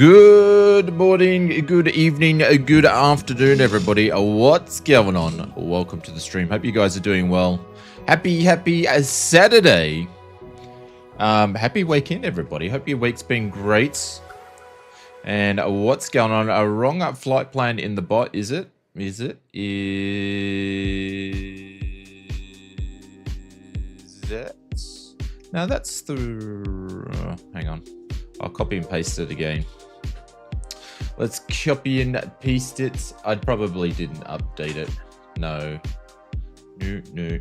Good morning, good evening, good afternoon, everybody. What's going on? Welcome to the stream. Hope you guys are doing well. Happy Saturday. Happy weekend, everybody. Hope your week's been great. And what's going on? A wrong flight plan in the bot, is it? Is it? No, that's the... hang on. I'll copy and paste it again. Let's copy and paste it. I probably didn't update it. No. No.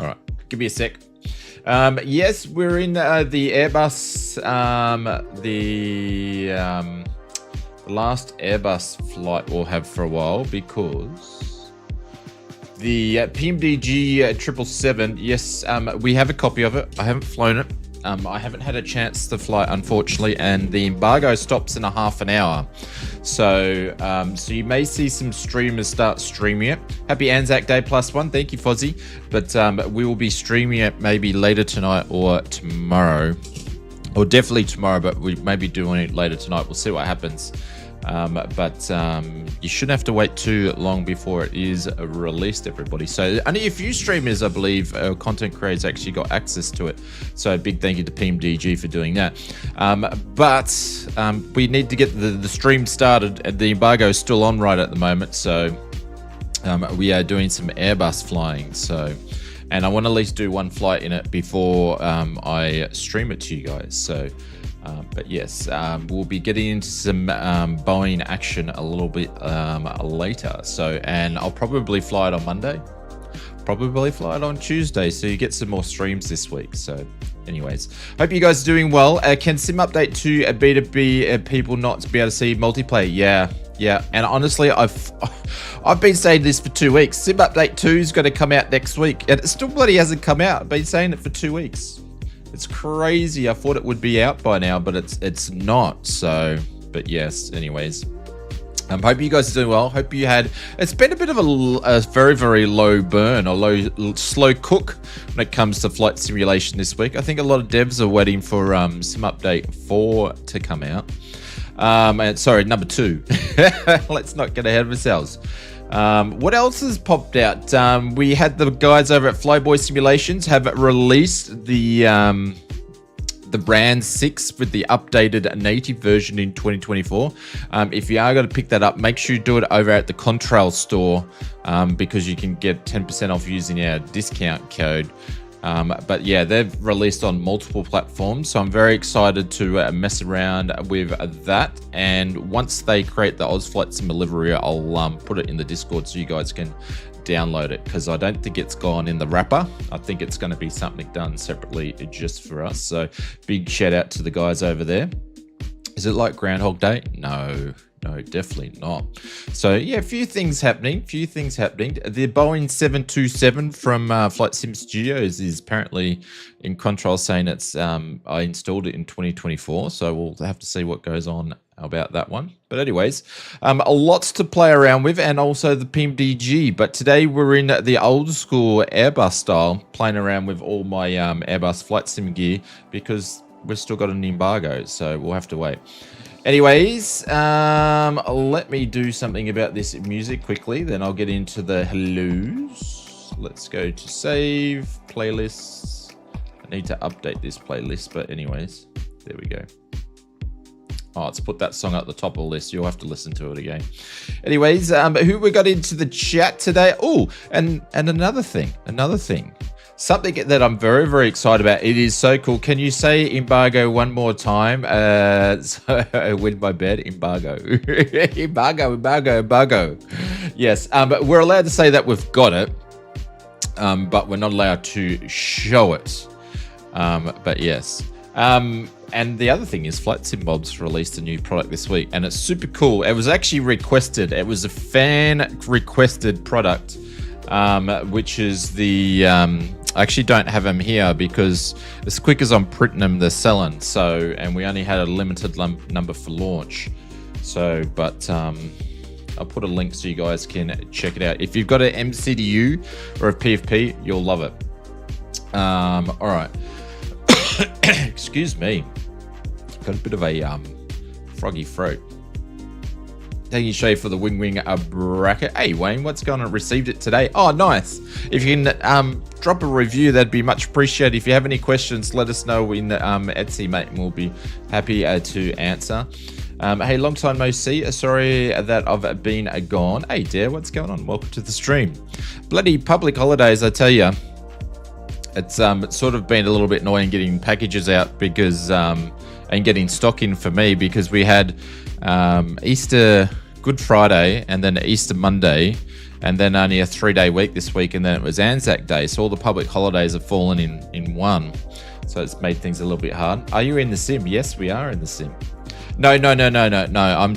All right. Give me a sec. Yes, we're in the Airbus, the last Airbus flight we'll have for a while because the PMDG 777, yes, we have a copy of it. I haven't flown it. I haven't had a chance to fly, unfortunately, and the embargo stops in a half an hour. So you may see some streamers start streaming it. Happy Anzac Day +1. Thank you, Fozzie. But we will be streaming it maybe later tonight or tomorrow. Or definitely tomorrow, but we may be doing it later tonight. We'll see what happens. But you shouldn't have to wait too long before it is released, everybody. So only a few streamers, I believe, content creators actually got access to it. So a big thank you to PMDG for doing that. But we need to get the stream started. The embargo is still on right at the moment. So we are doing some Airbus flying. And I want to at least do one flight in it before I stream it to you guys. So... but yes, we'll be getting into some Boeing action a little bit later. And I'll probably fly it on Monday, probably fly it on Tuesday. So you get some more streams this week. So anyways, hope you guys are doing well. Can Sim update to a B2B people not to be able to see multiplayer? Yeah. And honestly, I've been saying this for 2 weeks. Sim update 2 is going to come out next week. And it still bloody hasn't come out. I've been saying it for 2 weeks. It's crazy. I thought it would be out by now, but it's not. So, but yes, anyways. Hope you guys are doing well. Hope you had... It's been a bit of a very, very low burn or slow cook when it comes to flight simulation this week. I think a lot of devs are waiting for Sim Update 4 to come out. Sorry, number 2. Let's not get ahead of ourselves. What else has popped out? We had the guys over at Flyboy Simulations have released the brand 6 with the updated native version in 2024. If you are going to pick that up, make sure you do it over at the Contrail store because you can get 10% off using our discount code. But yeah, they've released on multiple platforms, so I'm very excited to mess around with that. And once they create the ausflightsimmer livery, I'll put it in the Discord so you guys can download it, because I don't think it's gone in the wrapper. I think it's going to be something done separately just for us. So big shout out to the guys over there. Is it like Groundhog Day? No, definitely not. So yeah, a few things happening. The Boeing 727 from Flight Sim Studios is apparently in Contrail saying it's I installed it in 2024, so we'll have to see what goes on about that one. But anyways, lots to play around with, and also the PMDG. But today we're in the old school Airbus style, playing around with all my Airbus flight sim gear, because we've still got an embargo, so we'll have to wait. Anyways, let me do something about this music quickly, then I'll get into the hellos. Let's go to save, playlists. I need to update this playlist, but anyways, there we go. Oh, let's put that song at the top of the list. You'll have to listen to it again. Anyways, who we got into the chat today? Oh, and another thing. Something that I'm very, very excited about. It is so cool. Can you say embargo one more time? So I win my bet. Embargo. Embargo. Yes, but we're allowed to say that we've got it, but we're not allowed to show it. But yes. And the other thing is Flight Sim Bob's released a new product this week, and it's super cool. It was actually requested. It was a fan requested product, which is the... I actually don't have them here because as quick as I'm printing them, they're selling. So, and we only had a limited number for launch. So, but I'll put a link so you guys can check it out. If you've got an MCDU or a PFP, you'll love it. All right. Excuse me. Got a bit of a froggy throat. Taking shade for the wing bracket. Hey Wayne, what's going on? Received it today. Oh, nice. If you can drop a review, that'd be much appreciated. If you have any questions, let us know in Etsy, mate, and we'll be happy to answer. Hey, long time no see. Sorry that I've been gone. Hey, Dare, what's going on? Welcome to the stream. Bloody public holidays, I tell you. It's sort of been a little bit annoying getting packages out because and getting stock in for me because we had Easter Good Friday and then Easter Monday and then only a 3-day week this week and then it was Anzac Day, so all the public holidays have fallen in one, so it's made things a little bit hard. Are you in the sim? Yes, we are in the sim. No, I'm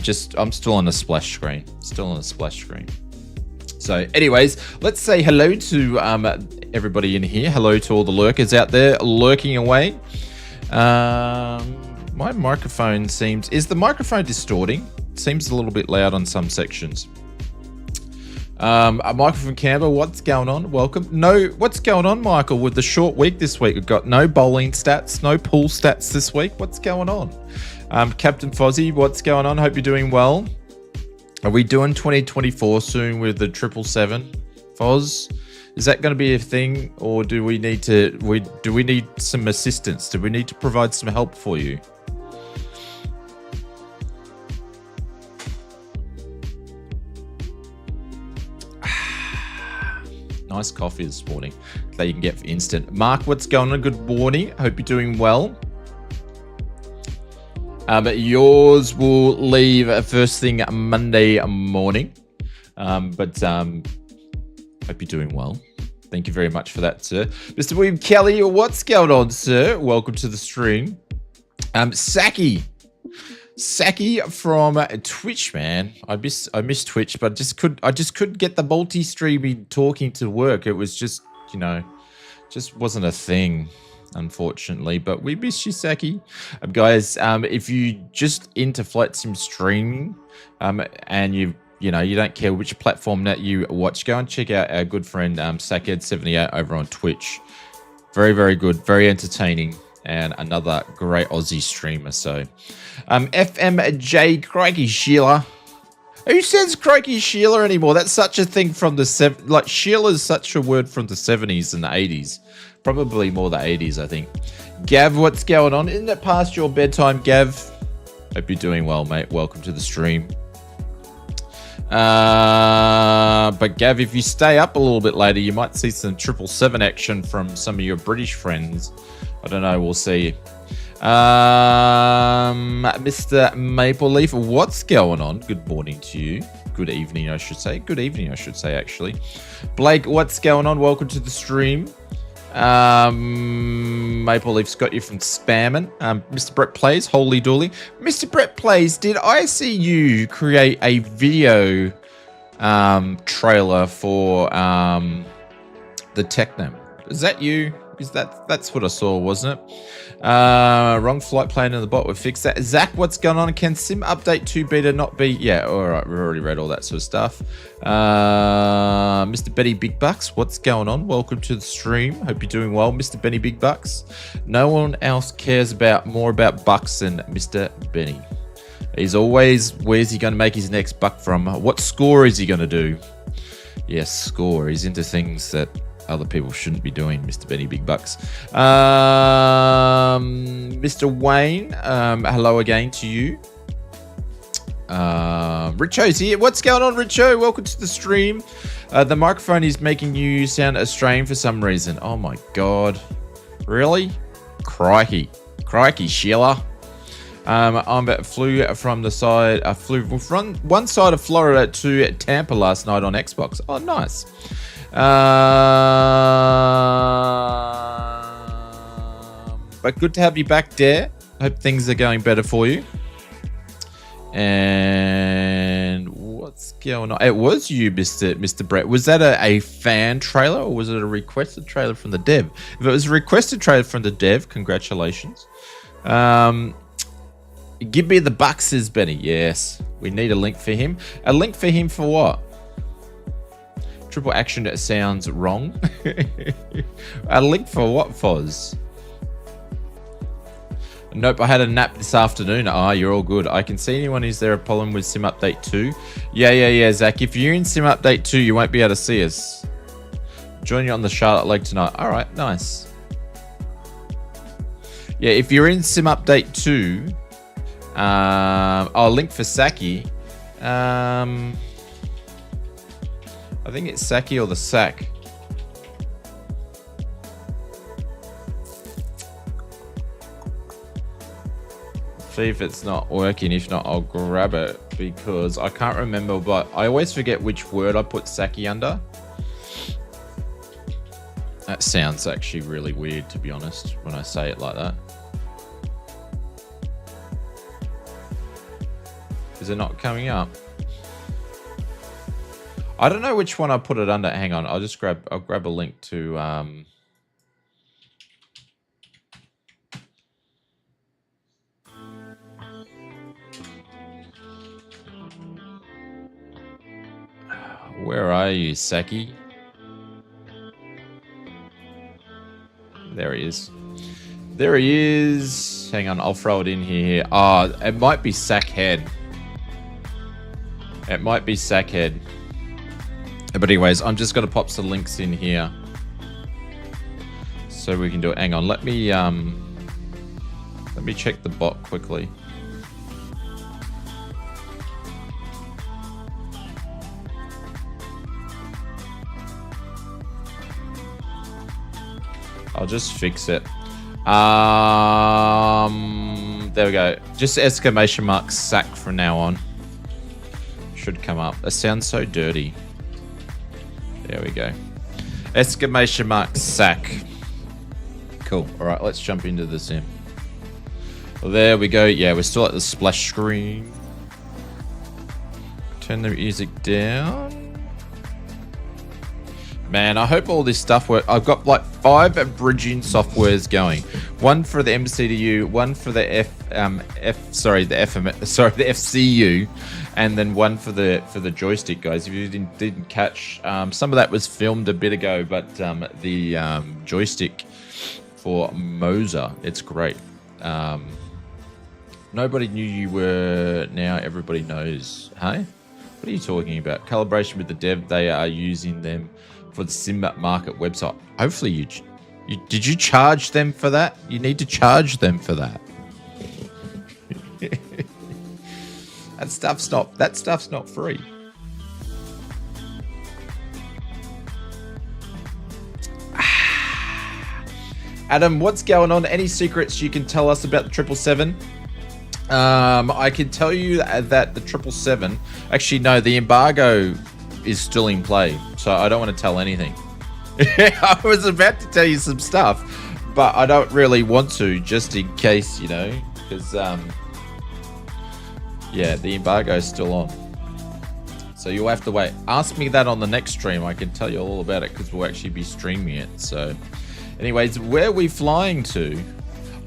still on the splash screen, so anyways, let's say hello to everybody in here. Hello to all the lurkers out there lurking away. My microphone is the microphone distorting? It seems a little bit loud on some sections. A microphone camber, what's going on? Welcome. No, what's going on, Michael, with the short week this week? We've got no bowling stats, no pool stats this week. What's going on? Captain Fozzie, what's going on? Hope you're doing well. Are we doing 2024 soon with the 777, Foz? Is that going to be a thing, or do we need some assistance? Do we need to provide some help for you? Nice coffee this morning that you can get for instant. Mark, what's going on? Good morning. Hope you're doing well. Yours will leave first thing Monday morning. Hope you're doing well. Thank you very much for that, sir. Mr. William Kelly, what's going on, sir? Welcome to the stream. Saki from Twitch, man. I miss Twitch, but I just couldn't get the multi-streaming talking to work. It was just, just wasn't a thing, unfortunately. But we miss you, Saki. Guys, if you just into flight sim streaming, and you don't care which platform that you watch, go and check out our good friend Sackhead78 over on Twitch. Very, very good, very entertaining, and another great Aussie streamer. So, FMJ Crikey Sheila. Who says Crikey Sheila anymore? That's such a thing from the Sheila's such a word from the 70s and the 80s. Probably more the 80s, I think. Gav, what's going on? Isn't it past your bedtime, Gav? Hope you're doing well, mate. Welcome to the stream. But Gav, if you stay up a little bit later, you might see some 777 action from some of your British friends. I don't know, we'll see. Mr. Maple Leaf, what's going on? Good morning to you. Good evening, I should say. Good evening, I should say, actually. Blake, what's going on? Welcome to the stream. Maple Leaf's got you from spamming. Mr. Brett Plays, holy dooly. Mr. Brett Plays, did I see you create a video trailer for the Technam? Is that you? That's what I saw, wasn't it? Wrong flight plan in the bot. We'll fix that. Zach, what's going on? Can Sim Update 2 beta not be? Yeah, all right. We've already read all that sort of stuff. Mr. Benny Big Bucks, what's going on? Welcome to the stream. Hope you're doing well, Mr. Benny Big Bucks. No one else cares more about Bucks than Mr. Benny. He's always, where's he going to make his next buck from? What score is he going to do? Yes, score. He's into things that other people shouldn't be doing, Mr. Benny Big Bucks. Mr. Wayne, hello again to you. Richo's here. What's going on, Richo? Welcome to the stream. The microphone is making you sound Australian for some reason. Oh my god. Really? Crikey, Sheila. Flew from one side of Florida to Tampa last night on Xbox. Oh, nice. But good to have you back, Dare. Hope things are going better for you. And what's going on? It was you, Mr. Brett. Was that a fan trailer or was it a requested trailer from the dev? If it was a requested trailer from the dev, congratulations. Give me the bucks, says Benny. Yes, we need a link for him. A link for him for what? Triple action sounds wrong. A link for what, Foz? Nope, I had a nap this afternoon. Ah, you're all good. I can see anyone who's there a problem with Sim Update 2. Yeah, Zach. If you're in Sim Update 2, you won't be able to see us. Join you on the Charlotte Lake tonight. All right, nice. Yeah, if you're in Sim Update 2, I'll link for Saki. I think it's Saki or the Sack. See if it's not working. If not, I'll grab it because I can't remember, but I always forget which word I put Saki under. That sounds actually really weird, to be honest, when I say it like that. Is it not coming up? I don't know which one I put it under. Hang on, I'll grab a link to where are you, Saki? There he is. There he is. Hang on, I'll throw it in here. Ah, it might be Sackhead. It might be Sackhead. But anyways, I'm just going to pop some links in here so we can do it. Hang on, let me check the bot quickly. I'll just fix it. There we go. Just exclamation mark sack from now on. Should come up. It sounds so dirty. There we go. Exclamation mark sack. Cool. All right, let's jump into the sim. Well, there we go. Yeah, we're still at the splash screen. Turn the music down. Man, I hope all this stuff works. I've got like 5 bridging softwares going. One for the MCDU, one for the FCU, and then one for the joystick, guys. If you didn't catch, some of that was filmed a bit ago, but the joystick for Moza, it's great. Nobody knew you were. Now everybody knows. Hey, what are you talking about? Calibration with the dev. They are using them for the Sim Market website. Hopefully you did you charge them for that? You need to charge them for that. That stuff's not free. Adam, what's going on? Any secrets you can tell us about the 777? I can tell you that the 777, actually no, the embargo is still in play, so I don't want to tell anything. I was about to tell you some stuff, but I don't really want to, just in case, you know, because yeah, the embargo is still on, so you'll have to wait. Ask me that on the next stream. I can tell you all about it because we'll actually be streaming it. So anyways, where are we flying to?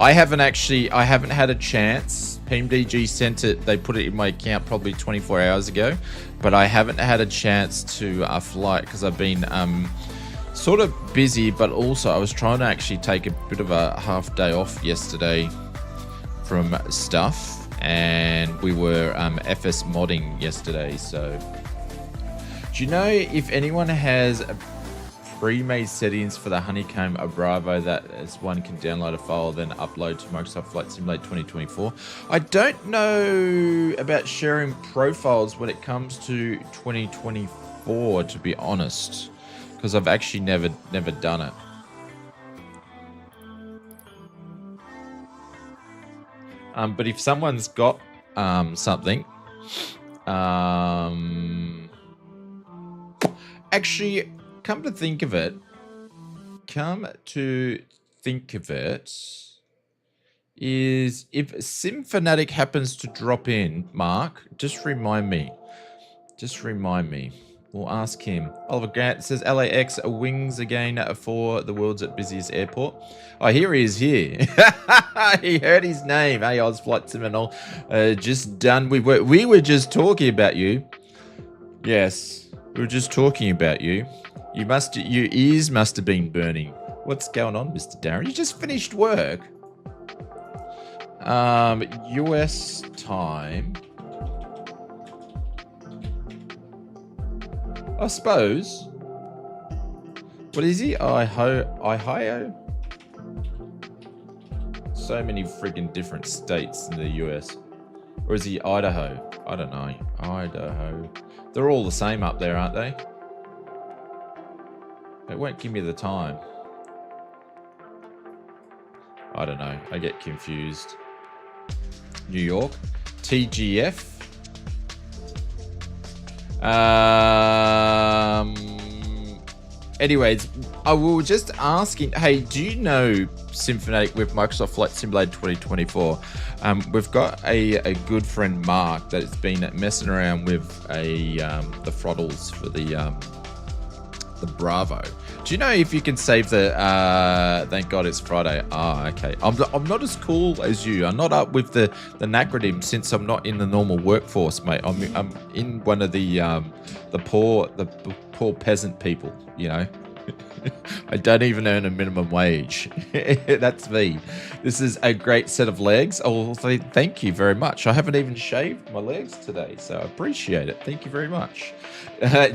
I haven't had a chance. PMDG sent it, they put it in my account probably 24 hours ago, but I haven't had a chance to fly it because I've been sort of busy, but also I was trying to actually take a bit of a half day off yesterday from stuff, and we were FS modding yesterday. So do you know if anyone has pre-made settings for the Honeycomb Bravo that as one can download a file then upload to Microsoft Flight Simulator 2024? I don't know about sharing profiles when it comes to 2024, to be honest, because I've actually never done it. But if someone's got something, actually, come to think of it, is if SimFanatic happens to drop in, Mark, just remind me. We'll ask him. Oliver Grant says LAX wings again for the world's busiest airport. Oh, here he is here. He heard his name. Hey, ausflightsimmer, just done. We were just talking about you. Yes, we were just talking about you. Your ears must have been burning. What's going on, Mr. Darren? You just finished work. US time. I suppose. What is he? Ohio? So many friggin' different states in the US. Or is he Idaho? I don't know. Idaho. They're all the same up there, aren't they? It won't give me the time. I don't know. I get confused. New York. TGF. Anyways, I was just asking, hey, do you know Symphonetic with Microsoft Flight Simulator 2024? We've got a good friend, Mark, that's been messing around with the throttles for the Bravo. Do you know if you can save the thank God it's Friday? Ah, okay. I'm not as cool as you. I'm not up with the acronym since I'm not in the normal workforce, mate. I'm in one of the poor peasant people, you know. I don't even earn a minimum wage. That's me. This is a great set of legs. Oh, thank you very much. I haven't even shaved my legs today, so I appreciate it. Thank you very much.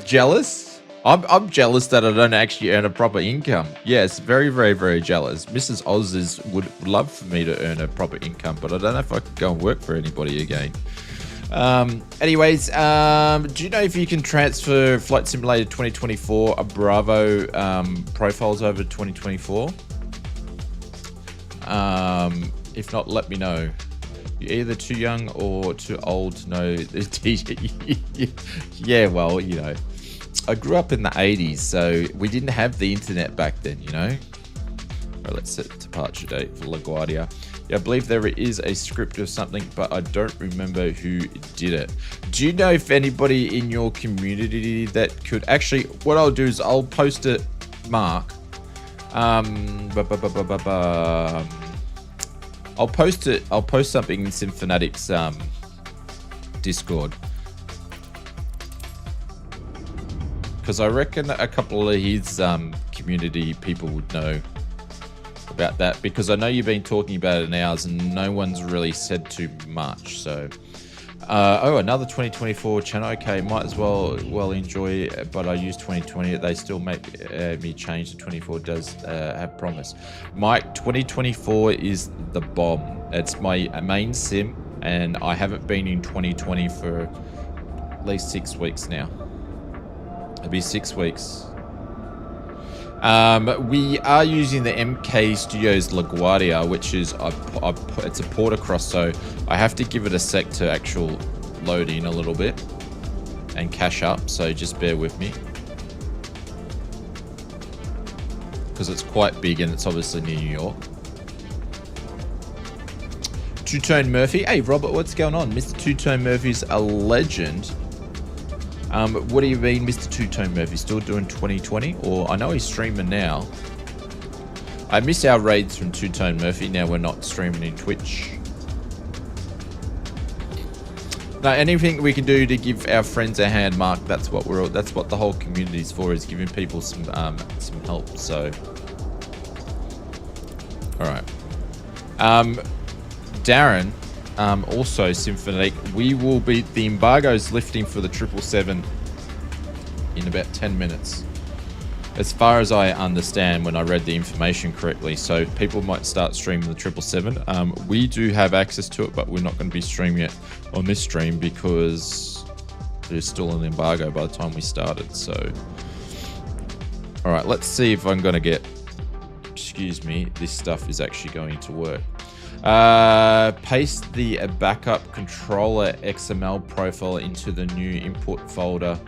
Jealous? I'm jealous that I don't actually earn a proper income. Yes, very, very, very jealous. Mrs. Oz would love for me to earn a proper income, but I don't know if I could go and work for anybody again. Anyways, do you know if you can transfer Flight Simulator 2024 Bravo profiles over to 2024? If not, let me know. You're either too young or too old to know. Yeah, well, you know. I grew up in the 80s, so we didn't have the internet back then, you know? Right, let's set departure date for LaGuardia. Yeah, I believe there is a script of something, but I don't remember who did it. Do you know if anybody in your community that could... Actually, what I'll do is I'll post it, Mark. I'll post it. I'll post something in Symphonetic's Discord. Because I reckon a couple of his community people would know about that, because I know you've been talking about it in ours and no one's really said too much. So oh, another 2024 channel. Okay, might as well enjoy it, but I use 2020. They still make me change. The 24 does have promise. Mike, 2024 is the bomb. It's my main sim and I haven't been in 2020 for at least 6 weeks now. It'll be 6 weeks. We are using the MK Studios LaGuardia, which is it's a port across, so I have to give it a sec to actual load in a little bit and cache up, so just bear with me. Because it's quite big and it's obviously near New York. Two-Tone Murphy. Hey, Robert, what's going on? Mr. Two-Tone Murphy's a legend. What do you mean, Mr. Two-Tone Murphy? Still doing 2020? Or I know he's streaming now. I miss our raids from Two-Tone Murphy. Now we're not streaming in Twitch. No, anything we can do to give our friends a hand, Mark. That's what that's what the whole community's for, is giving people some help. So, all right. Darren. Also, Symphonetic, we will be, the embargo's lifting for the 777 in about 10 minutes. As far as I understand, when I read the information correctly, so people might start streaming the 777. We do have access to it, but we're not going to be streaming it on this stream because there's still an embargo by the time we started. So, all right, let's see if I'm going to get, excuse me, this stuff is actually going to work. Paste the backup controller XML profile into the new input folder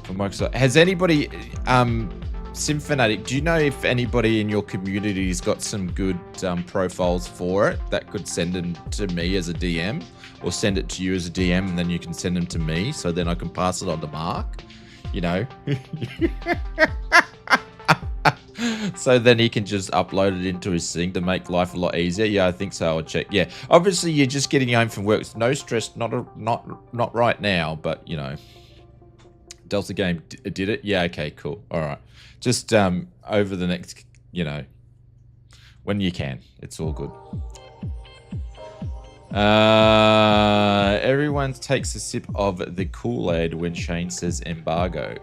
for Microsoft. Has anybody, Symphonetic, do you know if anybody in your community's got some good profiles for it that could send them to me as a DM, or send it to you as a DM and then you can send them to me so then I can pass it on to Mark, you know? So then he can just upload it into his thing to make life a lot easier. Yeah, I think so. I'll check. Yeah, obviously you're just getting home from work. It's no stress. Not right now, but you know, Delta Game did it. Yeah. Okay. Cool. All right. Just over the next, you know, when you can. It's all good. Everyone takes a sip of the Kool-Aid when Shane says embargo.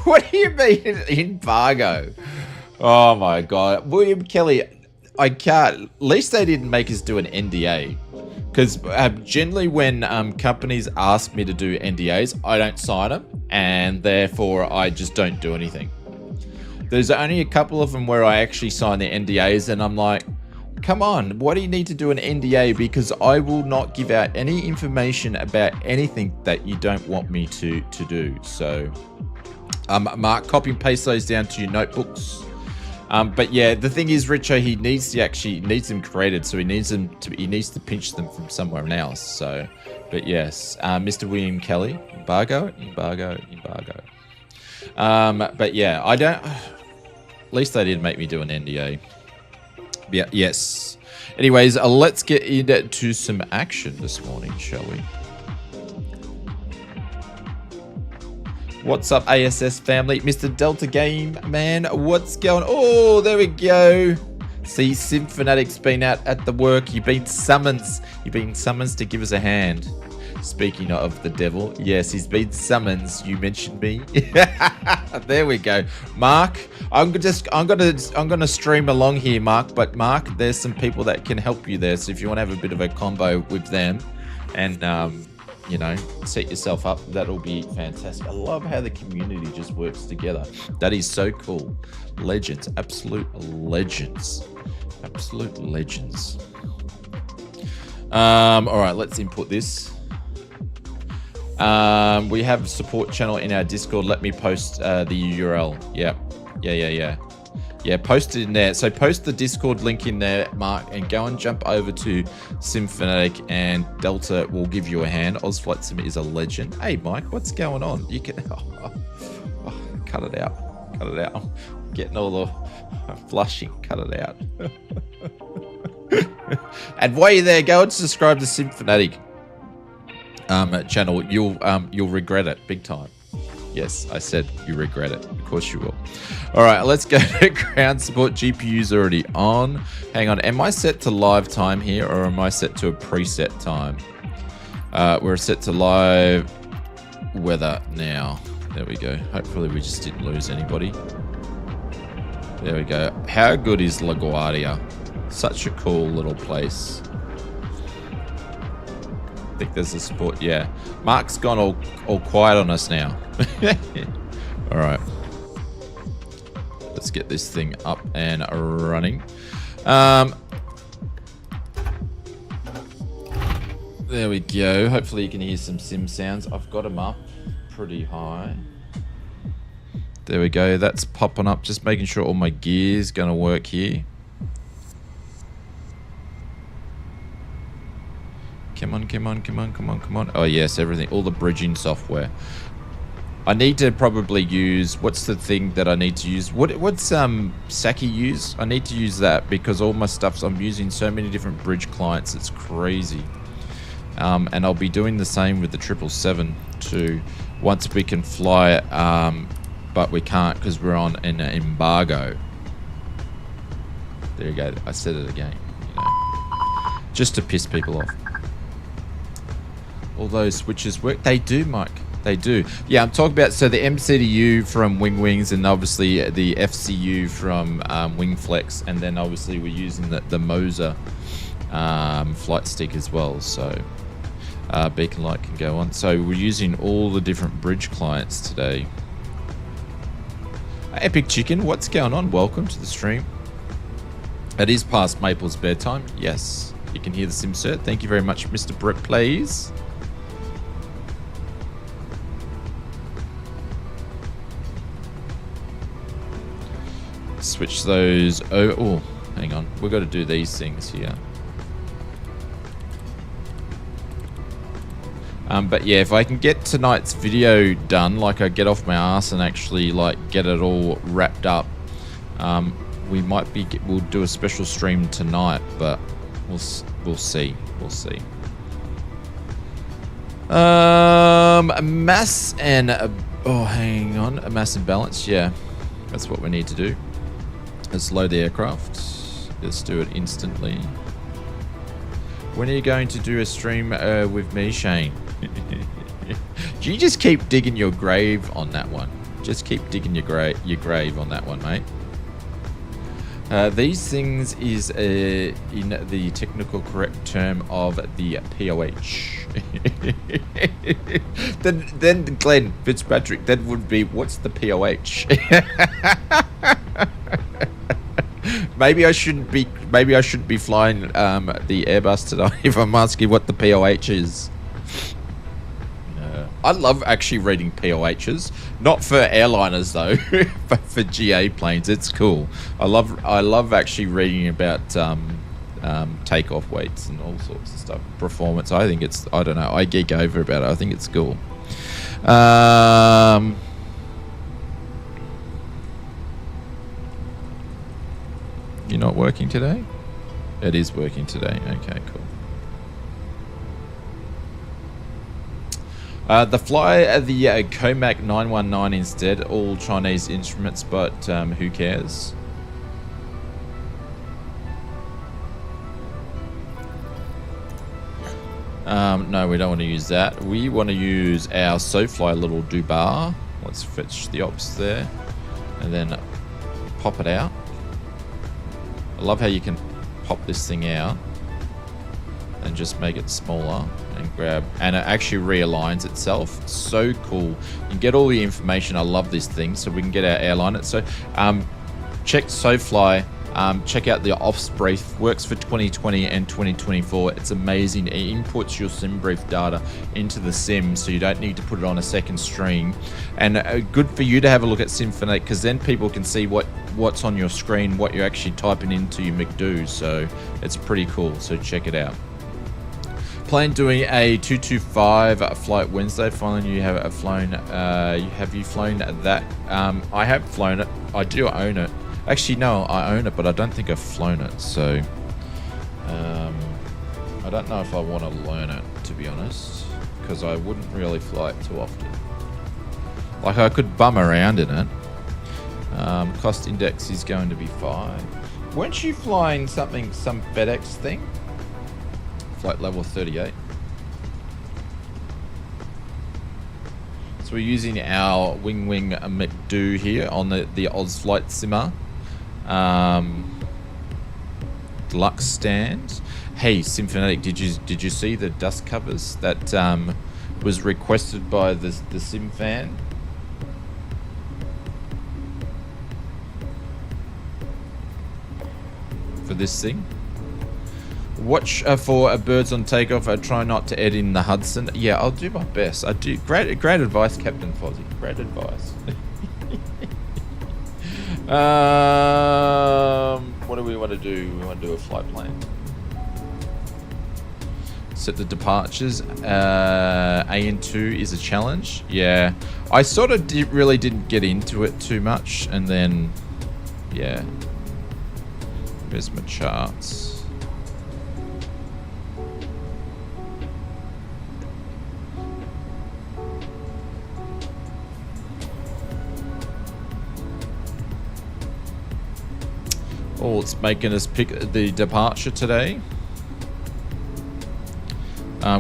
What do you mean embargo? Oh my God. William Kelly, I can't. At least they didn't make us do an NDA. Because generally when companies ask me to do NDAs, I don't sign them. And therefore, I just don't do anything. There's only a couple of them where I actually sign the NDAs and I'm like, come on, why do you need to do an NDA? Because I will not give out any information about anything that you don't want me to do. So, Mark, copy and paste those down to your notebooks. But yeah, the thing is, Richo, he needs them created, so he needs to pinch them from somewhere else. So, but yes, Mr. William Kelly, embargo. But yeah, I don't. At least they did make me do an NDA. Yeah, yes. Anyways, let's get into some action this morning, shall we? What's up, ASS family? Mr. Delta Game Man, what's going on? Oh, there we go. See, Sim Fanatic's been out at the work. You've been summoned. You've been summoned to give us a hand. Speaking of the devil, yes, he's been summoned. You mentioned me. There we go, Mark. I'm gonna stream along here, Mark. But Mark, there's some people that can help you there. So if you want to have a bit of a combo with them, and you know, set yourself up, that'll be fantastic. I love how the community just works together. That is so cool. Legends, absolute legends, absolute legends. All right, let's input this. We have a support channel in our Discord. Let me post the URL. Yeah, post it in there. So post the Discord link in there, Mark, and go and jump over to Simfanatic, and Delta will give you a hand. Ausflightsimmer is a legend. Hey, Mike, what's going on? You can cut it out. Cut it out. I'm getting all the flushing. Cut it out. And while you're there, go and subscribe to Simfanatic channel. You'll regret it big time. Yes, I said you regret it. Of course you will. All right, let's go to ground support. GPU's already on. Hang on. Am I set to live time here, or am I set to a preset time? We're set to live weather now. There we go. Hopefully we just didn't lose anybody. There we go. How good is LaGuardia? Such a cool little place. I think there's a support. Yeah. Mark's gone all quiet on us now. All right. Let's get this thing up and running. There we go. Hopefully you can hear some sim sounds. I've got them up pretty high. There we go. That's popping up. Just making sure all my gear's going to work here. Come on. Oh, yes, everything. All the bridging software. I need to probably use... What's the thing that I need to use? What's Saki use? I need to use that because all my stuff's... I'm using so many different bridge clients. It's crazy. And I'll be doing the same with the 777 too. Once we can fly it, but we can't because we're on an embargo. There you go. I said it again. You know, just to piss people off. All those switches work. They do, Mike. They do. Yeah, I'm talking about, so the MCDU from Wings and obviously the FCU from Wingflex, and then obviously we're using the Moser flight stick as well. So beacon light can go on. So we're using all the different bridge clients today. Epic Chicken, what's going on? Welcome to the stream. It is past Maple's bedtime. Yes, you can hear the SimCert. Thank you very much, Mr. Brett, please. Switch those. Oh, hang on. We've got to do these things here. But yeah, if I can get tonight's video done, like I get off my ass and actually like get it all wrapped up, we'll do a special stream tonight. But we'll see. We'll see. Mass and oh, hang on. A mass and balance. Yeah, that's what we need to do. Let's load the aircraft. Let's do it instantly. When are you going to do a stream with me, Shane? You just keep digging your grave on that one. Just keep digging your grave on that one, mate. These things is in the technical correct term of the POH. then Glenn Fitzpatrick, that would be, what's the POH? Maybe I shouldn't be flying the Airbus today if I'm asking what the POH is. I love actually reading POHs, not for airliners though, but for GA planes. It's cool. I love actually reading about takeoff weights and all sorts of stuff. Performance. I think it's, I don't know. I geek over about it. I think it's cool. You're not working today? It is working today. Okay, cool. The fly the Comac 919 instead, all Chinese instruments, but who cares? No, we don't want to use that. We want to use our SoFly little Dubar. Let's fetch the ops there and then pop it out. I love how you can pop this thing out and just make it smaller and grab, and it actually realigns itself. So cool. You can get all the information. I love this thing. So we can get our airline. So check SoFly. Check out the ops brief. Works for 2020 and 2024. It's amazing. It inputs your sim brief data into the sim, so you don't need to put it on a second stream. And good for you to have a look at Symphonic, because then people can see what's on your screen, what you're actually typing into your McDo. So it's pretty cool. So check it out. Plan doing a 225 flight Wednesday. Finally, you have flown. Have you flown that? I have flown it. I do own it. Actually, no, I own it, but I don't think I've flown it. So I don't know if I want to learn it, to be honest, because I wouldn't really fly it too often. Like, I could bum around in it. Cost index is going to be 5. Weren't you flying some FedEx thing? Flight level 38. So we're using our Wing McDo here on the ausflightsimmer deluxe stand. Hey, Symphonetic, did you see the dust covers that was requested by the sim fan? For this thing. Watch for birds on takeoff. I try not to add in the Hudson. Yeah, I'll do my best. I do. Great advice, Captain Fozzie. Great advice. What do we want to do? We want to do a flight plan. Set the departures. AN2 is a challenge. Yeah, I sort of really didn't get into it too much, and then yeah. Where's my charts? Oh, it's making us pick the departure today.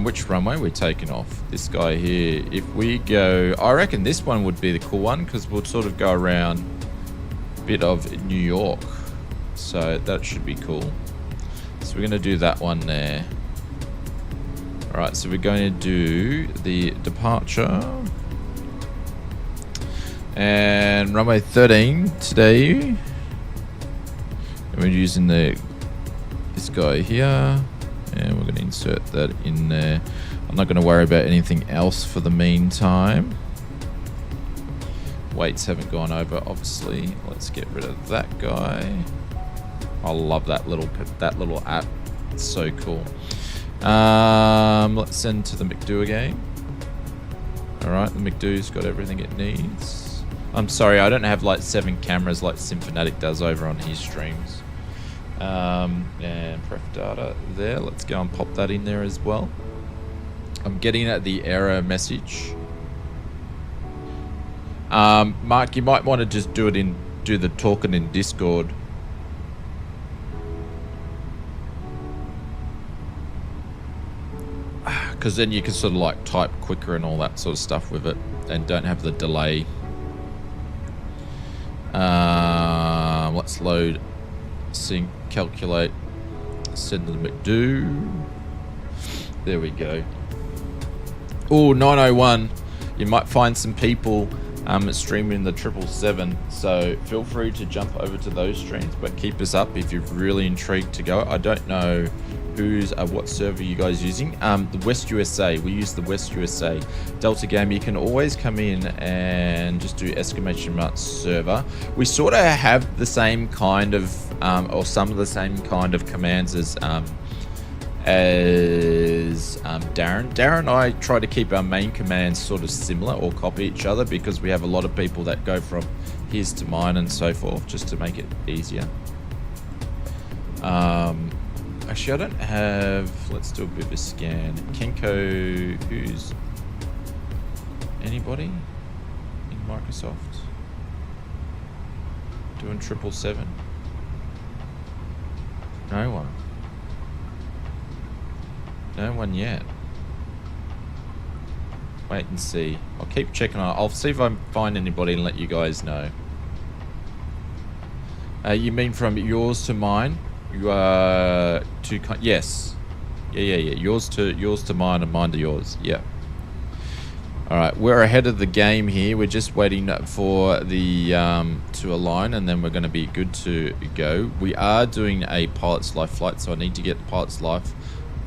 Which runway we're taking off? This guy here. If we go, I reckon this one would be the cool one, because we'll sort of go around a bit of New York. So that should be cool. So we're going to do that one there. Alright, so we're going to do the departure. And runway 13 today. We're using this guy here, and we're going to insert that in there. I'm not going to worry about anything else for the meantime. Weights haven't gone over, obviously. Let's get rid of that guy. I love that little app. It's so cool. Let's send to the McDo again. All right, the McDo's got everything it needs. I'm sorry, I don't have like 7 cameras like Symphonetic does over on his streams. And pref data there. Let's go and pop that in there as well. I'm getting at the error message. Mark, you might want to just do the talking in Discord. because then you can sort of like type quicker and all that sort of stuff with it, and don't have the delay. Let's load, sync, calculate, send to the McDo. There we go. Oh, 901. You might find some people streaming the 777, so feel free to jump over to those streams, but keep us up if you're really intrigued to go. I don't know who's what server you guys using. The West USA. We use the West USA Delta game. You can always come in and just do ! server. We sort of have the same kind of or some of the same kind of commands as Darren. Darren and I try to keep our main commands sort of similar or copy each other, because we have a lot of people that go from his to mine and so forth, just to make it easier. Actually, I don't have... Let's do a bit of a scan. Kenko, who's... Anybody in Microsoft doing 777? No one. No one yet. Wait and see. I'll keep checking on. I'll see if I find anybody and let you guys know. You mean from yours to mine? You are to... Yes. Yeah. Yours to mine and mine to yours. Yeah. Alright, we're ahead of the game here. We're just waiting for the to align, and then we're going to be good to go. We are doing a pilot's life flight, so I need to get the pilot's life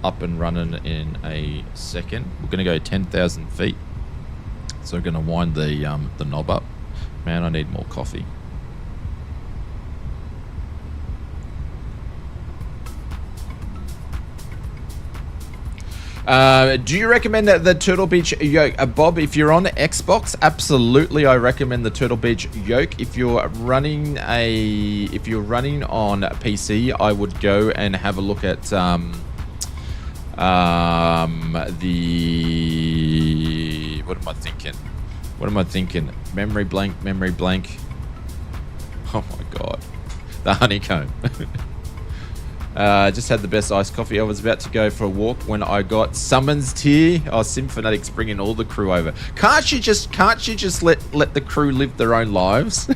up and running in a second. We're going to go 10,000 feet. So we're going to wind the knob up. Man, I need more coffee. Do you recommend that the Turtle Beach yoke? Bob, if you're on Xbox, absolutely I recommend the Turtle Beach yoke. If you're running on PC, I would go and have a look at the... What am I thinking? Memory blank. Oh my god. The honeycomb. Just had the best iced coffee. I was about to go for a walk when I got summonsed here. Oh, Symphonetics bringing all the crew over. Can't you just let the crew live their own lives?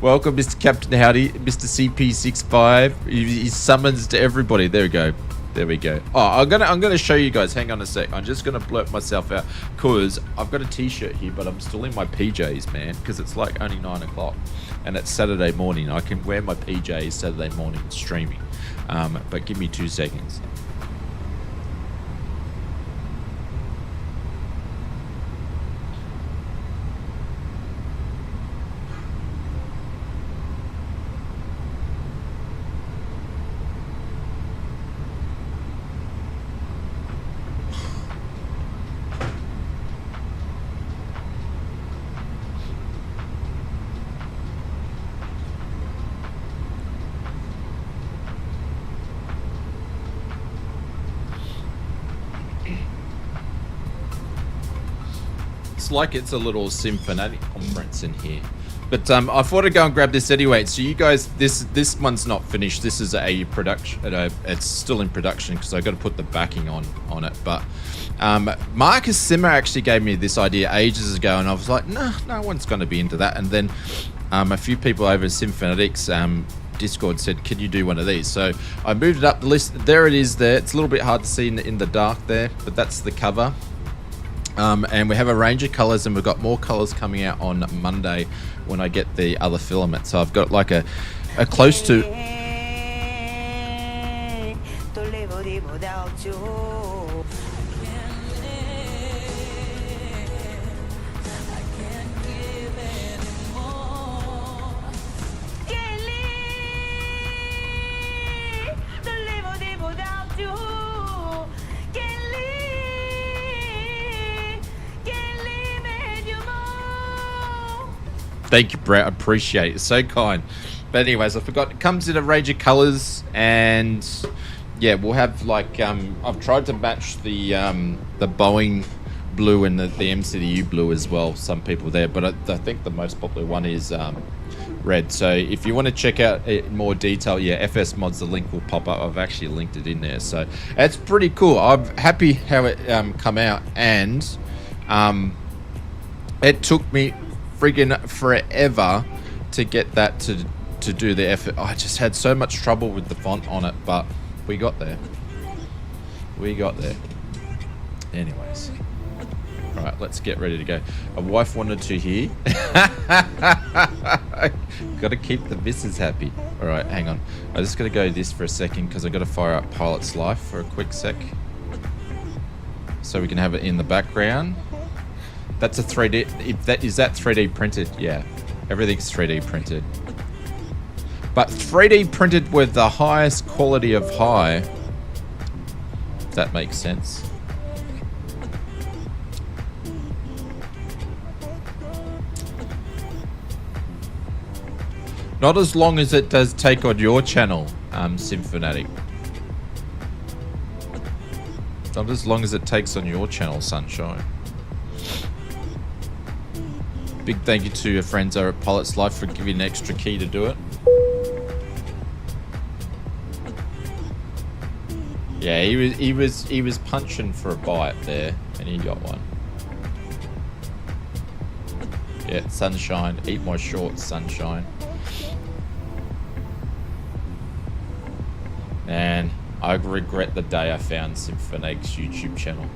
Welcome, Mr. Captain Howdy, Mr. CP65. He's summons to everybody. There we go. Oh, I'm gonna show you guys. Hang on a sec. I'm just gonna blurt myself out because I've got a T-shirt here, but I'm still in my PJs, man. Because it's like only 9 o'clock, and it's Saturday morning. I can wear my PJs Saturday morning streaming. But give me 2 seconds. Like it's a little symphonic conference in here, but I thought I'd go and grab this anyway. So you guys, this one's not finished. This is a production. It's still in production because I got to put the backing on it. But Marcus Simmer actually gave me this idea ages ago, and I was like, no one's going to be into that. And then a few people over at Symphonetics Discord said, can you do one of these? So I moved it up the list. There it is. There. It's a little bit hard to see in the dark there, but that's the cover. And we have a range of colors, and we've got more colors coming out on Monday when I get the other filament. So I've got like a close to... Thank you, Brett. I appreciate it. It's so kind. But anyways, I forgot. It comes in a range of colors, and yeah, we'll have like I've tried to match the Boeing blue and the MCDU blue as well. Some people there, but I think the most popular one is red. So if you want to check out it in more detail, yeah, FS Mods, the link will pop up. I've actually linked it in there. So it's pretty cool. I'm happy how it come out, and it took me friggin' forever to get that to do the effort. I just had so much trouble with the font on it, but we got there. We got there. Anyways. All right, let's get ready to go. A wife wanted to hear. Got to keep the missus happy. All right, hang on. I'm just going to go this for a second because I got to fire up Pilot's Life for a quick sec. So we can have it in the background. That's a 3D. Is that 3D printed? Yeah, everything's 3D printed. But 3D printed with the highest quality of high. If that makes sense. Not as long as it does take on your channel, Symphonic. Not as long as it takes on your channel, Sunshine. Big thank you to your friends over at Pilot's Life for giving an extra key to do it. Yeah, he was punching for a bite there, and he got one. Yeah, Sunshine, eat my shorts, Sunshine. Man, I regret the day I found Symphonic's YouTube channel.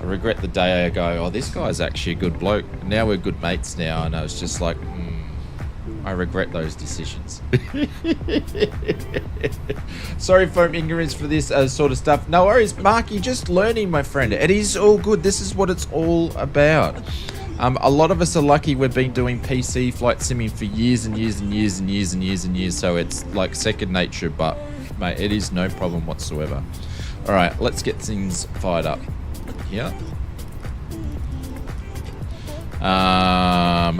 I regret the day I go, oh, this guy's actually a good bloke. Now we're good mates now, and I was just like, I regret those decisions. Sorry for ignorance for this sort of stuff. No worries, Mark, you're just learning, my friend. It is all good. This is what it's all about. A lot of us are lucky we've been doing PC flight simming for years and years and years and years and years and years, so it's like second nature, but mate, it is no problem whatsoever. All right, let's get things fired up here.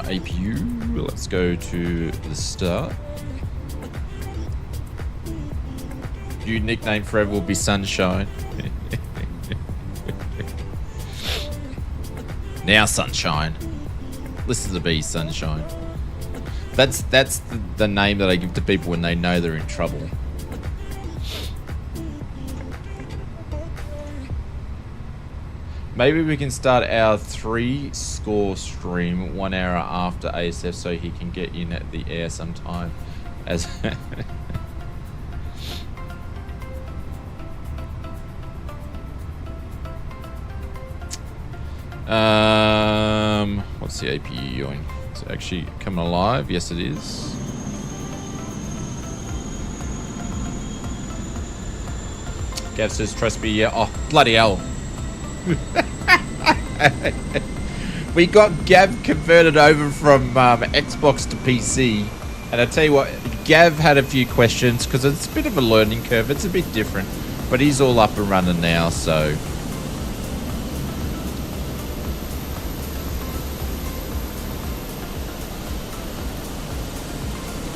APU, let's go to the start. Your nickname forever will be Sunshine. Now, Sunshine. Listen to me, Sunshine. That's the name that I give to people when they know they're in trouble. Maybe we can start our 3 score stream 1 hour after ASF so he can get in at the air sometime. As what's the APU doing? Is it actually coming alive? Yes, it is. Gav says, trust me, yeah. Oh, bloody hell. We got Gav converted over from Xbox to PC. And I tell you what, Gav had a few questions because it's a bit of a learning curve. It's a bit different. But he's all up and running now, so...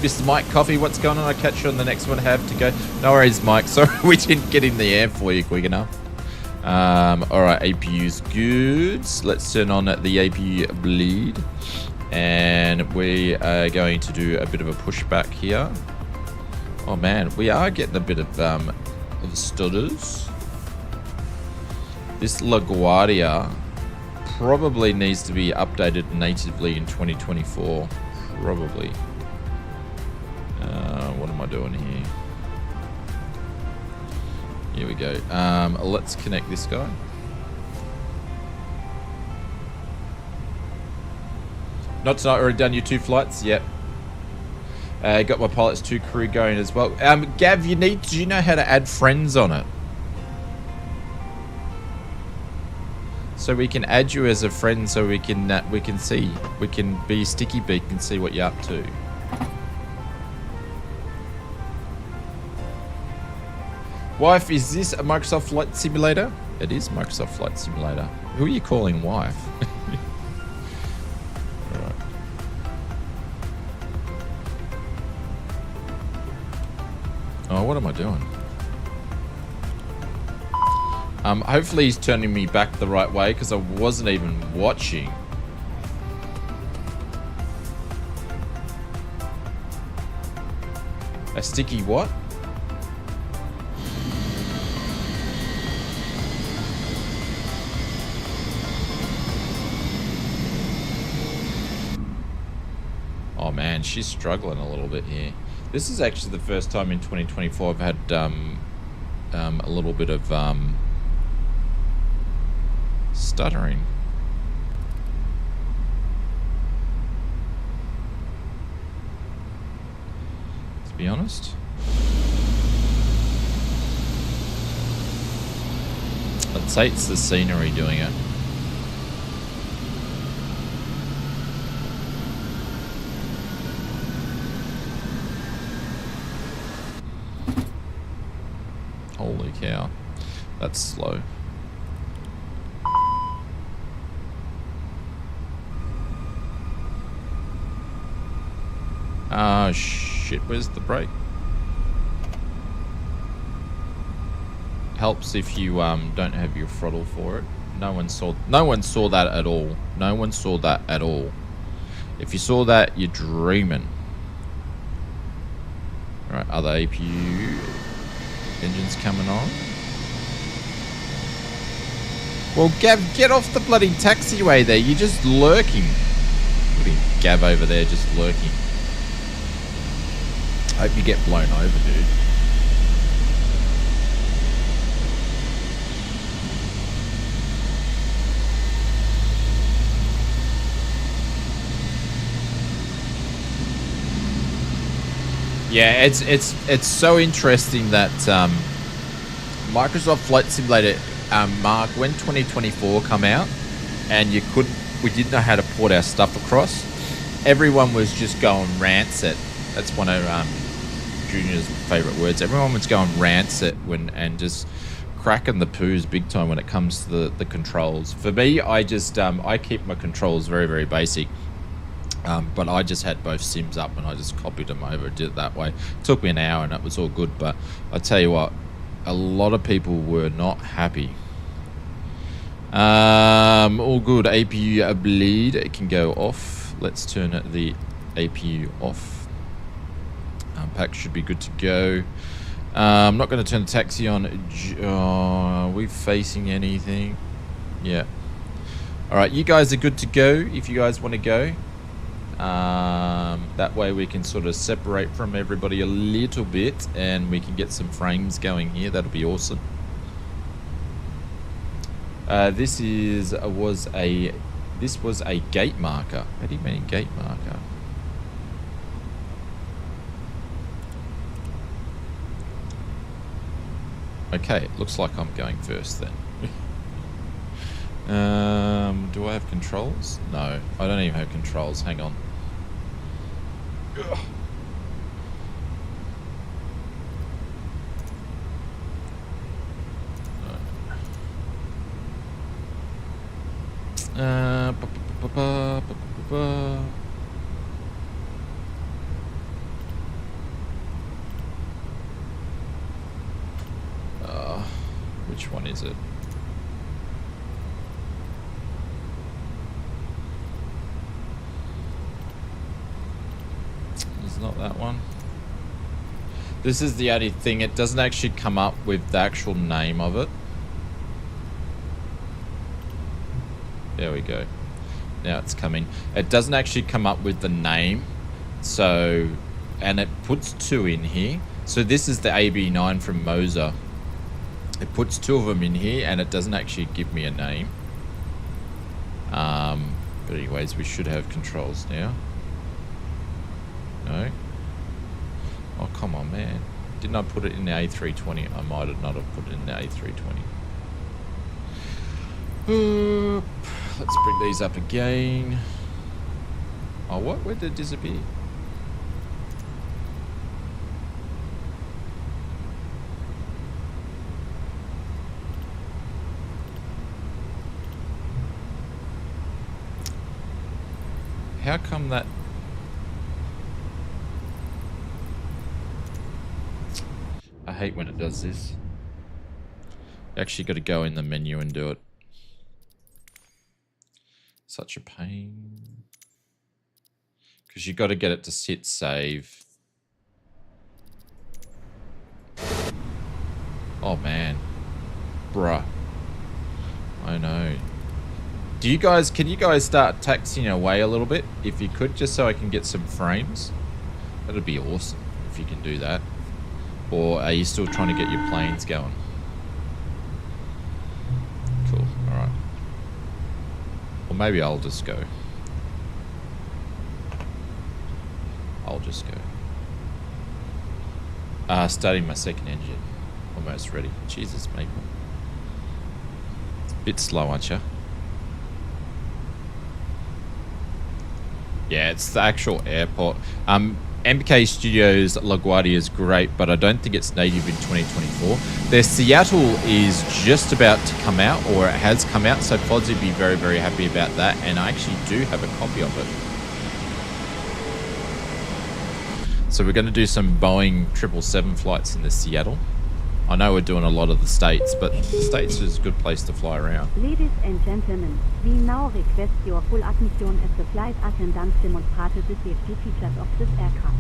Mr. Mike Coffee, what's going on? I'll catch you on the next one. I have to go. No worries, Mike. Sorry, we didn't get in the air for you quick enough. Alright, APU's good. Let's turn on the APU bleed. And we are going to do a bit of a pushback here. Oh man, we are getting a bit of stutters. This LaGuardia probably needs to be updated natively in 2024. Probably. What am I doing here? Here we go. Let's connect this guy. Not tonight, already done your 2 flights? Yep. Got my Pilots 2 crew going as well. Gav, do you know how to add friends on it? So we can add you as a friend so we can be sticky beak and see what you're up to. Wife, is this a Microsoft Flight Simulator? It is Microsoft Flight Simulator. Who are you calling wife? Alright. Oh, what am I doing? Hopefully he's turning me back the right way because I wasn't even watching. A sticky what? Oh man, she's struggling a little bit here. This is actually the first time in 2024 I've had a little bit of stuttering. To be honest. I'd say it's the scenery doing it. Holy cow. That's slow. Ah, shit. Where's the brake? Helps if you don't have your throttle for it. No one saw that at all. No one saw that at all. If you saw that, you're dreaming. Alright, other APU engines coming on. Well, Gav, get off the bloody taxiway there. You're just lurking. Look at Gav over there just lurking. Hope you get blown over, dude. Yeah, it's so interesting that Microsoft Flight Simulator, Mark, when 2024 come out, and we didn't know how to port our stuff across. Everyone was just going rancid. That's one of Junior's favorite words. Everyone was going rancid and just cracking the poos big time when it comes to the controls. For me, I just I keep my controls very, very basic. But I just had both sims up and I just copied them over, did it that way. It took me an hour and it was all good, but I tell you what, a lot of people were not happy. All good. APU bleed, it can go off. Let's turn the APU off. Pack should be good to go. I'm not going to turn the taxi on. Are we facing anything? Yeah. Alright, you guys are good to go if you guys want to go. That way we can sort of separate from everybody a little bit and we can get some frames going here. That'll be awesome. This was a gate marker. How do you mean gate marker? Okay, it looks like I'm going first then. Do I have controls? No, I don't even have controls. Hang on. Ugh. Which one is it? It's not that one. This is the only thing. It doesn't actually come up with the actual name of it. There we go. Now it's coming. It doesn't actually come up with the name. So, and it puts 2 in here. So this is the AB9 from Moser. It puts 2 of them in here and it doesn't actually give me a name. But anyways, we should have controls now. No? Oh, come on, man. Didn't I put it in the A320? I might have not have put it in the A320. Let's bring these up again. Oh, what? Where did it disappear? How come that... I hate when it does this. You actually got to go in the menu and do it. Such a pain. Because you got to get it to hit save. Oh man. Bruh. I know. Can you guys start taxiing away a little bit? If you could, just so I can get some frames. That'd be awesome if you can do that. Or are you still trying to get your planes going? Cool, alright. Or maybe I'll just go. I'll just go. Starting my second engine. Almost ready. Jesus, Maple. It's a bit slow, aren't you? Yeah, it's the actual airport. MK Studios LaGuardia is great, but I don't think it's native in 2024. Their Seattle is just about to come out, or it has come out, so Fods would be very, very happy about that, and I actually do have a copy of it. So we're going to do some Boeing 777 flights in the Seattle. I know we're doing a lot of the States, but the States is a good place to fly around. Ladies and gentlemen, we now request your full attention as the flight attendants demonstrate the safety features of this aircraft.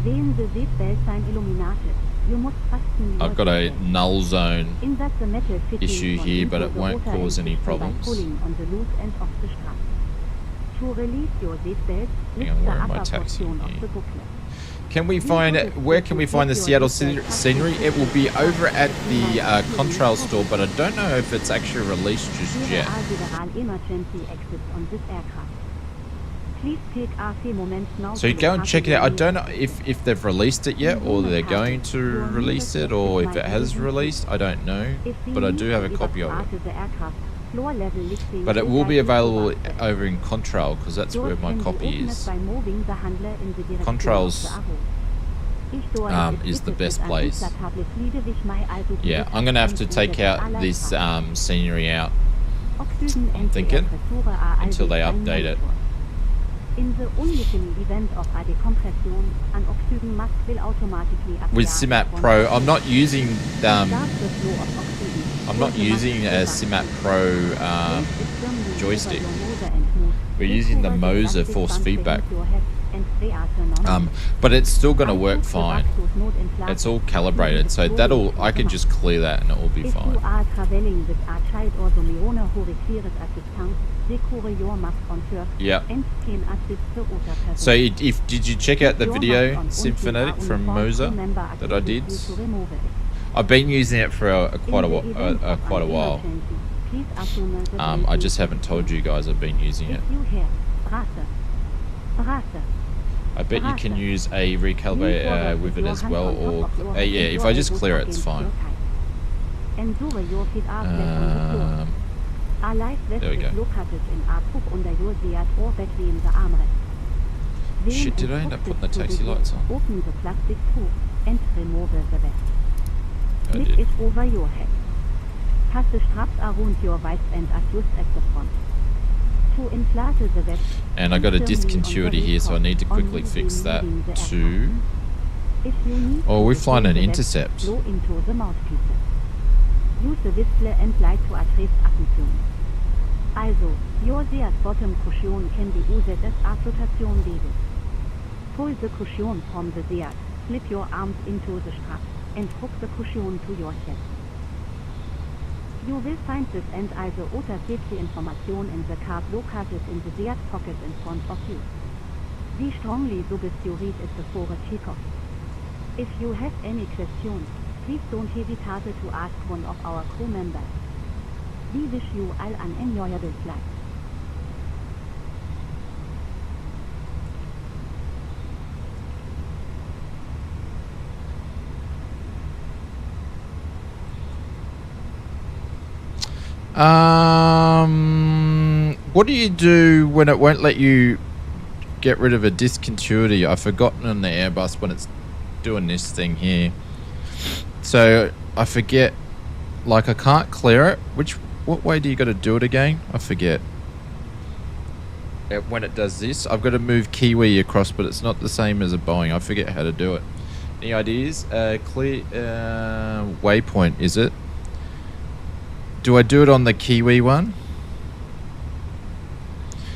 Sehen the seatbelt sign illuminated. You must fasten your I've got a null zone Invert the metal fitting issue here, but it won't cause any problems. Pulling on the loose end of the strap. To release your seatbelt, Hang lift on, the where am I upper taxiing portion of here? the booklet. Can we find it? Where can we find the Seattle scenery? It will be over at the Contrail store, but I don't know if it's actually released just yet. So you go and check it out. I don't know if they've released it yet, or they're going to release it, or if it has released. I don't know, but I do have a copy of it. But it will be available over in Contrail, because that's where my copy is. Contrail's is the best place. Yeah, I'm going to have to take out this scenery out, I'm thinking, until they update it. With Simat Pro, I'm not using a Simat Pro joystick. We're using the Moser force feedback. But it's still going to work fine. It's all calibrated, so I can just clear that and it will be fine. Yeah. So did you check out the video Symphonetic from Moser that I did? I've been using it for quite a while. I just haven't told you guys I've been using it. I bet you can use a recalibrate with it as well, or yeah, if I just clear it, it's fine. There we go. Shit, did I end up putting the taxi lights on? I did. And I got a discontinuity here, so I need to quickly fix that too. Oh, we're flying an intercept. Use the display and light to address attention. Also, your Seat bottom cushion can be used as a flotation device. Pull the cushion from the Seat, slip your arms into the strap, and hook the cushion to your chest. You will find this and also other safety information in the card located in the Seat pocket in front of you. We strongly suggest you read it before takeoff. If you have any questions, please don't hesitate to ask one of our crew members. We wish you all an enjoyable flight. What do you do when it won't let you get rid of a discontinuity? I've forgotten on the Airbus when it's doing this thing here. So I forget, like I can't clear it. What way do you got to do it again? I forget. When it does this, I've got to move Kiwi across, but it's not the same as a Boeing. I forget how to do it. Any ideas? Clear waypoint, is it? Do I do it on the Kiwi one?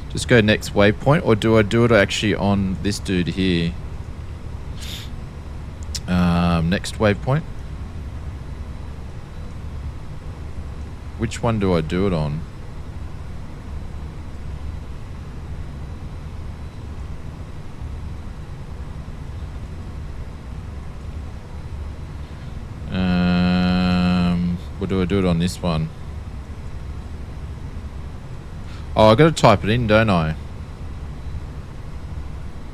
Just go next waypoint, or do I do it actually on this dude here? Next waypoint. Which one do I do it on? Or do I do it on this one? Oh, I got to type it in, don't I?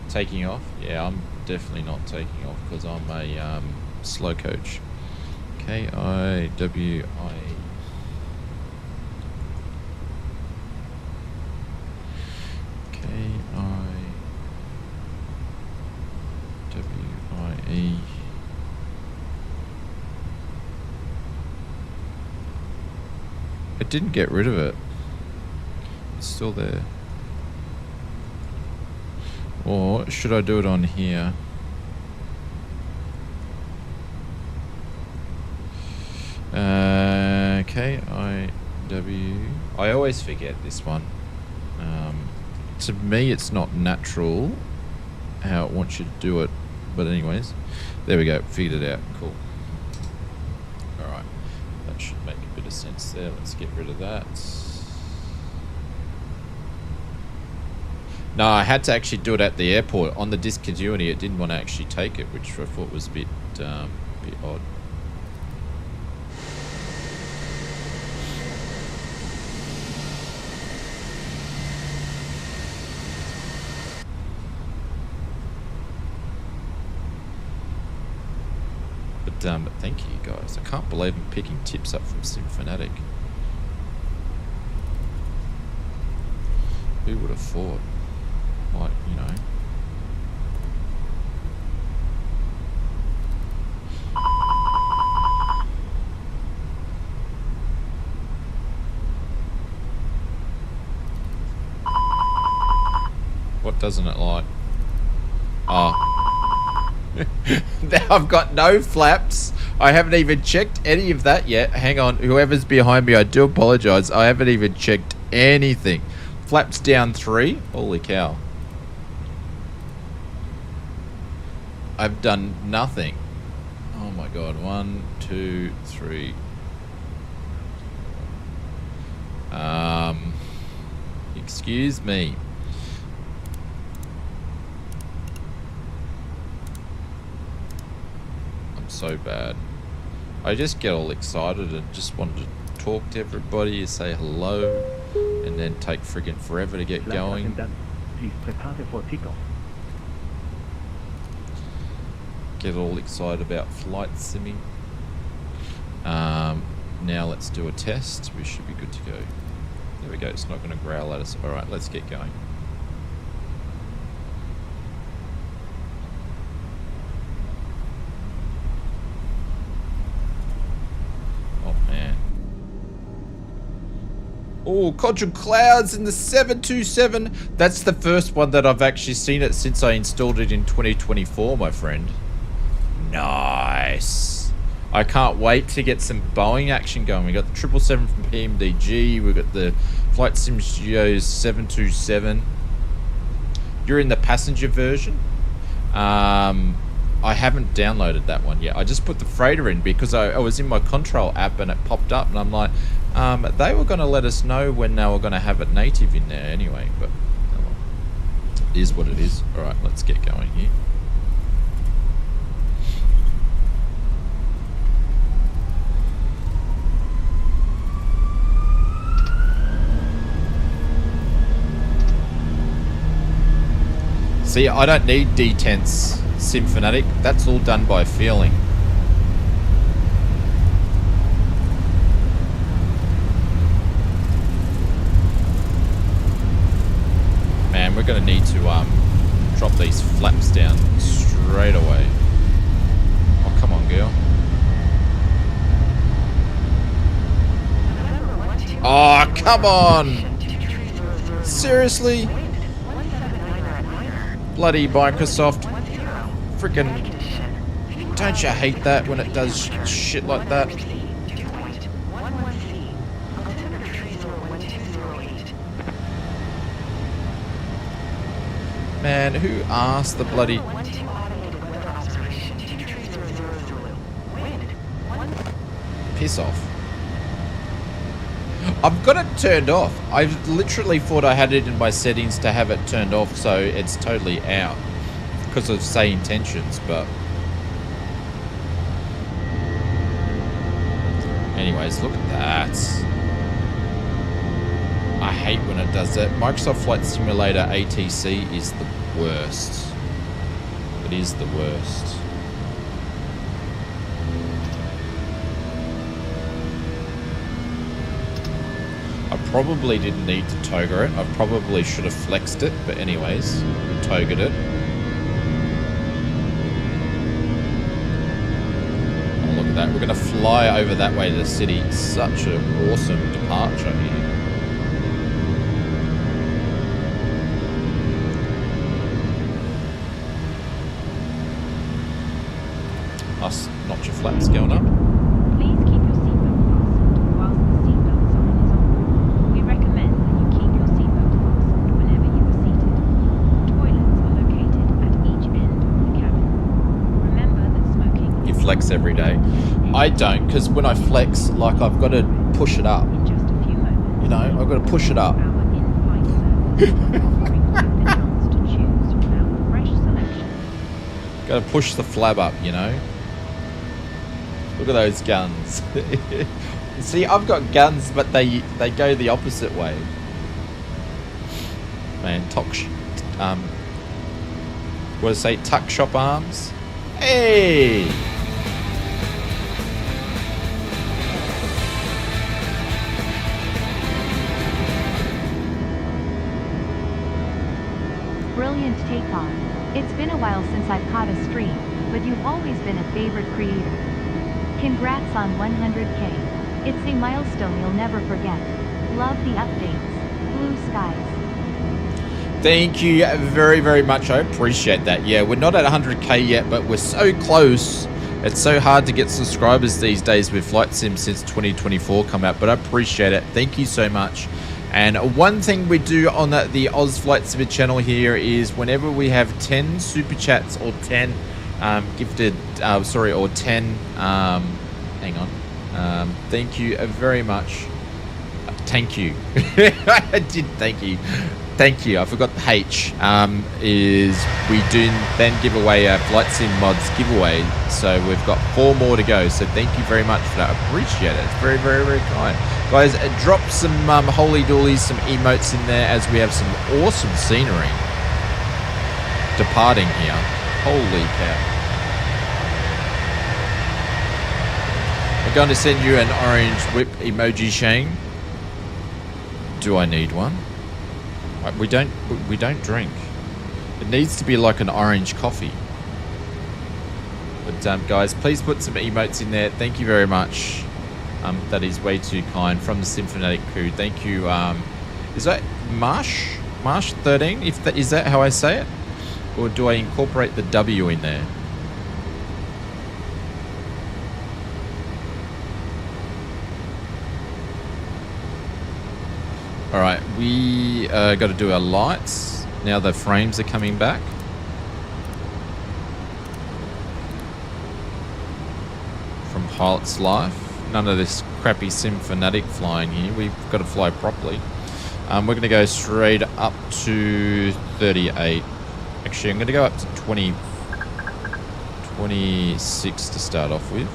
Taking off? Yeah, I'm definitely not taking off because I'm a slow coach. KIWI. KIWIE. It didn't get rid of it. It's still there. Or should I do it on here? KIW. I always forget this one. To me, it's not natural how it wants you to do it. But anyways, there we go. Figured it out. Cool. Alright. That should make a bit of sense there. Let's get rid of that. No, I had to actually do it at the airport. On the discontinuity, it didn't want to actually take it, which I thought was a bit odd. But thank you guys. I can't believe I'm picking tips up from Simfanatic. Who would have thought? Like, you know. What doesn't it like? Oh. Now I've got no flaps. I haven't even checked any of that yet. Hang on, whoever's behind me, I do apologize. I haven't even checked anything. Flaps down 3. Holy cow. I've done nothing. Oh my god. 1, 2, 3. Excuse me. So bad. I just get all excited and just wanted to talk to everybody, say hello, and then take friggin' forever to get going. Get all excited about flight simming. Now let's do a test. We should be good to go. There we go. It's not going to growl at us. All right, let's get going. Oh, Contra Clouds in the 727. That's the first one that I've actually seen it since I installed it in 2024, my friend. Nice. I can't wait to get some Boeing action going. We got the 777 from PMDG. We've got the Flight Sim Studios 727. You're in the passenger version. I haven't downloaded that one yet. I just put the freighter in because I was in my control app and it popped up and I'm like, they were going to let us know when they were going to have it native in there anyway, but oh well. It is what it is. Alright, let's get going here. See, I don't need detents, Simfanatic. That's all done by feeling. Man, we're going to need to drop these flaps down straight away. Oh, come on, girl. Oh, come on! Seriously? Bloody Microsoft. Frickin'. Don't you hate that when it does shit like that? Man, who asked the bloody... Piss off. I've got it turned off. I literally thought I had it in my settings to have it turned off, so it's totally out because of say intentions, but anyways, look at that. I hate when it does that. Microsoft Flight Simulator ATC is the worst. It is the worst. I probably didn't need to toga it. I probably should have flexed it, but anyways, we togered it. Oh, look at that. We're going to fly over that way to the city. Such an awesome departure here. Nice notch of flaps going up. Please keep your seatbelt fastened whilst the seatbelt sign is on. We recommend that you keep your seatbelt fastened whenever you are seated. Toilets are located at each end of the cabin. Remember that smoking... You flex every day. I don't, because when I flex, like, I've got to push it up. In just a few moments... You know, I've got to push it up. Our in-flight service offering you the chance to choose from our fresh selection. Got to push the flab up, you know. Look at those guns. See, I've got guns, but they go the opposite way. Man, what does it say? Tuck shop arms? Hey! Brilliant takeoff. It's been a while since I've caught a stream, but you've always been a favorite creator. Congrats on 100K. It's a milestone you'll never forget. Love the updates. Blue skies. Thank you very, very much. I appreciate that. Yeah, we're not at 100K yet, but we're so close. It's so hard to get subscribers these days with Flight Sim since 2024 come out, but I appreciate it. Thank you so much. And one thing we do on the Oz Flight Simmer channel here is whenever we have 10 super chats or 10 gifted, or 10, hang on, thank you very much. Thank you. I did thank you. Thank you. I forgot the H. Is we do then give away a Flight Sim Mods giveaway. So we've got 4 more to go. So thank you very much for that. I appreciate it. It's very, very, very kind. Guys, drop some holy doolies, some emotes in there as we have some awesome scenery departing here. Holy cow. I'm going to send you an orange whip emoji, Shane. Do I need one? We don't drink. It needs to be like an orange coffee. But guys, please put some emotes in there. Thank you very much. That is way too kind from the Symphonic crew. Thank you. Is that Marsh 13? Is that how I say it, or do I incorporate the W in there? All right, we got to do our lights. Now the frames are coming back. From Pilot's Life. None of this crappy Symphonic flying here. We've got to fly properly. We're going to go straight up to 38. Actually, I'm going to go up to 26 to start off with.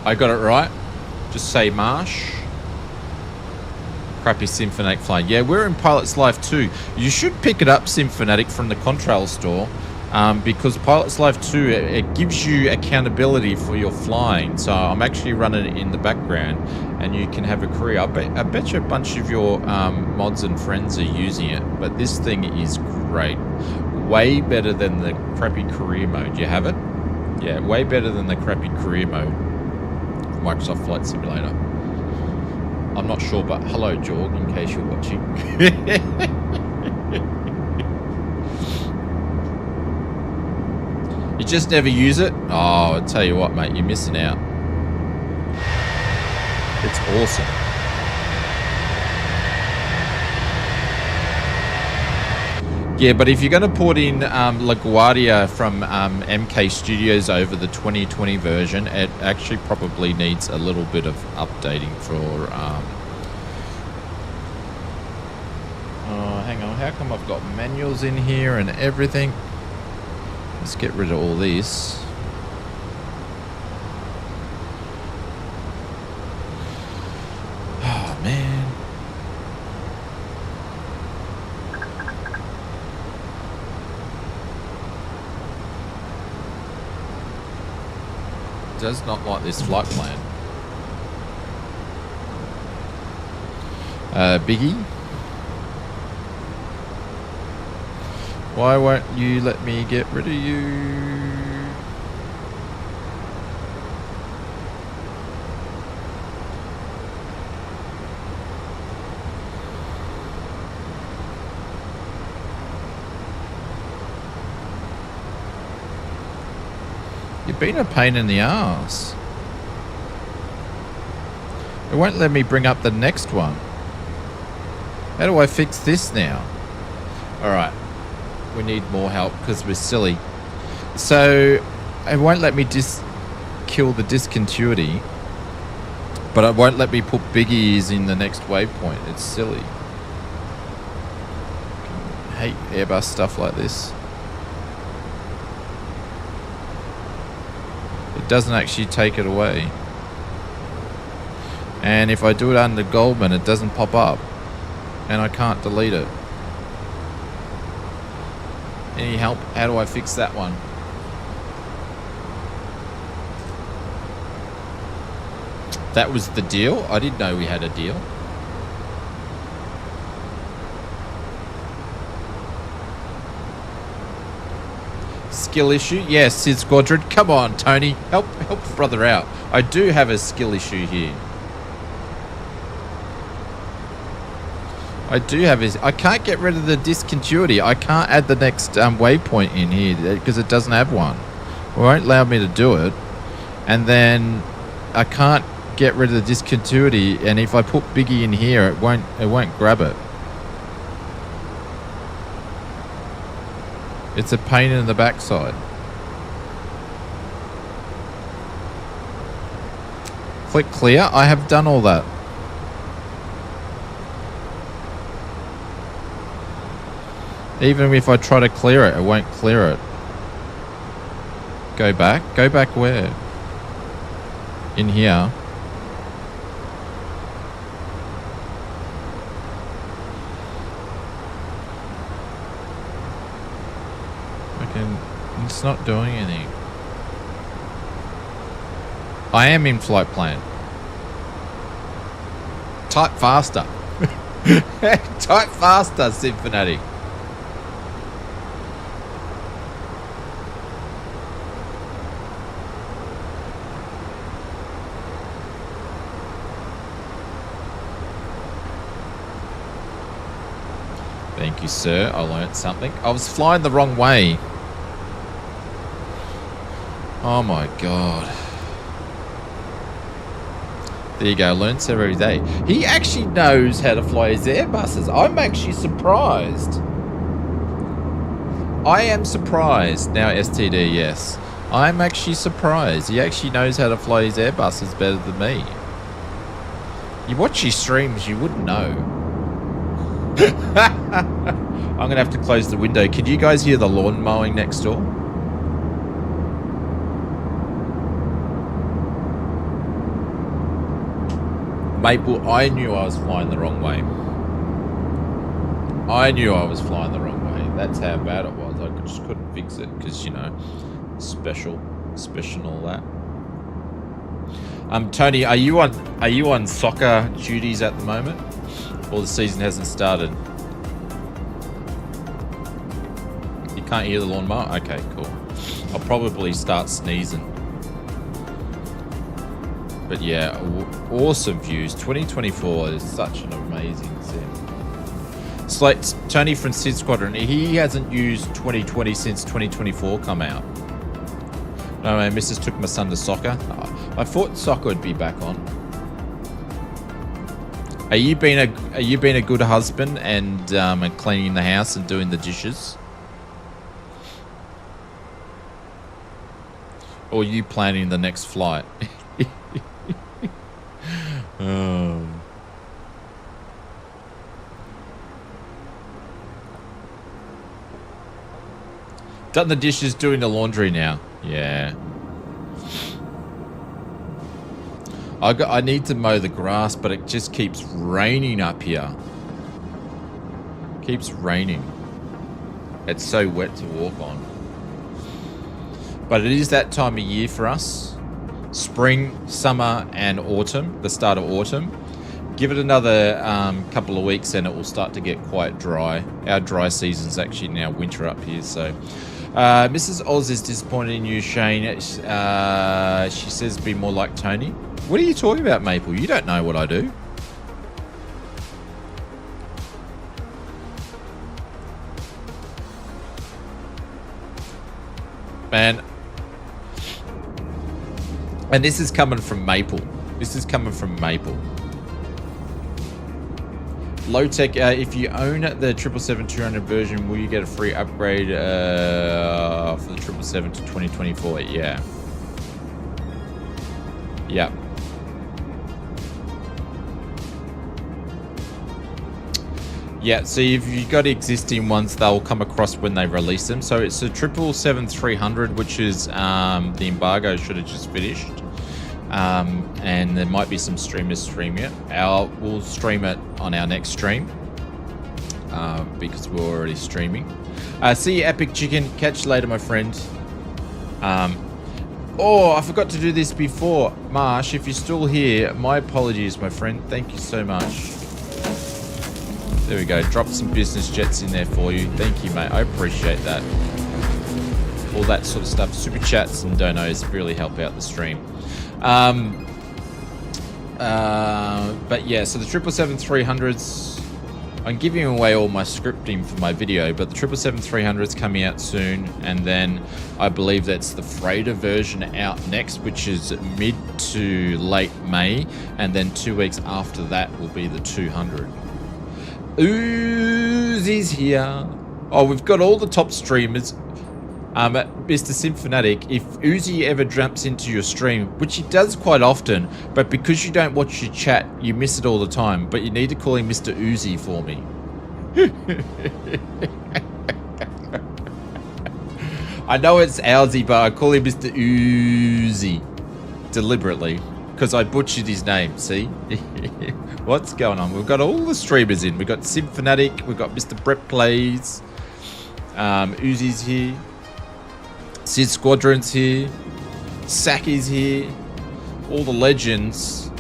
I got it right. Just say Marsh. Crappy Symphonic flying. Yeah, we're in Pilot's Life too. You should pick it up, Symphonic, from the Contrail store, because Pilot's Life 2, it gives you accountability for your flying. So I'm actually running it in the background, and you can have a career. I bet you a bunch of your mods and friends are using it, but this thing is great. Way better than the crappy career mode. You have it? Yeah, way better than the crappy career mode. Microsoft Flight Simulator. I'm not sure, but hello, Jorg, in case you're watching. You just never use it? Oh, I'll tell you what, mate, you're missing out. It's awesome. Yeah, but if you're going to put in LaGuardia from MK Studios over the 2020 version, it actually probably needs a little bit of updating for... hang on, how come I've got manuals in here and everything? Let's get rid of all this. Oh, man. Does not like this flight plan. Biggie? Why won't you let me get rid of you? You've been a pain in the ass. It won't let me bring up the next one. How do I fix this now? Alright. We need more help because we're silly. So, it won't let me kill the discontinuity. But it won't let me put biggies in the next waypoint. It's silly. I hate Airbus stuff like this. It doesn't actually take it away. And if I do it under Goldman, it doesn't pop up. And I can't delete it. Any help? How do I fix that one? That was the deal? I didn't know we had a deal. Skill issue? Yes, Sid Squadron. Come on, Tony. Help brother out. I do have a skill issue here. I do have I can't get rid of the discontinuity. I can't add the next waypoint in here because it doesn't have one. It won't allow me to do it. And then I can't get rid of the discontinuity, and if I put Biggie in here, it won't grab it. It's a pain in the backside. Click clear. I have done all that. Even if I try to clear it, it won't clear it. Go back. Go back where? In here. It's not doing anything. I am in flight plan. Type faster. Type faster, Symphony. Thank you, sir. I learned something. I was flying the wrong way. Oh my god. There you go. Learn so every day. He actually knows how to fly his Airbuses. I'm actually surprised. I am surprised. Now STD, yes. I'm actually surprised. He actually knows how to fly his Airbuses better than me. You watch his streams, you wouldn't know. I'm going to have to close the window. Can you guys hear the lawn mowing next door? Maple, I knew I was flying the wrong way. I knew I was flying the wrong way. That's how bad it was. I just couldn't fix it because, you know, special and all that. Tony, are you on soccer duties at the moment? Or the season hasn't started? You can't hear the lawnmower? Okay, cool. I'll probably start sneezing. But yeah, awesome views. 2024 is such an amazing sim. It's like Tony from Sid Squadron. He hasn't used 2020 since 2024 come out. No, my missus took my son to soccer. I thought soccer would be back on. Are you being a good husband and cleaning the house and doing the dishes? Or are you planning the next flight? Oh. Done the dishes, doing the laundry now. Yeah. I need to mow the grass, but it just keeps raining up here. Keeps raining. It's so wet to walk on. But it is that time of year for us. Spring, summer, and autumn. The start of autumn. Give it another couple of weeks and it will start to get quite dry. Our dry season's actually now winter up here, so... Mrs. Oz is disappointed in you, Shane. She says be more like Tony. What are you talking about, Maple? You don't know what I do. Man. And this is coming from Maple. This is coming from Maple. Low tech, if you own the 777-200 version, will you get a free upgrade for the 777 to 2024? Yeah. Yeah. Yeah, so if you've got existing ones, they'll come across when they release them. So it's a 777-300, which is the embargo should have just finished. And there might be some streamers streaming it. We'll stream it on our next stream because we're already streaming. See you, Epic Chicken. Catch you later, my friend. Oh, I forgot to do this before. Marsh, if you're still here, my apologies, my friend. Thank you so much. There we go. Drop some business jets in there for you. Thank you, mate. I appreciate that. All that sort of stuff. Super chats and donos really help out the stream. But yeah, so the 777-300s, I'm giving away all my scripting for my video, but the 777-300's coming out soon, and then I believe that's the freighter version out next, which is mid to late May, and then 2 weeks after that will be the 200. Uzi's here. Oh, we've got all the top streamers. Mr. Symphonic, if Uzi ever jumps into your stream, which he does quite often, but because you don't watch your chat, you miss it all the time. But you need to call him Mr. Uzi for me. I know it's Owsy, but I call him Mr. Uzi deliberately because I butchered his name. See? What's going on? We've got all the streamers in. We've got Symphonic, we've got Mr. Brett Plays, Uzi's here. Sid Squadron's here. Saki's here. All the legends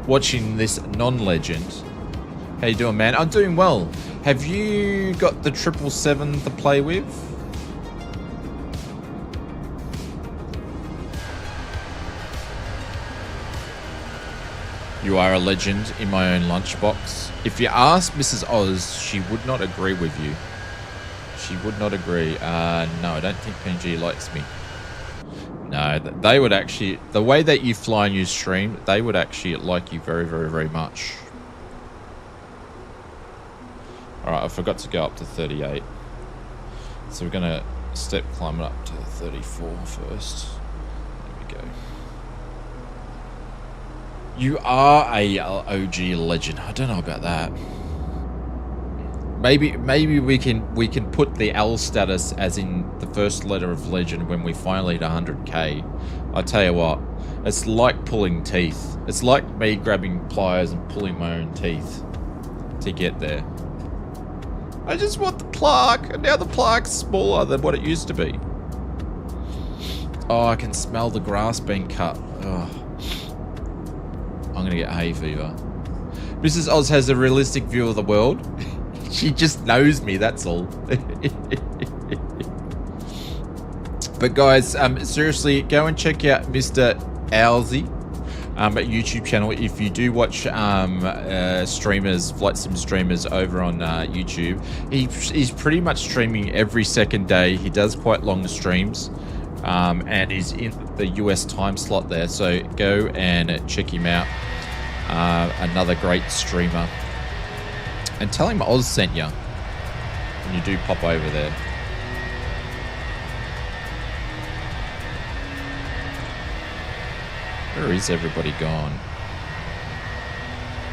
watching this non-legend. How you doing, man? I'm doing well. Have you got the 777 to play with? You are a legend in my own lunchbox. If you ask Mrs. Oz, she would not agree with you. She would not agree. No, I don't think PNG likes me. No, they would actually... The way that you fly and you stream, they would actually like you very, very, very much. Alright, I forgot to go up to 38. So we're going to step climb it up to 34 first. There we go. You are a OG legend. I don't know about that. Maybe we can put the L status as in the first letter of legend when we finally hit 100k. I tell you what, it's like pulling teeth. It's like me grabbing pliers and pulling my own teeth to get there. I just want the plaque, and now the plaque's smaller than what it used to be. Oh, I can smell the grass being cut. Oh. I'm gonna get hay fever. Mrs. Oz has a realistic view of the world. She just knows me, that's all. But guys, seriously, go and check out Mr. Owsy YouTube channel. If you do watch streamers, flight sim streamers over on YouTube, he's pretty much streaming every second day. He does quite long streams, and he's in the US time slot there. So go and check him out. Another great streamer. And tell him Oz sent you when you do pop over there. Where is everybody gone?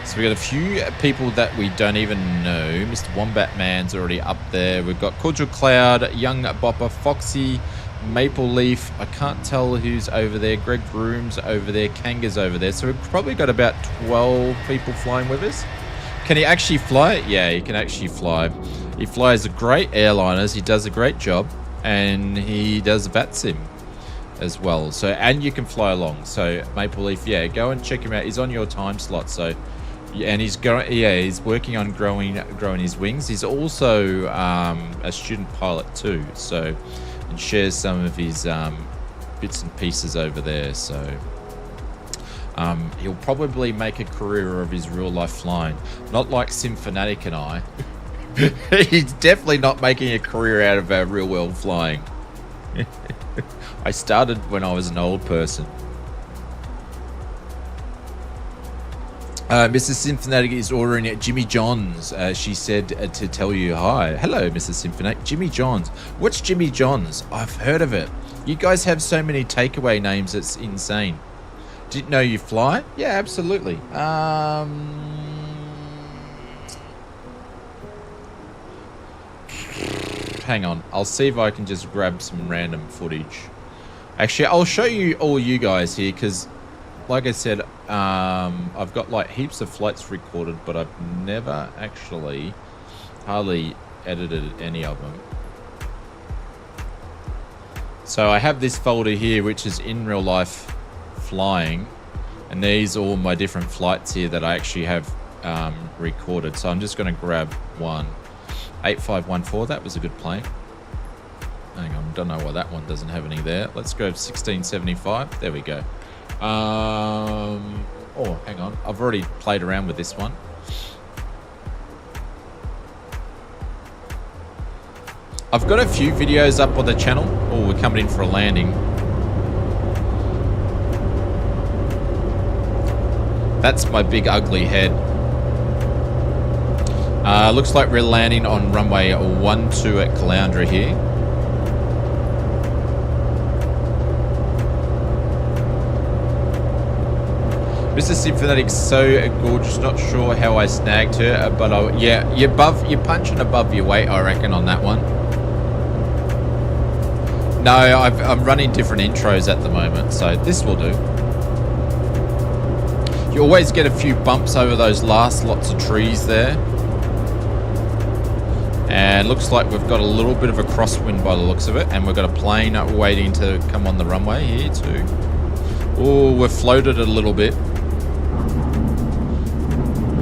So we got a few people that we don't even know. Mr. Wombat Man's already up there. We've got Cordial Cloud, Young Bopper, Foxy, Maple Leaf. I can't tell who's over there. Greg Broom's over there. Kanga's over there. So we've probably got about 12 people flying with us. Can he actually fly? Yeah, he can actually fly. He flies great airliners. He does a great job. And he does VATSIM as well. So, and you can fly along. So Maple Leaf, yeah, go and check him out. He's on your time slot. So, and he's going, yeah, he's working on growing his wings. He's also a student pilot too. So, and shares some of his bits and pieces over there. So he'll probably make a career of his real life flying. Not like SimFanatic and I. He's definitely not making a career out of our real world flying. I started when I was an old person. Mrs. SimFanatic is ordering at Jimmy John's. She said to tell you hi. Hello, Mrs. SimFanatic. Jimmy John's. What's Jimmy John's? I've heard of it. You guys have so many takeaway names, it's insane. Didn't know you fly? Yeah, absolutely. Hang on. I'll see if I can just grab some random footage. Actually, I'll show you all you guys here because, like I said, I've got like heaps of flights recorded, but I've never actually hardly edited any of them. So I have this folder here, which is in real life flying, and these are all my different flights here that I actually have recorded. So I'm just going to grab one. 8514, that was a good plane. Hang on, don't know why that one doesn't have any there. Let's go 1675. There we go. Oh, hang on. I've already played around with this one. I've got a few videos up on the channel. Oh, we're coming in for a landing. That's my big ugly head. Looks like we're landing on runway 12 at Caloundra here. Mr. SimFanatic's so gorgeous. Not sure how I snagged her, but yeah, you're punching above your weight, I reckon, on that one. No, I'm running different intros at the moment, so this will do. You always get a few bumps over those last lots of trees there. And looks like we've got a little bit of a crosswind by the looks of it, and we've got a plane waiting to come on the runway here too. Oh, we've floated a little bit.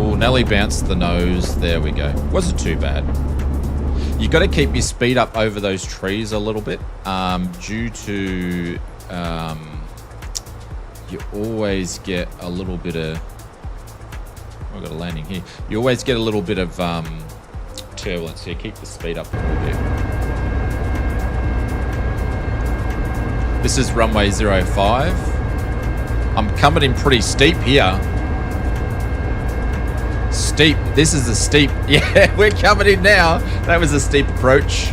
Oh, Nelly bounced the nose. There we go. Wasn't too bad. You got to keep your speed up over those trees a little bit, due to you always get a little bit of. I've got a landing here. You always get a little bit of turbulence here. Keep the speed up a little bit. This is runway 05. I'm coming in pretty steep here. Steep. This is a steep. Yeah, we're coming in now. That was a steep approach.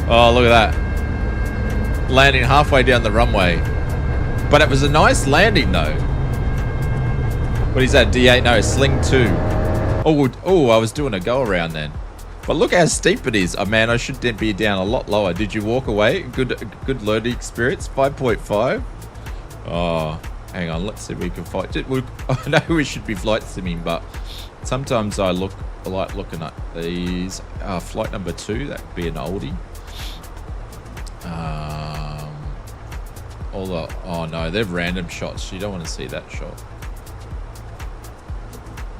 Oh, look at that. Landing halfway down the runway. But it was a nice landing though. What is that? D8? No, Sling 2. Oh, I was doing a go around then. But look how steep it is. Oh man, I should be down a lot lower. Did you walk away? Good learning experience. 5.5. Oh, hang on. Let's see if we can fight. I know we should be flight simming, but sometimes I like looking at these. Flight number 2. That could be an oldie. Oh no, they're random shots. You don't want to see that shot.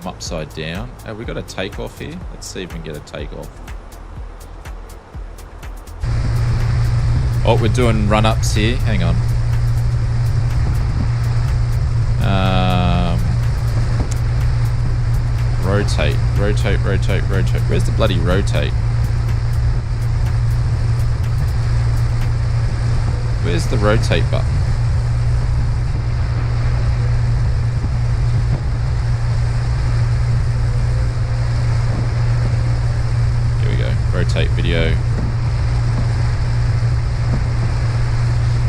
I'm upside down. Have we got a takeoff here? Let's see if we can get a takeoff. Oh, we're doing run-ups here. Hang on. Rotate. Where's the bloody rotate? Where's the rotate button? rotate video.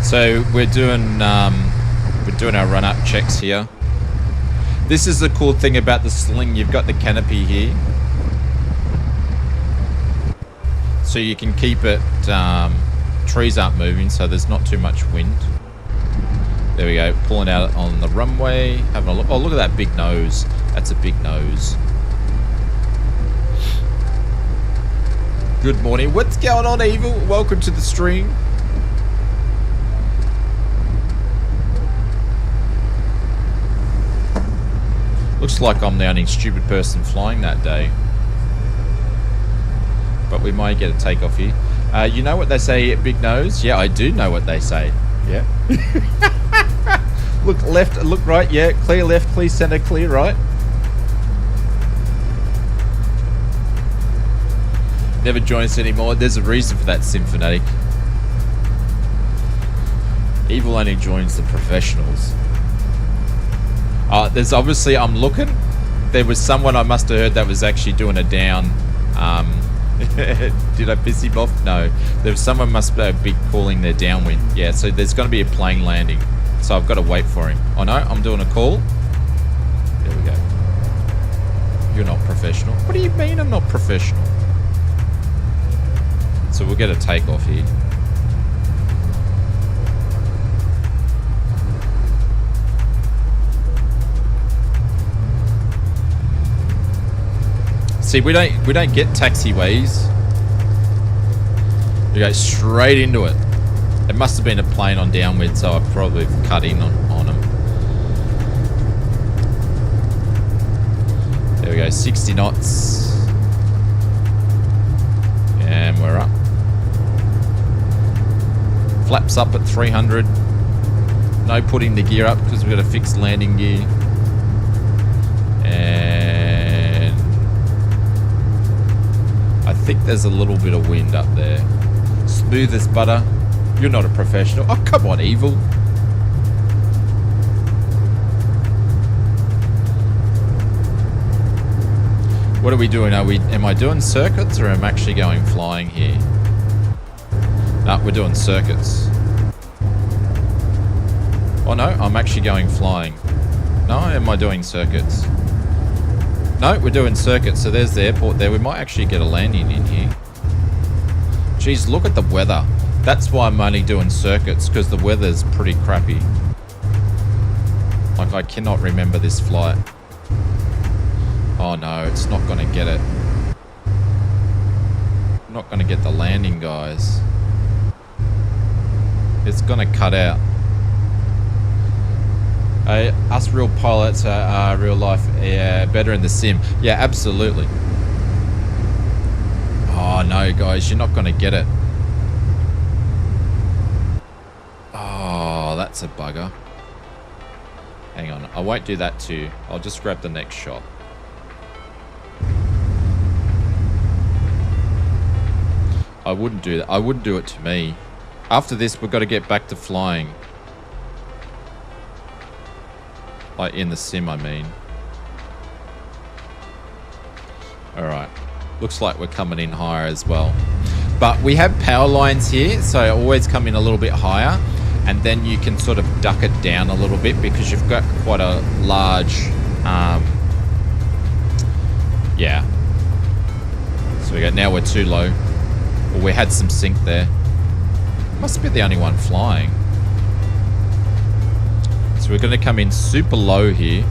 So we're doing our run-up checks here. This is the cool thing about the sling. You've got the canopy here, so you can keep it. Trees aren't moving, so there's not too much wind. There we go. Pulling out on the runway. Having a look. Oh, look at that big nose. That's a big nose. Good morning. What's going on, Evil? Welcome to the stream. Looks like I'm the only stupid person flying that day. But we might get a takeoff here. You know what they say, big nose? Yeah, I do know what they say. Yeah. Look left, look right. Yeah, clear left, clear center, clear right. Never join us anymore. There's a reason for that, Symphonetic. Evil only joins the professionals. There's obviously, I'm looking. There was someone I must have heard that was actually doing a down. Did I piss him off? No. There was someone must be calling their downwind. Yeah, so there's going to be a plane landing. So I've got to wait for him. Oh no, I'm doing a call. There we go. You're not professional. What do you mean I'm not professional? So we'll get a takeoff here. See, we don't get taxiways. We go straight into it. It must have been a plane on downwind, so I probably cut in on them. There we go, 60 knots. And we're up. Flaps up at 300. No putting the gear up because we've got a fixed landing gear. And I think there's a little bit of wind up there. Smooth as butter. You're not a professional. Oh, come on, Evil. What are we doing? Am I doing circuits or am I actually going flying here? No, we're doing circuits. Oh no, I'm actually going flying. No, am I doing circuits? No, we're doing circuits. So there's the airport there. We might actually get a landing in here. Jeez, look at the weather. That's why I'm only doing circuits, because the weather's pretty crappy. Like, I cannot remember this flight. Oh no, it's not going to get it. Not going to get the landing, guys. It's going to cut out. Us real pilots are real life better in the sim. Yeah, absolutely. Oh no, guys, you're not going to get it. Oh, that's a bugger. Hang on, I won't do that too. I'll just grab the next shot. I wouldn't do that. I wouldn't do it to me. After this, we've got to get back to flying. Like in the sim, I mean. Alright. Looks like we're coming in higher as well. But we have power lines here, so always come in a little bit higher. And then you can sort of duck it down a little bit because you've got quite a large... yeah. So we go, now we're too low. Well, we had some sink there. Must be the only one flying. So we're going to come in super low here.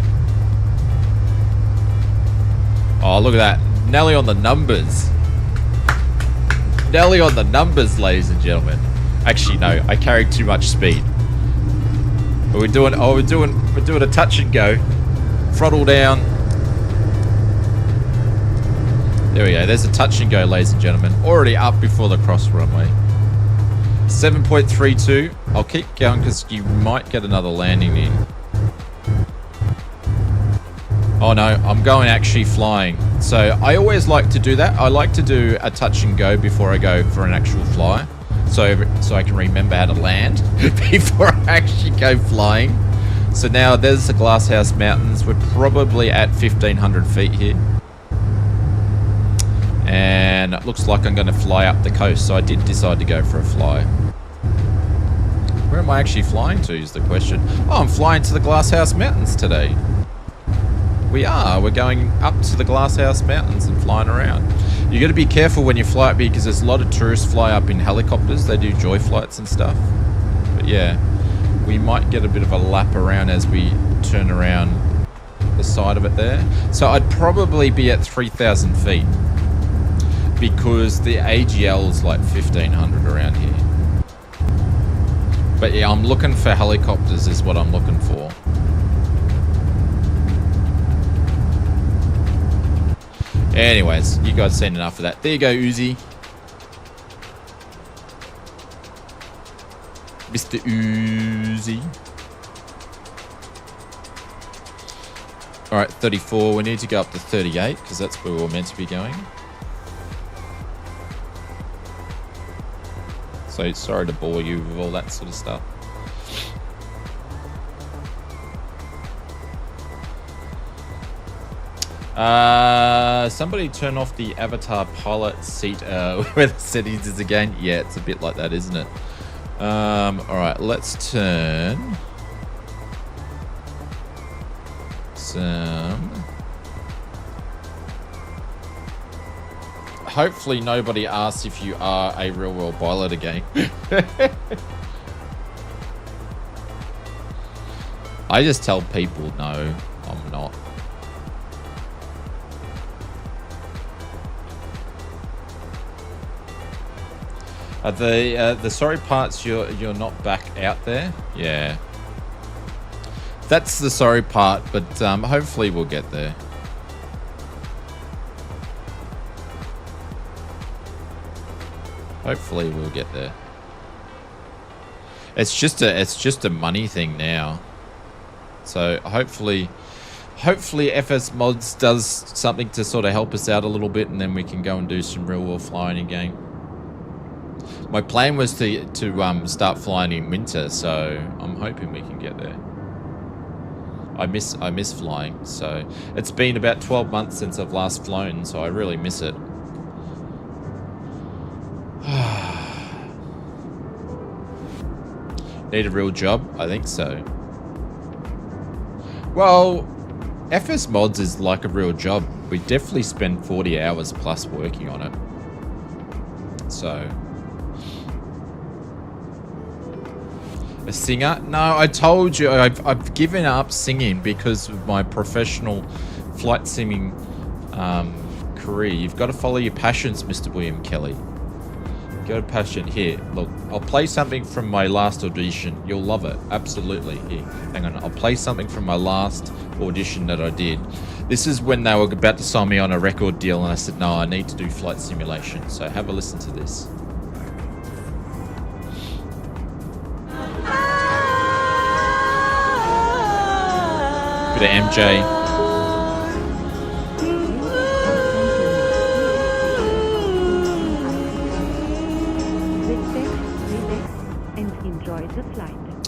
Oh, look at that. Nelly on the numbers. Nelly on the numbers, ladies and gentlemen. Actually, no. I carried too much speed. But we're doing a touch and go. Throttle down. There we go. There's a touch and go, ladies and gentlemen. Already up before the cross runway. 7.32. I'll keep going because you might get another landing in. Oh no, I'm going actually flying. So I always like to do that. I like to do a touch and go before I go for an actual fly. So I can remember how to land before I actually go flying. So now there's the Glasshouse Mountains. We're probably at 1,500 feet here. And it looks like I'm going to fly up the coast, so I did decide to go for a fly. Where am I actually flying to is the question. Oh, I'm flying to the Glasshouse Mountains today. We are. We're going up to the Glasshouse Mountains and flying around. You got to be careful when you fly up because there's a lot of tourists fly up in helicopters. They do joy flights and stuff. But yeah, we might get a bit of a lap around as we turn around the side of it there. So I'd probably be at 3,000 feet because the AGL is like 1,500 around here. But yeah, I'm looking for helicopters is what I'm looking for. Anyways, you guys seen enough of that. There you go, Uzi. Mr. Uzi. Alright, 34. We need to go up to 38 because that's where we're meant to be going. So sorry to bore you with all that sort of stuff. Somebody turn off the avatar pilot seat where the settings is again. Yeah, it's a bit like that, isn't it? Alright, let's turn some. Hopefully nobody asks if you are a real world pilot again. I just tell people no, I'm not. The sorry parts you're not back out there. Yeah, that's the sorry part, but hopefully we'll get there. Hopefully we'll get there. It's just a money thing now. So hopefully FS Mods does something to sort of help us out a little bit, and then we can go and do some real world flying again. My plan was to start flying in winter, so I'm hoping we can get there. I miss flying, so it's been about 12 months since I've last flown, so I really miss it. Need a real job? I think so. Well, FS Mods is like a real job. We definitely spend 40 hours plus working on it. So... a singer? No, I told you I've given up singing because of my professional flight simming career. You've got to follow your passions, Mr. William Kelly. Go to passion. Here, look, I'll play something from my last audition. You'll love it. Absolutely. Here, hang on. I'll play something from my last audition that I did. This is when they were about to sign me on a record deal, and I said, no, I need to do flight simulation. So have a listen to this. Bit of MJ.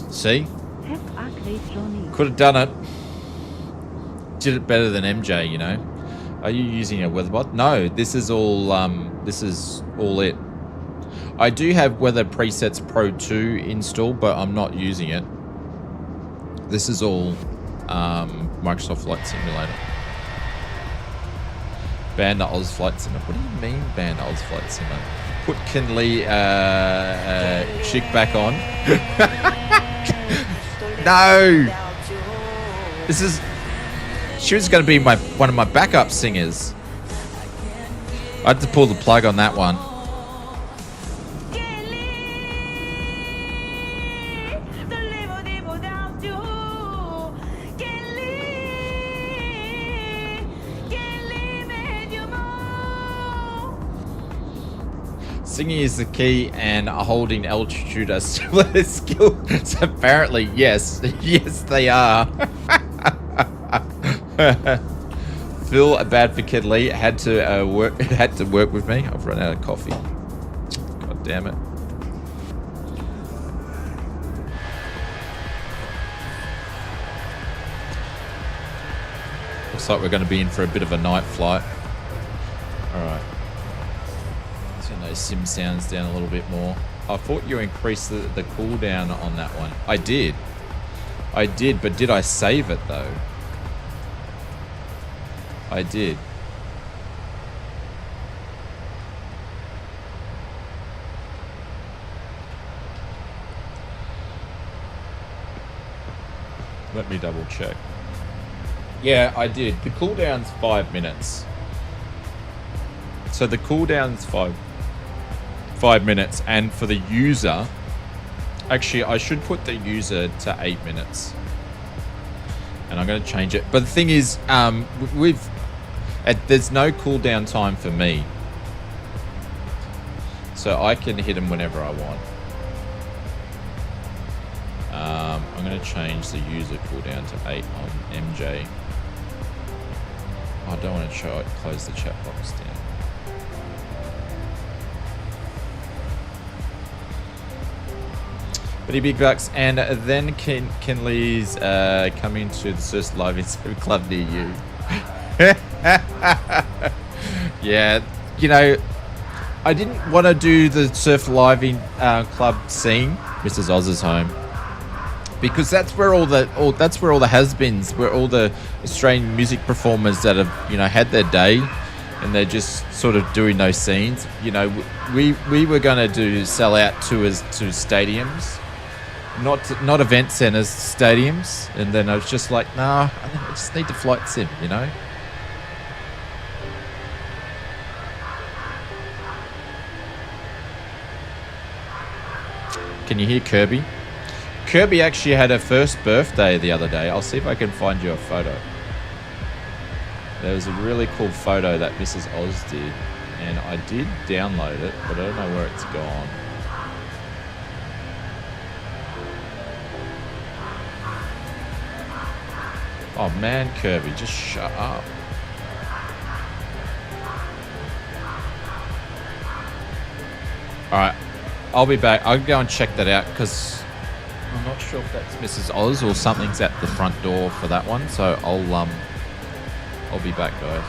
See? Have a great journey. Could have done it. Did it better than MJ, you know. Are you using a weather bot? No, this is all it. I do have Weather Presets Pro 2 installed, but I'm not using it. This is all Microsoft Flight Simulator. Ban the ausflightsimmer. What do you mean ban the ausflightsimmer? Put Kinley chick back on. No! This is... She was going to be one of my backup singers. I had to pull the plug on that one. Singing is the key, and holding altitude are similar skills. Apparently, yes. Yes, they are. Phil, bad for Kid Lee, had to work with me. I've run out of coffee. God damn it. Looks like we're going to be in for a bit of a night flight. All right. sim sounds down a little bit more. I thought you increased the cooldown on that one. I did, but did I save it though? I did. Let me double check. Yeah, I did. The cooldown's 5 minutes. So the cooldown's five minutes, and for the user, actually I should put the user to 8 minutes. And I'm going to change it. But the thing is, there's no cooldown time for me. So I can hit him whenever I want. I'm going to change the user cooldown to 8 on MJ. I don't want to close the chat box down. Pretty big bucks, and then Kinley's coming to the first live in club near you. Yeah, you know, I didn't want to do the surf live in club scene, Mrs. Oz's home, because that's where all the has-beens, where all the Australian music performers that have, you know, had their day, and they're just sort of doing those scenes. You know, we were going to sell out tours to stadiums. Not event centers, stadiums, and then I was just like, nah, I just need to flight sim, you know. Can you hear Kirby? Kirby actually had her first birthday the other day. I'll see if I can find you a photo. There was a really cool photo that Mrs. Oz did, and I did download it, but I don't know where it's gone. Oh man, Kirby, just shut up. Alright, I'll be back. I'll go and check that out, because I'm not sure if that's Mrs. Oz or something's at the front door for that one. So I'll be back, guys.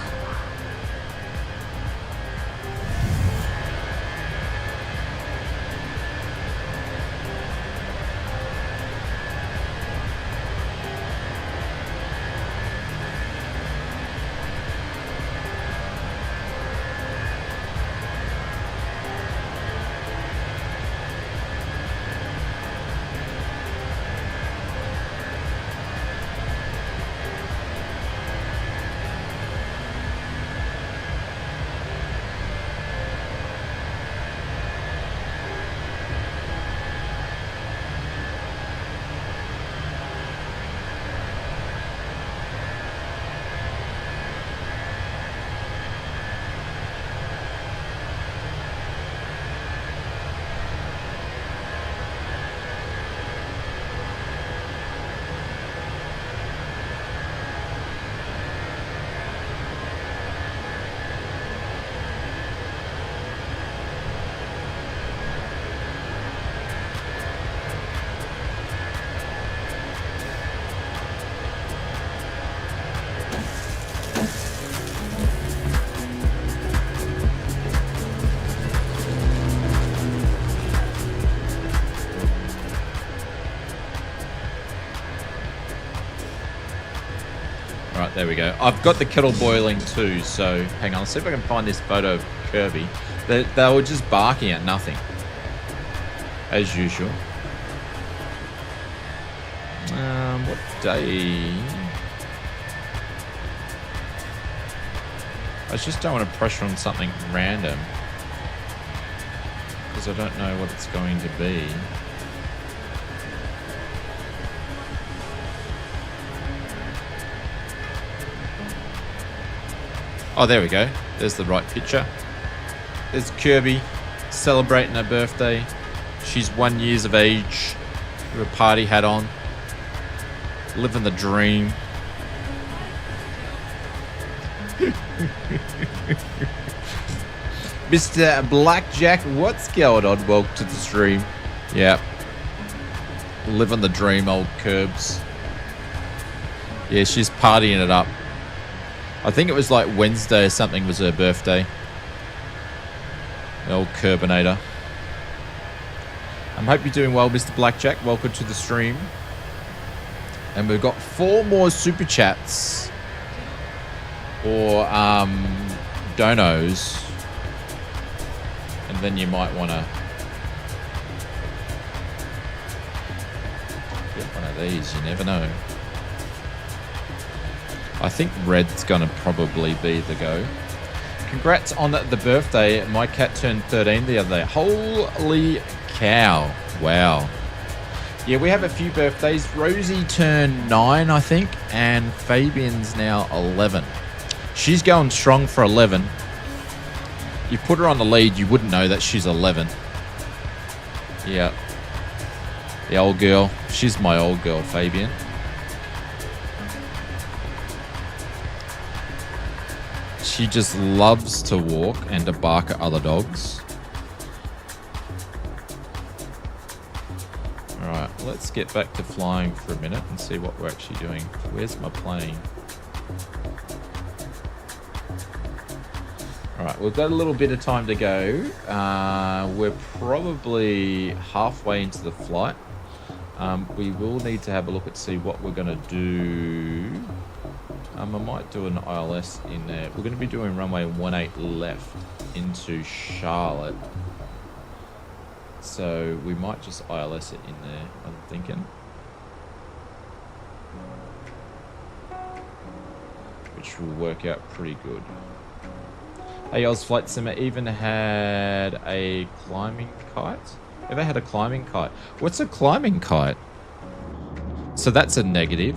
Right, there we go. I've got the kettle boiling too, so hang on. Let's see if I can find this photo of Kirby. They were just barking at nothing, as usual. What day? I just don't want to pressure on something random, because I don't know what it's going to be. Oh, there we go. There's the right picture. There's Kirby celebrating her birthday. She's 1 year of age. With a party hat on. Living the dream. Mr. Blackjack, what's going on? Welcome to the stream. Yeah. Living the dream, old Curbs. Yeah, she's partying it up. I think it was like Wednesday or something was her birthday. The old Curbinator. I hope you're doing well, Mr. Blackjack. Welcome to the stream. And we've got 4 more super chats or donos, and then you might want to get one of these. You never know. I think red's gonna probably be the go. Congrats on the birthday. My cat turned 13 the other day. Holy cow. Wow. Yeah, we have a few birthdays. Rosie turned 9, I think, and Fabian's now 11. She's going strong for 11. You put her on the lead, you wouldn't know that she's 11. Yeah. The old girl. She's my old girl, Fabian. She just loves to walk and to bark at other dogs. Alright, let's get back to flying for a minute and see what we're actually doing. Where's my plane? Alright, we've got a little bit of time to go. We're probably halfway into the flight. We will need to have a look at see what we're going to do. I might do an ILS in there. We're going to be doing runway 18 left into Charlotte. So we might just ILS it in there, I'm thinking. Which will work out pretty good. Hey, ausflightsimmer even had a climbing kite? Ever had a climbing kite? What's a climbing kite? So that's a negative.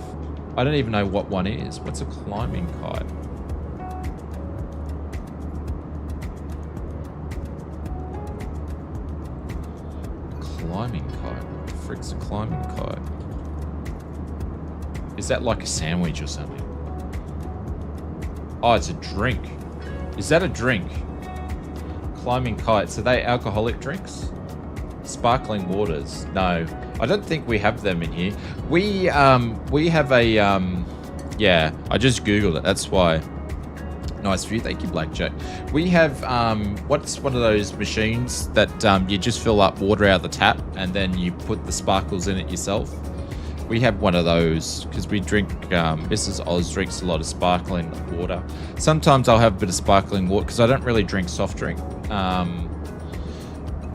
I don't even know what one is. What's a climbing kite? Climbing kite? What the frick's a climbing kite? Is that like a sandwich or something? Oh, it's a drink. Is that a drink? Climbing kites. Are they alcoholic drinks? Sparkling waters. No, I don't think we have them in here. We have a yeah, I just googled it, that's why. Nice view, thank you, Blackjack. We have what's one of those machines that you just fill up water out of the tap and then you put the sparkles in it yourself. We have one of those because we drink, Mrs. Oz drinks a lot of sparkling water. Sometimes I'll have a bit of sparkling water because I don't really drink soft drink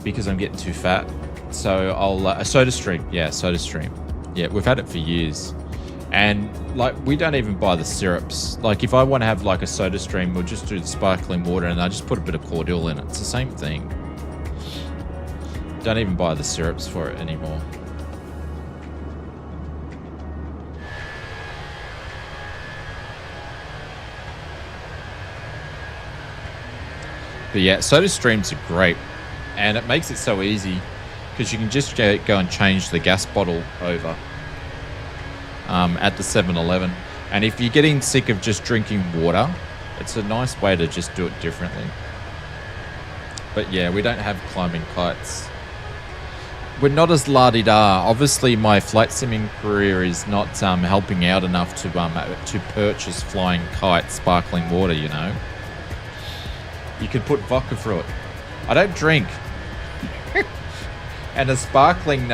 because I'm getting too fat. So I'll, a soda stream. Yeah, soda stream. Yeah, we've had it for years. And like, we don't even buy the syrups. Like if I want to have like a soda stream, we'll just do the sparkling water and I just put a bit of cordial in it. It's the same thing. Don't even buy the syrups for it anymore. But yeah, soda streams are great, and it makes it so easy because you can just go and change the gas bottle over at the 7-Eleven. And if you're getting sick of just drinking water, it's a nice way to just do it differently. But yeah, we don't have climbing kites. We're not as la-di-da. Obviously, my flight simming career is not helping out enough to purchase flying kite sparkling water, you know. You could put vodka through it. I don't drink. And a sparkling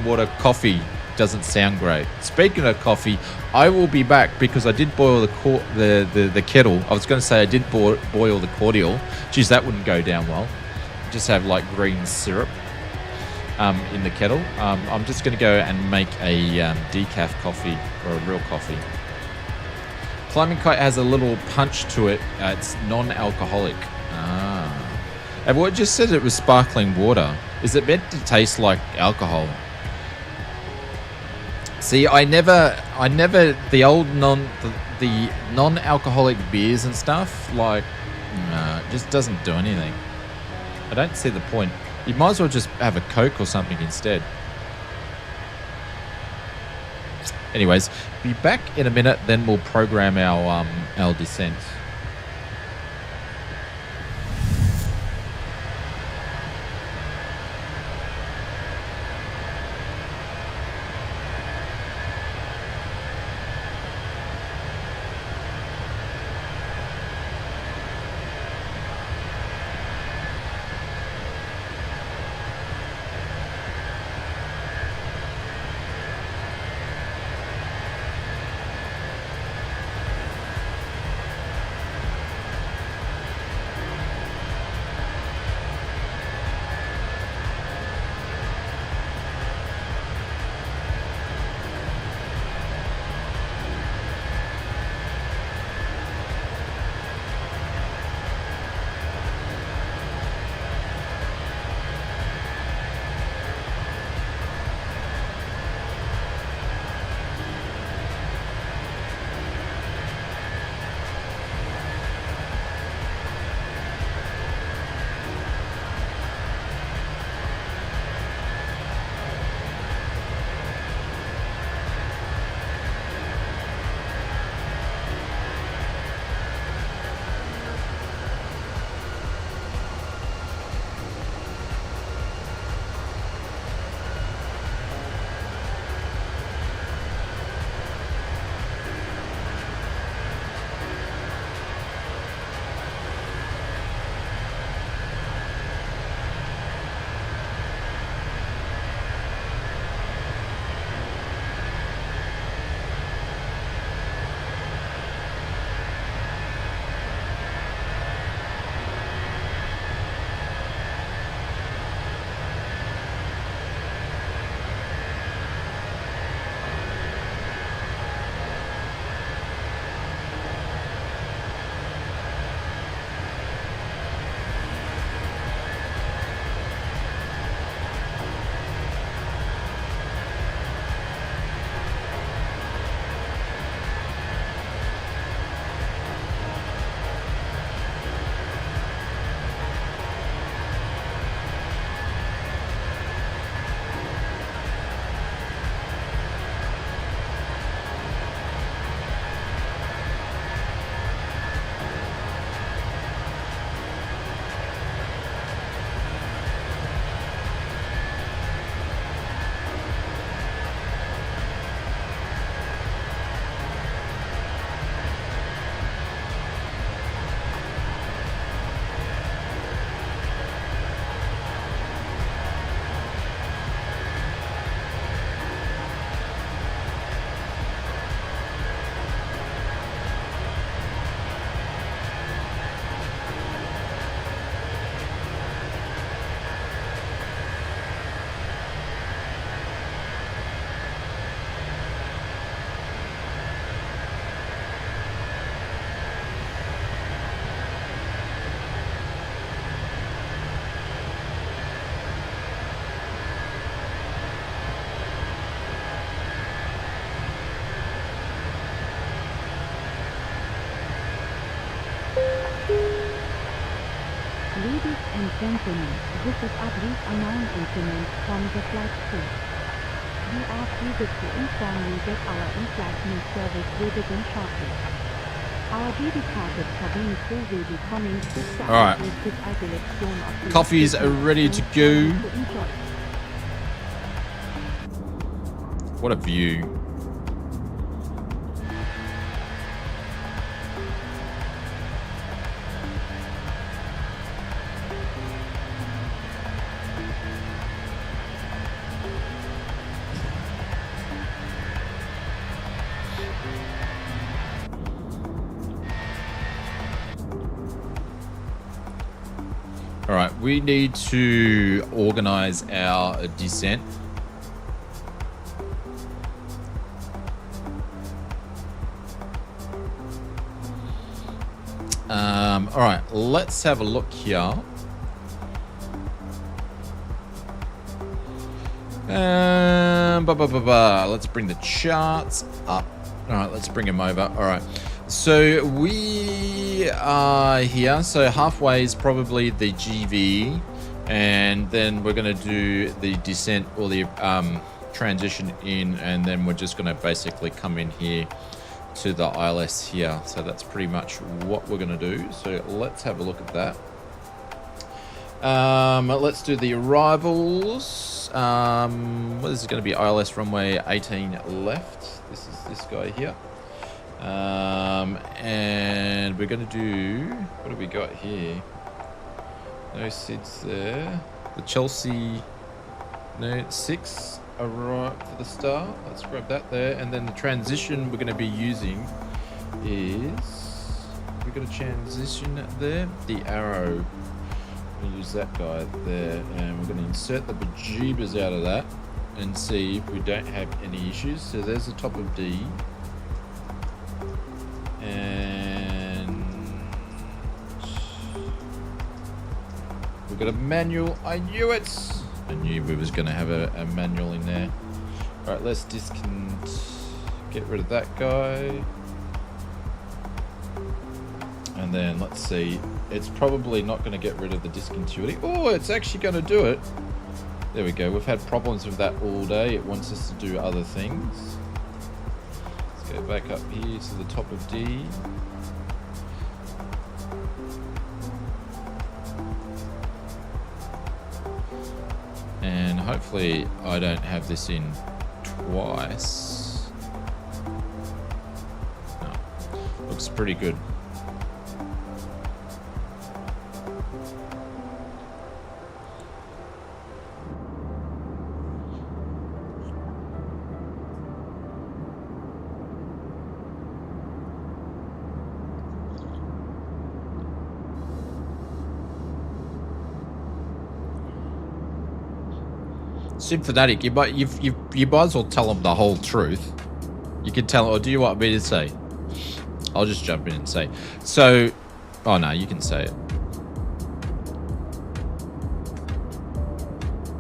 water coffee doesn't sound great. Speaking of coffee, I will be back because I did boil the kettle. I was going to say I did boil the cordial. Geez, that wouldn't go down well. Just have like green syrup in the kettle. I'm just going to go and make a decaf coffee or a real coffee. Climbing kite has a little punch to it. It's non-alcoholic. And what just said it was sparkling water. Is it meant to taste like alcohol? See, I never the old non-alcoholic beers and stuff, like, it just doesn't do anything. I don't see the point. You might as well just have a Coke or something instead. Anyways, be back in a minute, then we'll program our descent. gentlemen, this is a brief announcement from the flight crew. We are pleased to inform you that our in-flight news service will begin shortly. Our dedicated cabin crew will be coming to All right. Coffees are ready to go. What a view. All right, we need to organize our descent. All right, let's have a look here. Let's bring the charts up. All right, let's bring them over. All right. So we are here. So halfway is probably the GV, and then we're going to do the descent or the transition in, and then we're just going to basically come in here to the ILS here. So that's pretty much what we're going to do. So let's have a look at that. Let's do the arrivals. What is it going to be? ILS runway 18 left. This is this guy here. And we're going to do, what do we got here? No seats there. The Chelsea, no, 6 arrived for the start. Let's grab that there. And then the transition we're going to be using is, we're going to transition there, the AIROW. We're going to use that guy there, and we're going to insert the bejeebers out of that and see if we don't have any issues. So there's the top of D. And we've got a manual. I knew it. I knew we was going to have a manual in there. All right, let's get rid of that guy. And then let's see. It's probably not going to get rid of the discontinuity. Oh, it's actually going to do it. There we go. We've had problems with that all day. It wants us to do other things. Let's go back up here to the top of D. And hopefully I don't have this in twice. No, looks pretty good. Fanatic, you might as well tell them the whole truth. You can tell, or do you want me to say? I'll just jump in and say. So, oh no, you can say it.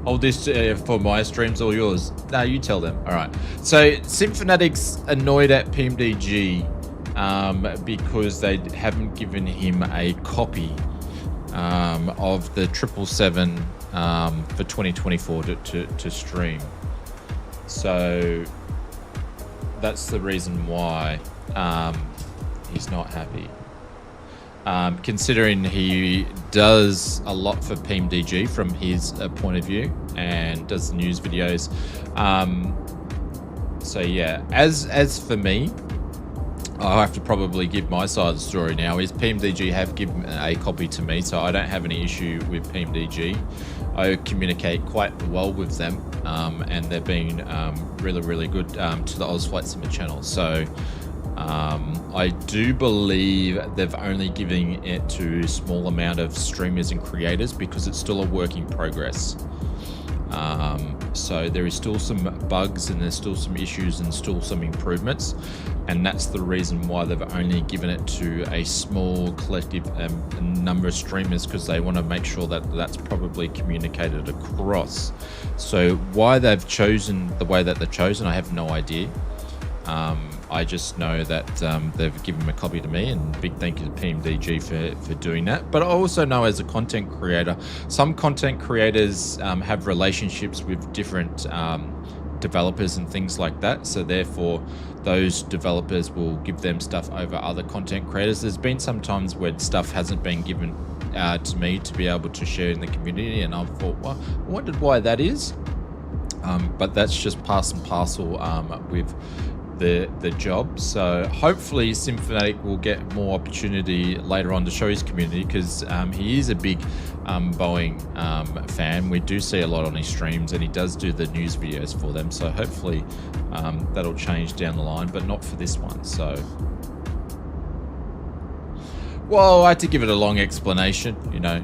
All this for my streams or yours? No, you tell them. All right. So, Fanatic's annoyed at PMDG because they haven't given him a copy of the 777 for 2024 to stream. So that's the reason why he's not happy. Considering he does a lot for PMDG from his point of view and does news videos. So yeah, as for me, I'll have to probably give my side of the story now. Is PMDG have given a copy to me, so I don't have any issue with PMDG. I communicate quite well with them, and they've been really, really good to the ausflightsimmer channel. So I do believe they've only given it to a small amount of streamers and creators because it's still a work in progress. So there is still some bugs and there's still some issues and still some improvements, and that's the reason why they've only given it to a small collective number of streamers, because they want to make sure that that's probably communicated across. So why they've chosen the way that they've chosen, I have no idea. I just know that they've given a copy to me, and big thank you to PMDG for doing that. But I also know as a content creator, some content creators have relationships with different developers and things like that. So therefore, those developers will give them stuff over other content creators. There's been some times where stuff hasn't been given to me to be able to share in the community, and I've thought, well, I wondered why that is. But that's just part and parcel with the job. So hopefully Symphonic will get more opportunity later on to show his community, because he is a big Boeing fan. We do see a lot on his streams, and he does do the news videos for them. So hopefully that'll change down the line, but not for this one. So, well, I had to give it a long explanation, you know.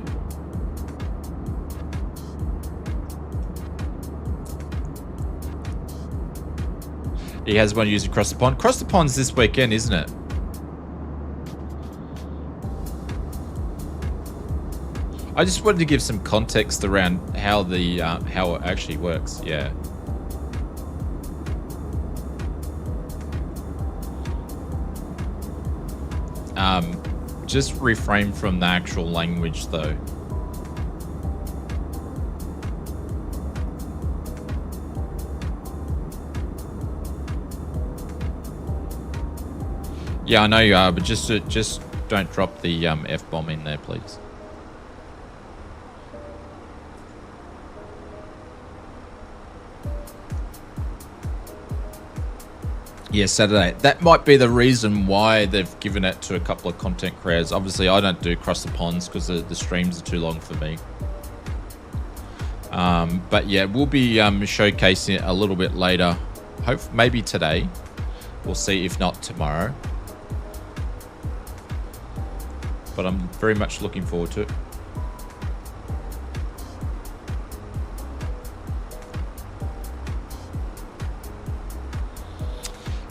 He has one used across the pond. Across the pond's this weekend, isn't it? I just wanted to give some context around how the how it actually works. Yeah. Just refrain from the actual language, though. Yeah, I know you are, but just don't drop the F-bomb in there, please. Yeah, Saturday. That might be the reason why they've given it to a couple of content creators. Obviously, I don't do Cross the Ponds because the streams are too long for me. But yeah, we'll be showcasing it a little bit later. Maybe today. We'll see, if not tomorrow. But I'm very much looking forward to it.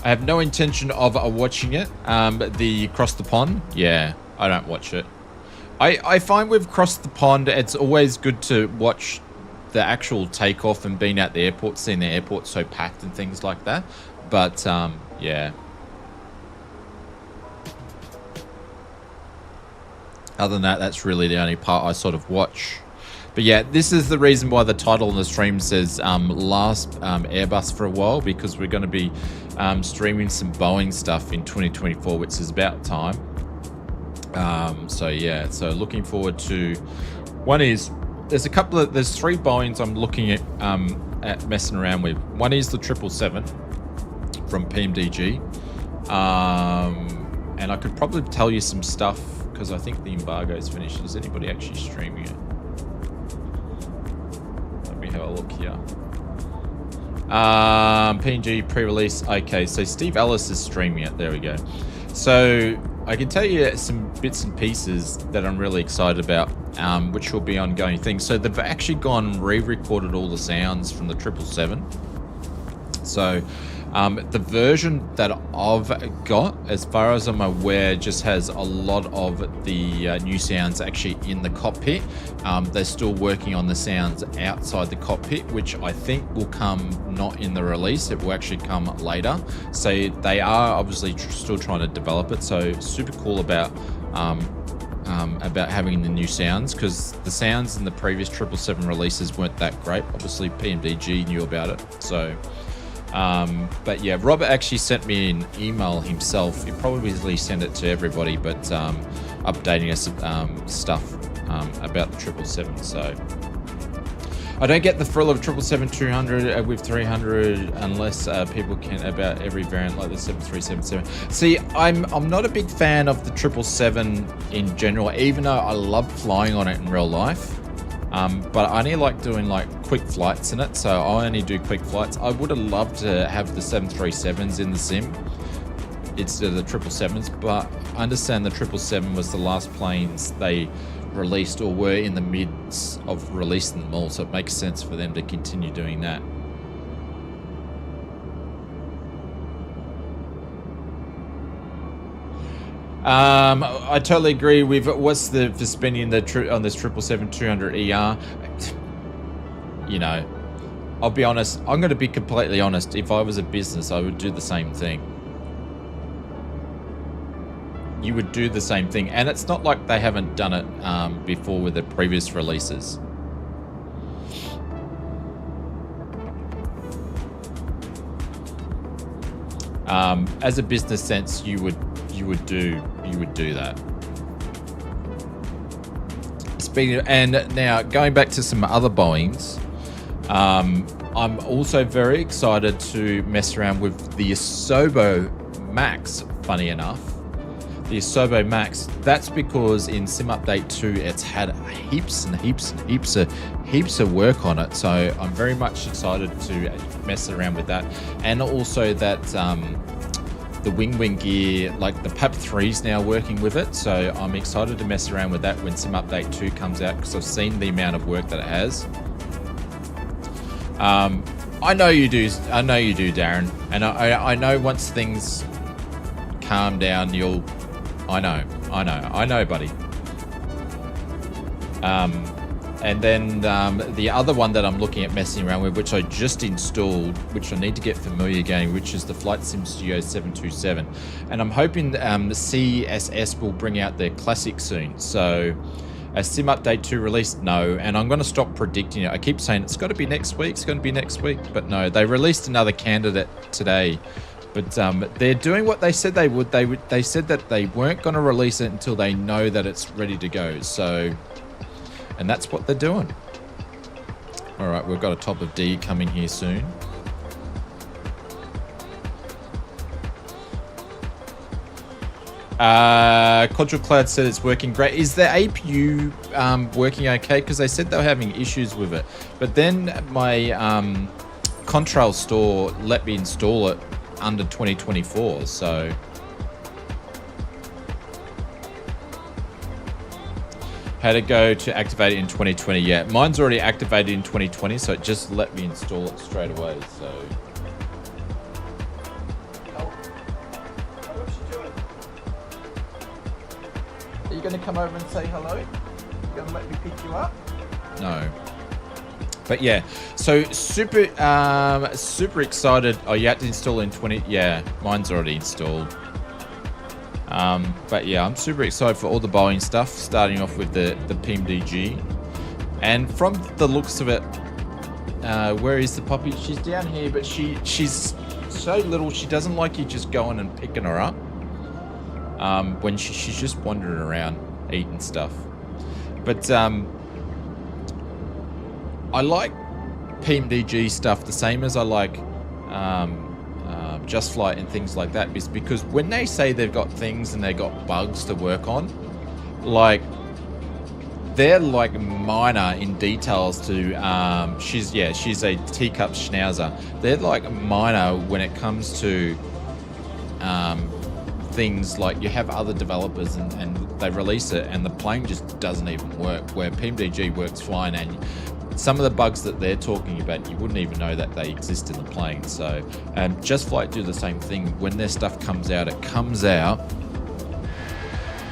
I have no intention of watching it. The Cross the Pond, yeah, I don't watch it. I find with Cross the Pond, it's always good to watch the actual takeoff and being at the airport, seeing the airport so packed and things like that. But yeah. Other than that, that's really the only part I sort of watch. But yeah, this is the reason why the title on the stream says last Airbus for a while, because we're going to be streaming some Boeing stuff in 2024, which is about time. So yeah, so looking forward to. One is, there's three Boeings I'm looking at messing around with. One is the 777 from PMDG, and I could probably tell you some stuff, because I think the embargo is finished. Is anybody actually streaming it? Let me have a look here. PNG pre-release. Okay, so Steve Ellis is streaming it. There we go. So I can tell you some bits and pieces that I'm really excited about, which will be ongoing things. So they've actually gone and re-recorded all the sounds from the 777. So the version that I've got, as far as I'm aware, just has a lot of the new sounds actually in the cockpit. They're still working on the sounds outside the cockpit, which I think will come not in the release. It will actually come later. So they are obviously still trying to develop it. So super cool about having the new sounds, because the sounds in the previous 777 releases weren't that great. Obviously PMDG knew about it. So but yeah, Robert actually sent me an email himself. He probably sent it to everybody, but updating us stuff about the 777. So I don't get the thrill of 777-200 with 300 unless people can about every variant like the 7377. See, I'm not a big fan of the 777 in general, even though I love flying on it in real life. But I only like doing like quick flights in it, so I only do quick flights. I would have loved to have the 737s in the sim instead of the 777s, but I understand the 777 was the last planes they released, or were in the midst of releasing them all, so it makes sense for them to continue doing that. I totally agree with what's the for spending the on this 777-200ER. You know, I'll be honest. I'm going to be completely honest. If I was a business, I would do the same thing. you would do the same thing. And it's not like they haven't done it before with the previous releases. As a business sense, you would do that. And now going back to some other Boeings, I'm also very excited to mess around with the Asobo Max. Funny enough, the Asobo Max. That's because in Sim Update 2, it's had heaps and heaps of work on it. So I'm very much excited to mess around with that, and also that the wing gear, like the PAP 3 is now working with it. So I'm excited to mess around with that when Sim Update 2 comes out, because I've seen the amount of work that it has. I know you do, Darren, and I know once things calm down, I know, buddy. And then the other one that I'm looking at messing around with, which I just installed, which I need to get familiar again, which is the Flight Sim Studio 727. And I'm hoping the CSS will bring out their classic soon. So a Sim Update 2 release? No. And I'm going to stop predicting it. I keep saying it's got to be next week, but no. They released another candidate today. But they're doing what they said they would. They said that they weren't going to release it until they know that it's ready to go. So, and that's what they're doing. All right, we've got a top of D coming here soon. Quadral Cloud said it's working great. Is the APU working okay? Because they said they were having issues with it. But then my Contrail store let me install it under 2024, so had to go to activate it in 2020. Yeah, mine's already activated in 2020, so it just let me install it straight away. So what's she doing? Are you going to come over and say hello? You going to let me pick you up? No. But yeah, so super excited. Oh, you had to install in 20. Yeah, mine's already installed. But yeah, I'm super excited for all the Boeing stuff, starting off with the PMDG. And from the looks of it, where is the puppy? She's down here, but she's so little, she doesn't like you just going and picking her up. When she's just wandering around eating stuff. But I like PMDG stuff the same as I like Just Flight and things like that, because when they say they've got things and they've got bugs to work on, like they're like minor in details to she's a teacup schnauzer. They're like minor when it comes to things like you have other developers and they release it and the plane just doesn't even work, where PMDG works fine, and some of the bugs that they're talking about, you wouldn't even know that they exist in the plane. So Just Flight do the same thing. When their stuff comes out, it comes out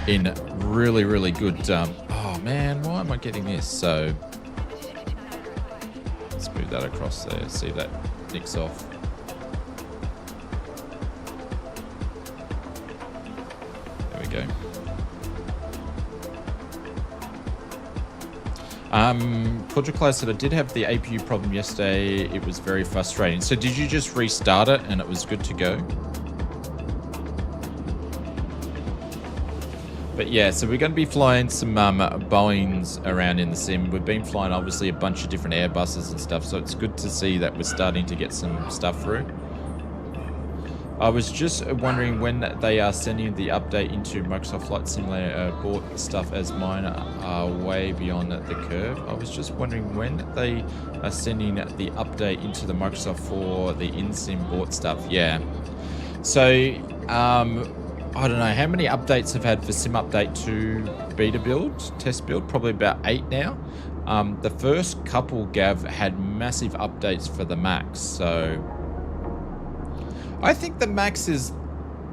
in really, really good... oh man, why am I getting this? So let's move that across there. See that nicks off. There we go. Quadriclar said I did have the APU problem yesterday. It was very frustrating. So did you just restart it and it was good to go? But yeah, so we're going to be flying some Boeings around in the sim. We've been flying obviously a bunch of different Airbuses and stuff, so it's good to see that we're starting to get some stuff through. I was just wondering when they are sending the update into Microsoft Flight Simulator bought stuff, as mine are way beyond the curve. I was just wondering when they are sending the update into the Microsoft for the in-sim bought stuff. Yeah. So, I don't know how many updates I've had for Sim Update 2 beta build, test build, probably about 8 now. The first couple, Gav, had massive updates for the Max, so I think the Max is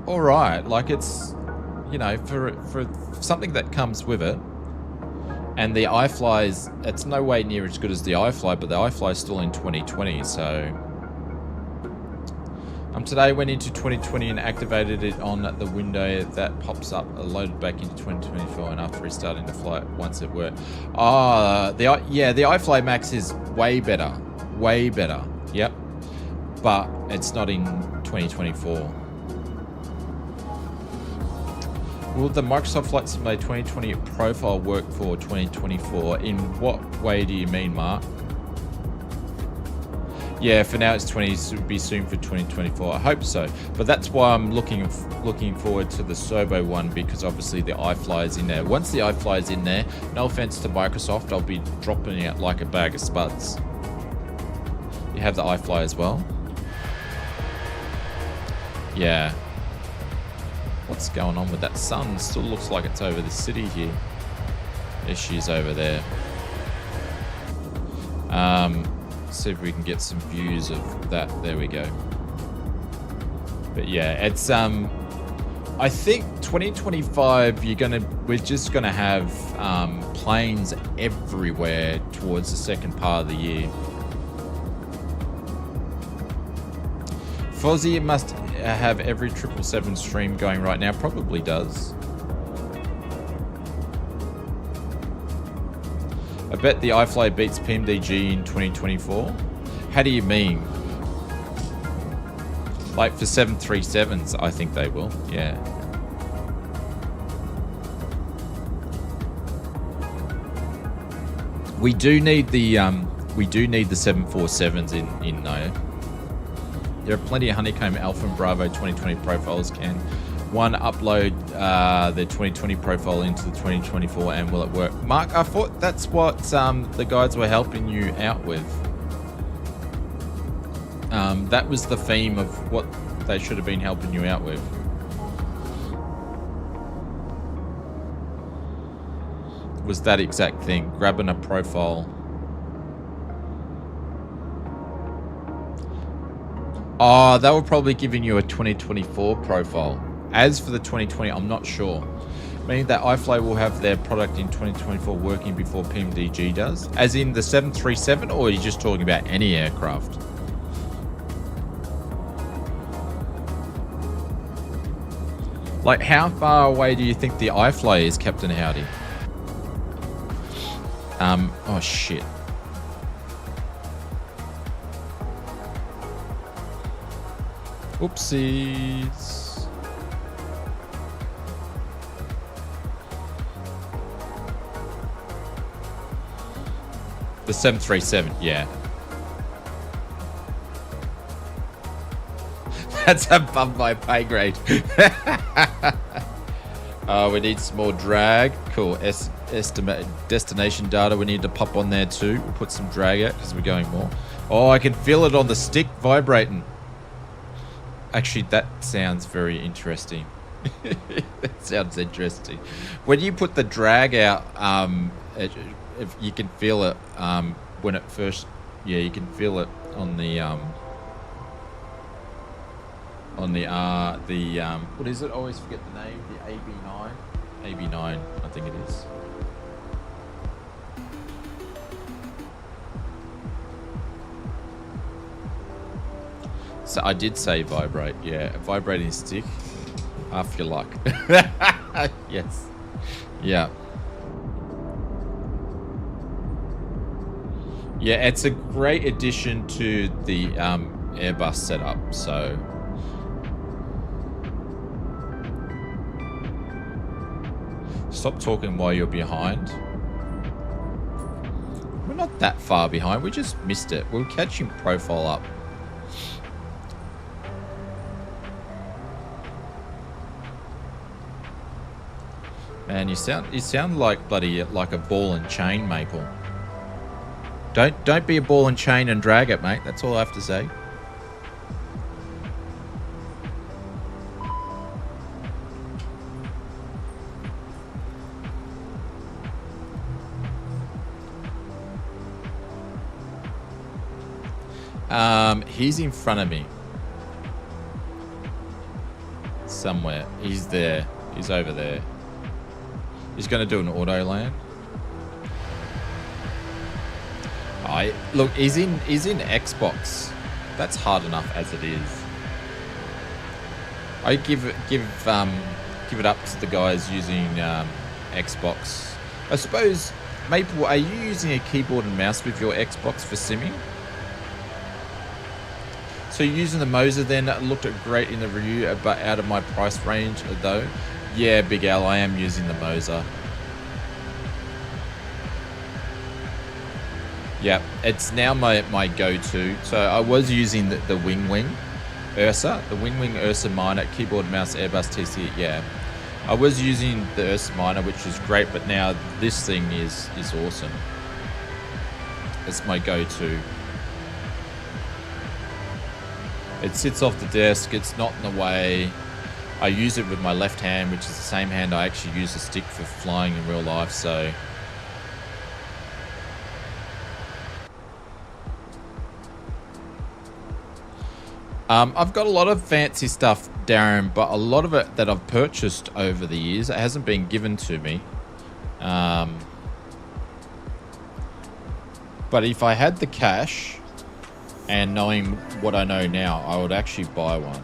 all right. Like, it's, you know, for something that comes with it. And the iFly's, it's no way near as good as the iFly, but the iFly is still in 2020, so Today I went into 2020 and activated it on the window that pops up, loaded back into 2024, and after restarting the flight once it worked. The iFly Max is way better. Yep. But it's not in 2024. Will the Microsoft Flight Simulator 2020 profile work for 2024? In what way do you mean, Mark? Yeah, for now it's 20. It will be soon for 2024. I hope so. But that's why I'm looking forward to the Servo one, because obviously the iFly is in there. Once the iFly is in there, no offense to Microsoft, I'll be dropping it like a bag of spuds. You have the iFly as well? Yeah. What's going on with that sun? Still looks like it's over the city here. There she is over there. See if we can get some views of that. There we go. But yeah, it's I think 2025 we're just gonna have planes everywhere towards the second part of the year. Fozzie must have every 777 stream going right now. Probably does. I bet the iFly beats PMDG in 2024. How do you mean? Like for 737s, I think they will. Yeah. We do need the 747s in though. There are plenty of Honeycomb Alpha and Bravo 2020 profiles. Can one upload the 2020 profile into the 2024, and will it work? Mark, I thought that's what the guys were helping you out with. That was the theme of what they should have been helping you out with. Was that exact thing, grabbing a profile. Oh, they were probably giving you a 2024 profile. As for the 2020, I'm not sure. Meaning that iFly will have their product in 2024 working before PMDG does? As in the 737, or are you just talking about any aircraft? Like, how far away do you think the iFly is, Captain Howdy? Oh shit. Oopsies. The 737, yeah. That's above my pay grade. We need some more drag. Cool. Estimate destination data. We need to pop on there too. We'll put some drag out because we're going more. Oh, I can feel it on the stick vibrating. Actually, that sounds very interesting. That sounds interesting. When you put the drag out, if you can feel it when it first, yeah, you can feel it on the what is it? I always forget the name. The AB9, I think it is. So I did say vibrate, yeah. A vibrating stick, half your luck. Yes. Yeah. Yeah, it's a great addition to the Airbus setup, so. Stop talking while you're behind. We're not that far behind, we just missed it. We'll catch him profile up. Man, you sound like bloody like a ball and chain, Maple. Don't be a ball and chain and drag it, mate. That's all I have to say. He's in front of me. Somewhere. He's there. He's over there. He's going to do an auto land. Look, he's in Xbox. That's hard enough as it is. I give it up to the guys using Xbox. I suppose, Maple, are you using a keyboard and mouse with your Xbox for simming? So you're using the Moser then. It looked great in the review, but out of my price range though. Yeah, Big Al, I am using the Moser. Yeah, it's now my go-to. So I was using the Wing Ursa, the Wing Ursa Minor, keyboard, mouse, Airbus, TC. Yeah, I was using the Ursa Minor, which is great, but now this thing is awesome. It's my go-to. It sits off the desk. It's not in the way. I use it with my left hand, which is the same hand I actually use the stick for flying in real life. So. I've got a lot of fancy stuff, Darren, but a lot of it that I've purchased over the years, it hasn't been given to me. But if I had the cash and knowing what I know now, I would actually buy one.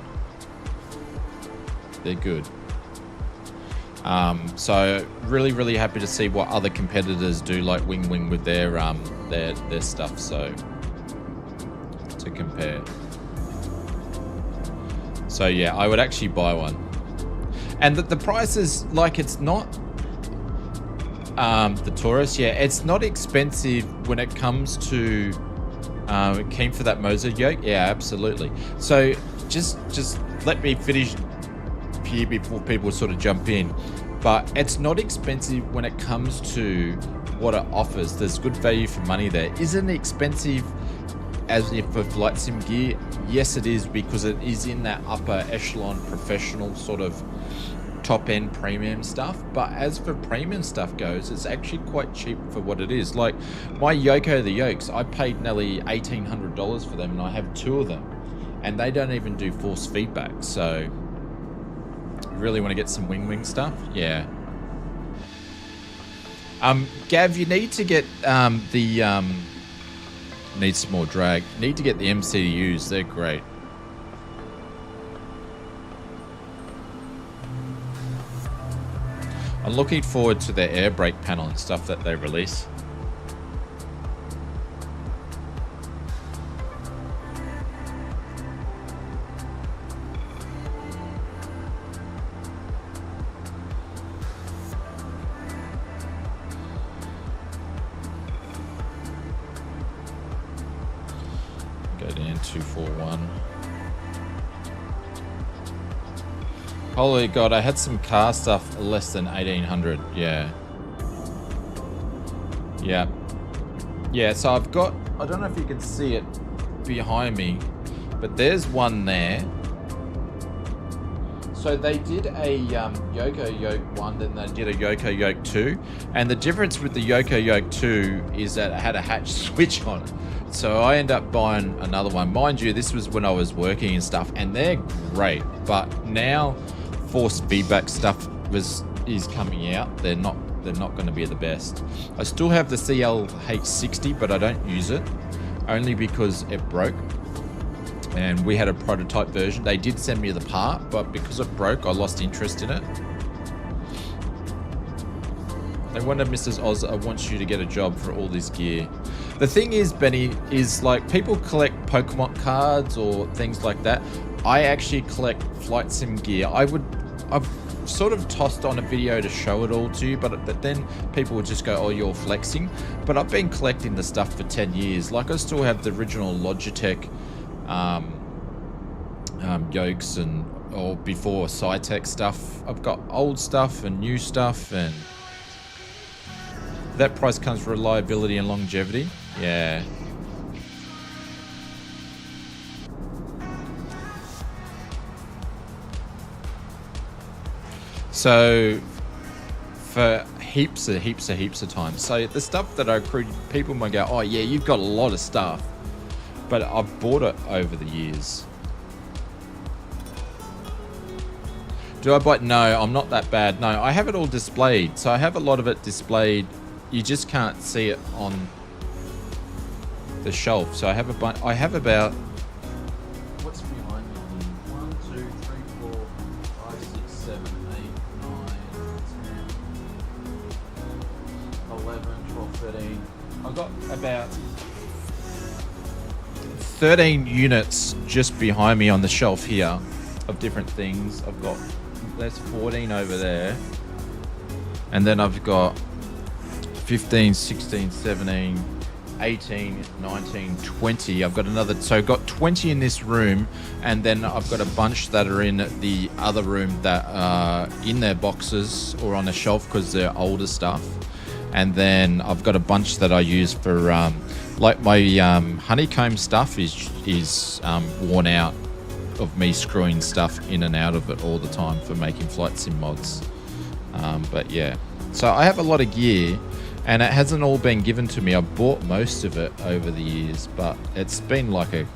They're good. So really happy to see what other competitors do, like Wing with their stuff. So to compare. So yeah, I would actually buy one. And the price is like, it's not the Taurus. Yeah, it's not expensive when it comes to keen for that Moser yoke. Yeah, absolutely. So just let me finish here before people sort of jump in. But it's not expensive when it comes to what it offers. There's good value for money there. Isn't it expensive as if for flight sim gear? Yes, it is, because it is in that upper echelon professional sort of top end premium stuff. But as for premium stuff goes, it's actually quite cheap for what it is. Like my Yoko the Yokes, I paid nearly $1,800 for them, and I have 2 of them, and they don't even do force feedback. So really want to get some wing stuff. Yeah. Gav, you need to get needs some more drag. Need to get the MCUs. They're great. I'm looking forward to their air brake panel and stuff that they release. Go down 241. Holy God, I had some car stuff less than 1,800. Yeah. Yeah. Yeah, so I've got, I don't know if you can see it behind me, but there's one there. So they did a Yoko Yoke 1, then they did a Yoko Yoke 2. And the difference with the Yoko Yoke 2 is that it had a hatch switch on it. So I end up buying another one. Mind you, this was when I was working and stuff, and they're great. But now force feedback stuff is coming out. They're not going to be the best. I still have the CLH60, but I don't use it only because it broke. And we had a prototype version. They did send me the part, but because it broke, I lost interest in it. They wanted Mrs. Oz, I want you to get a job for all this gear. The thing is, Benny, is like people collect Pokemon cards or things like that. I actually collect flight sim gear. I've sort of tossed on a video to show it all to you, but then people would just go, oh, you're flexing. But I've been collecting the stuff for 10 years. Like I still have the original Logitech yokes or before Cytec stuff. I've got old stuff and new stuff, and that price comes with reliability and longevity. Yeah. So for heaps of time. So the stuff that I accrued, people might go, oh yeah, you've got a lot of stuff, but I've bought it over the years. Do I buy? No, I'm not that bad. No, I have it all displayed. So I have a lot of it displayed. You just can't see it on the shelf. So I have a bunch. I have about, what's behind me? 1, 2, 3, 4, 13. I've got about 13 units just behind me on the shelf here of different things. I've got, there's 14 over there. And then I've got 15, 16, 17, 18, 19, 20. I've got another, so I've got 20 in this room, and then I've got a bunch that are in the other room that are in their boxes or on a shelf because they're older stuff. And then I've got a bunch that I use for, like my honeycomb stuff is worn out of me screwing stuff in and out of it all the time for making flight sim mods. But yeah, so I have a lot of gear, and it hasn't all been given to me. I bought most of it over the years, but it's been like a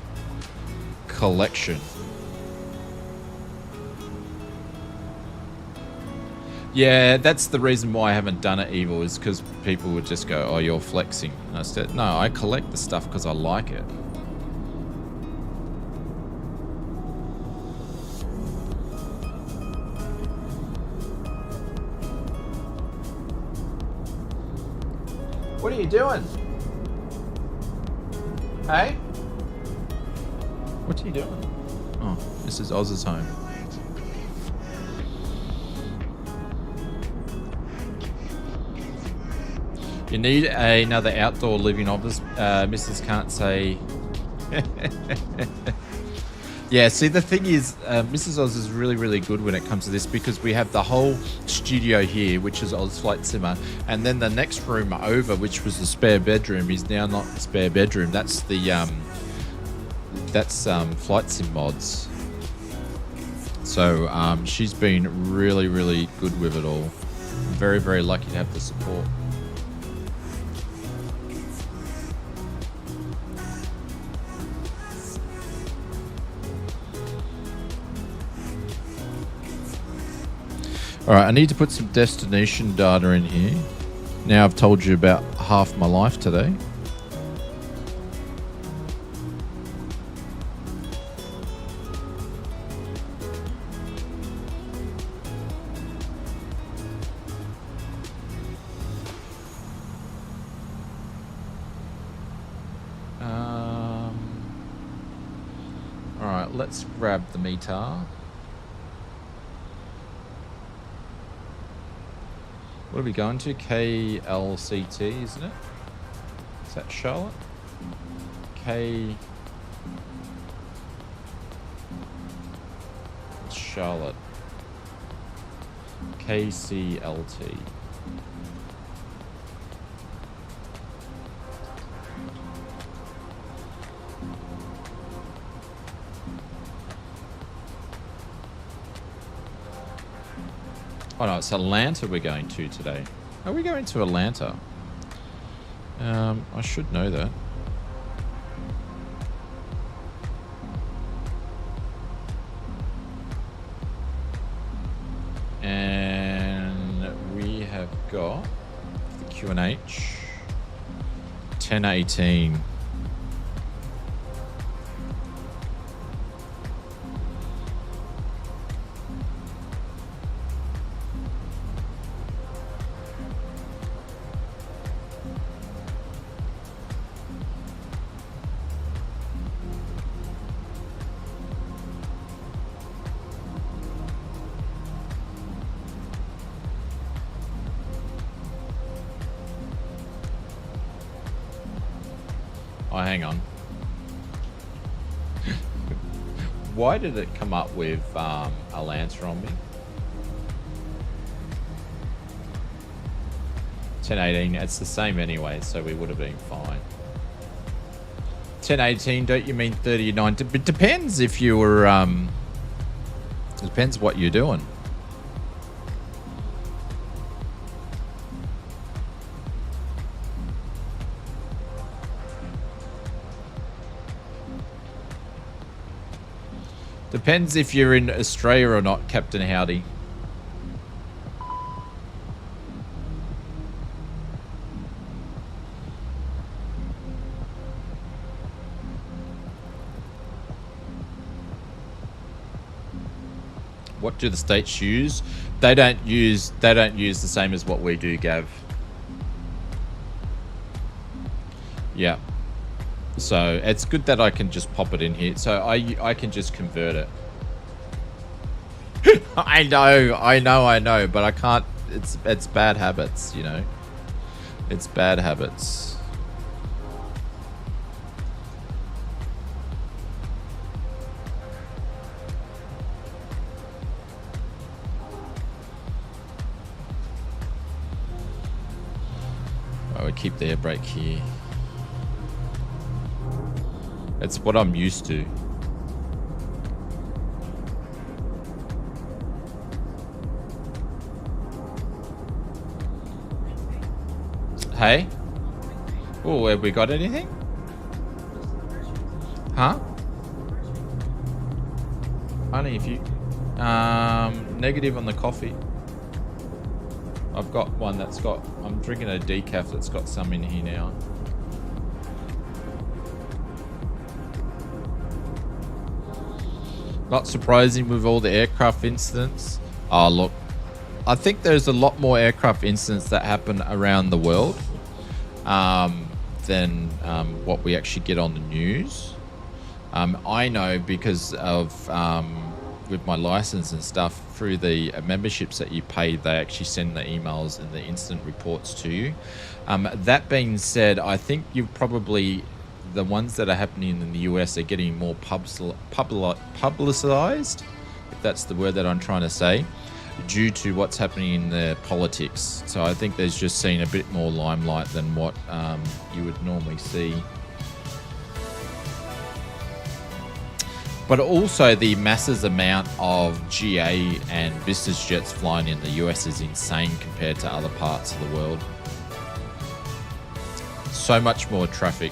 collection. Yeah, that's the reason why I haven't done it, Evil, is because people would just go, oh, you're flexing. And I said, no, I collect the stuff because I like it. What are you doing? Hey? What are you doing? Oh, this is Oz's home. You need another outdoor living office. Mrs. can't say. Yeah, see, the thing is, Mrs. Oz is really, really good when it comes to this because we have the whole studio here, which is ausflightsimmer, and then the next room over, which was the spare bedroom, is now not the spare bedroom. That's the flight sim mods. So she's been really, really good with it all. I'm very, very lucky to have the support. Alright, I need to put some destination data in here. Now I've told you about half my life today. Alright, let's grab the meter. What are we going to? KLCT, isn't it? Is that Charlotte? It's Charlotte. KCLT. Oh no, it's Atlanta we're going to today. Are we going to Atlanta? I should know that. And we have got the Q&H 1018. Oh, hang on. Why did it come up with Atlanta on me? 1018, it's the same anyway, so we would have been fine. 1018, don't you mean 39? It depends if you were, it depends what you're doing. Depends if you're in Australia or not, Captain Howdy. What do the states use? They don't use the same as what we do, Gav. Yeah. So it's good that I can just pop it in here. So I can just convert it. I know, but I can't. It's bad habits, you know. It's bad habits. I would keep the air brake here. It's what I'm used to. Hey? Oh, have we got anything? Huh? Only if you... negative on the coffee. I've got one that's got... I'm drinking a decaf that's got some in here now. Not surprising with all the aircraft incidents. Oh, look. I think there's a lot more aircraft incidents that happen around the world than what we actually get on the news. I know because of with my license and stuff, through the memberships that you pay, they actually send the emails and the incident reports to you. That being said, I think you've probably, the ones that are happening in the US are getting more publicized, if that's the word that I'm trying to say, due to what's happening in the politics. So I think there's just seen a bit more limelight than what you would normally see. But also the masses amount of GA and business jets flying in the US is insane compared to other parts of the world. So much more traffic.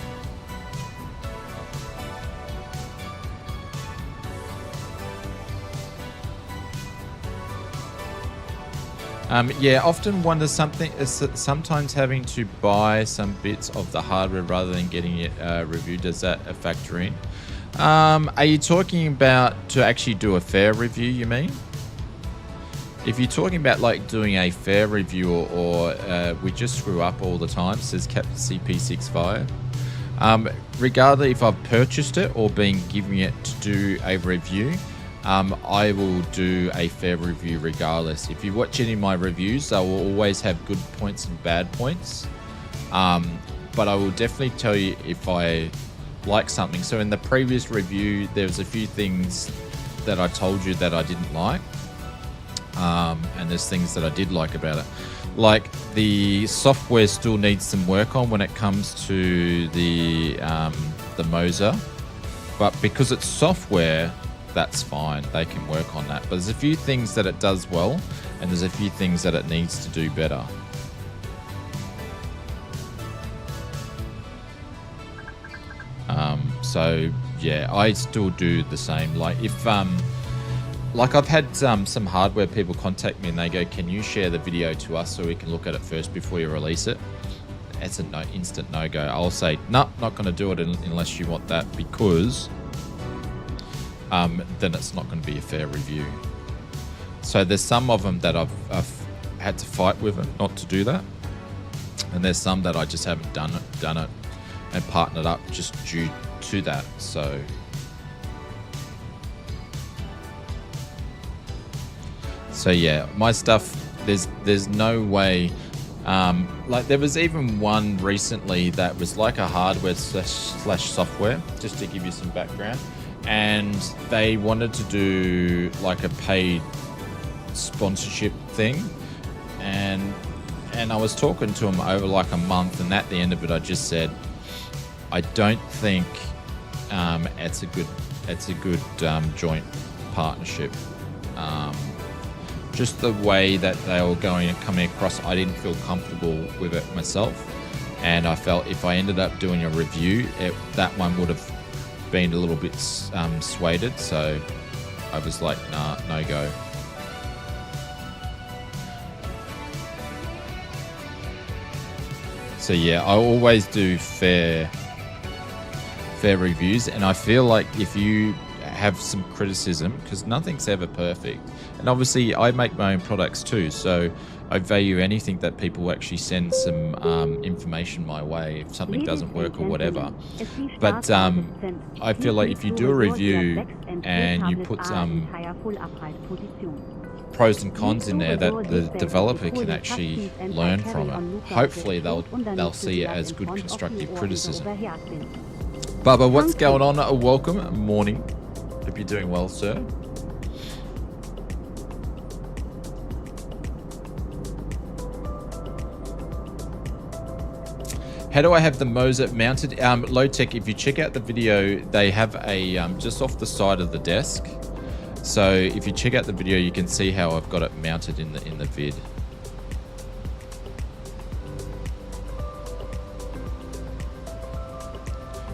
Yeah, often wonder something is sometimes having to buy some bits of the hardware rather than getting it reviewed. Does that factor in? Are you talking about to actually do a fair review, you mean? If you're talking about like doing a fair review or we just screw up all the time, says Captain CP65. Regardless if I've purchased it or been given it to do a review, I will do a fair review regardless. If you watch any of my reviews, I will always have good points and bad points. But I will definitely tell you if I like something. So in the previous review, there's a few things that I told you that I didn't like. And there's things that I did like about it. Like the software still needs some work on when it comes to the Moser. But because it's software, that's fine. They can work on that. But there's a few things that it does well, and there's a few things that it needs to do better. So yeah, I still do the same. Like if like I've had some hardware people contact me and they go, can you share the video to us so we can look at it first before you release it? It's an instant no-go. I'll say, no, not going to do it unless you want that, because then it's not going to be a fair review. So there's some of them that I've had to fight with not to do that, and there's some that I just haven't done it and partnered up just due to that. So yeah, my stuff, there's no way. Like there was even one recently that was like a hardware slash software, just to give you some background, and they wanted to do like a paid sponsorship thing, and I was talking to them over like a month, and at the end of it I just said, I don't think it's a good joint partnership. Just the way that they were coming across, I didn't feel comfortable with it myself, and I felt if I ended up doing a review, that one would have been a little bit swayed. So I was like, nah, no go. So yeah, I always do fair reviews, and I feel like if you have some criticism, because nothing's ever perfect, and obviously I make my own products too, so I value anything that people actually send some information my way if something doesn't work or whatever. But I feel like if you do a review and you put some pros and cons in there that the developer can actually learn from it, hopefully they'll see it as good constructive criticism. Bubba, what's going on? Welcome. Morning. Hope you're doing well, sir. How do I have the Moser mounted? Low Tech, if you check out the video, they have a just off the side of the desk. So if you check out the video, you can see how I've got it mounted in the vid.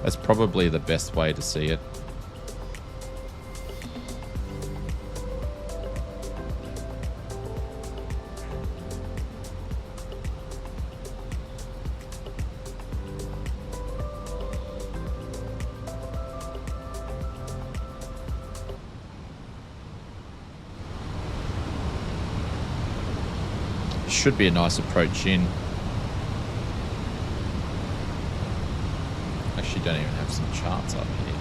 That's probably the best way to see it. Should be a nice approach in. Actually don't even have some charts up here.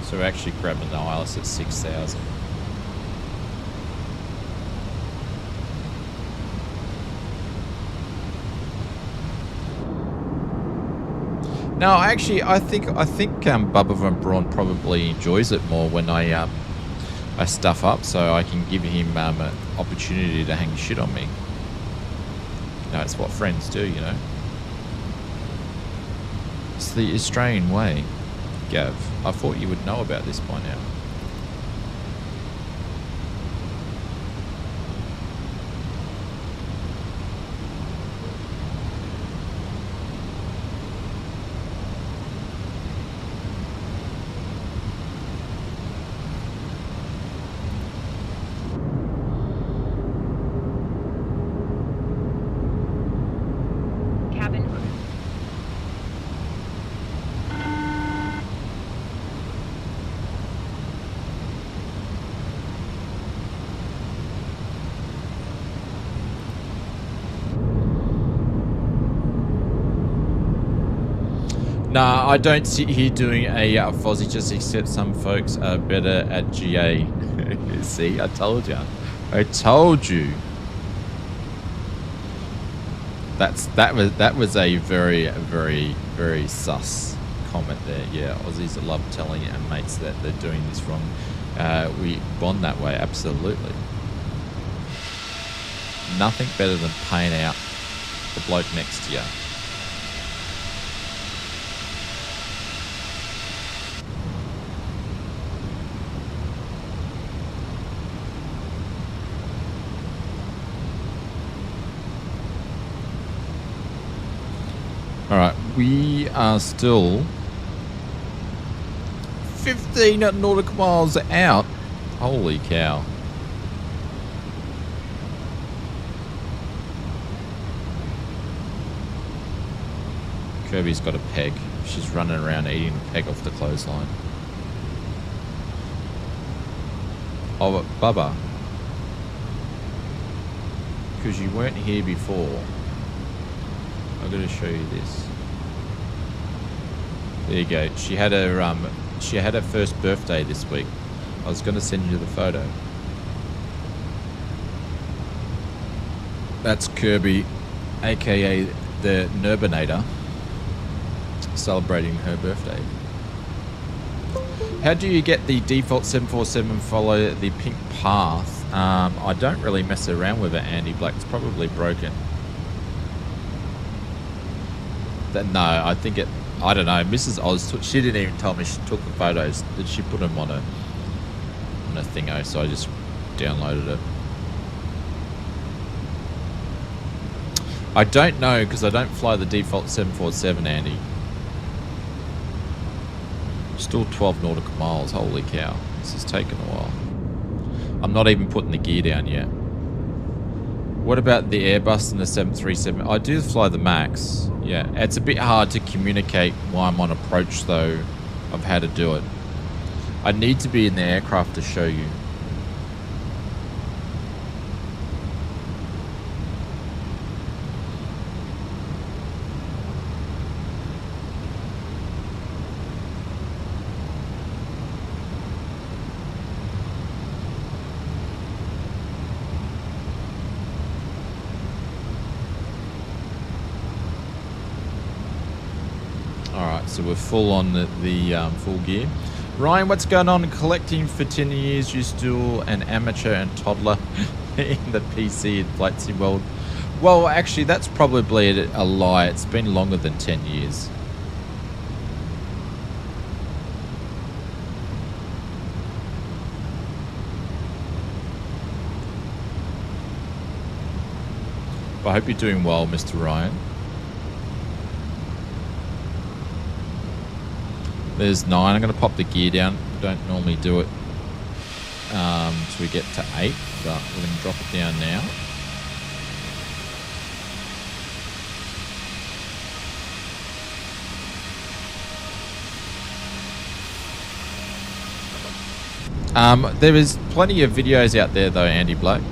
So we're actually grabbing the ILS at 6,000. No, actually, I think Bubba Van Braun probably enjoys it more when I stuff up, so I can give him an opportunity to hang shit on me. You know, it's what friends do, you know. It's the Australian way, Gav. I thought you would know about this by now. Nah, I don't sit here doing a Fozzie, just except some folks are better at GA. See, I told you. I told you. That was a very, very, very sus comment there. Yeah, Aussies love telling our mates that they're doing this wrong. We bond that way, absolutely. Nothing better than paying out the bloke next to you. Alright, we are still 15 nautical miles out. Holy cow. Kirby's got a peg. She's running around eating a peg off the clothesline. Oh, but Bubba, because you weren't here before, I'm going to show you this. There you go. She had her first birthday this week. I was going to send you the photo. That's Kirby, aka the Nurbinator, celebrating her birthday. How do you get the default 747 follow the pink path? I don't really mess around with it, Andy Black. It's probably broken. No, I think it... I don't know. Mrs. Oz, she didn't even tell me she took the photos. Did she put them on a thingo? So I just downloaded it. I don't know because I don't fly the default 747, Andy. Still 12 nautical miles. Holy cow. This has taken a while. I'm not even putting the gear down yet. What about the Airbus and the 737? I do fly the MAX. Yeah, it's a bit hard to communicate while I'm on approach though of how to do it. I need to be in the aircraft to show you. So we're full on the full gear. Ryan, what's going on? Collecting for 10 years. You're still an amateur and toddler in the PC and flight sim world. Well, actually, that's probably a lie. It's been longer than 10 years. But I hope you're doing well, Mr. Ryan. There's 9. I'm going to pop the gear down. Don't normally do it till we get to 8, but we're going to drop it down now. There is plenty of videos out there though, Andy Black.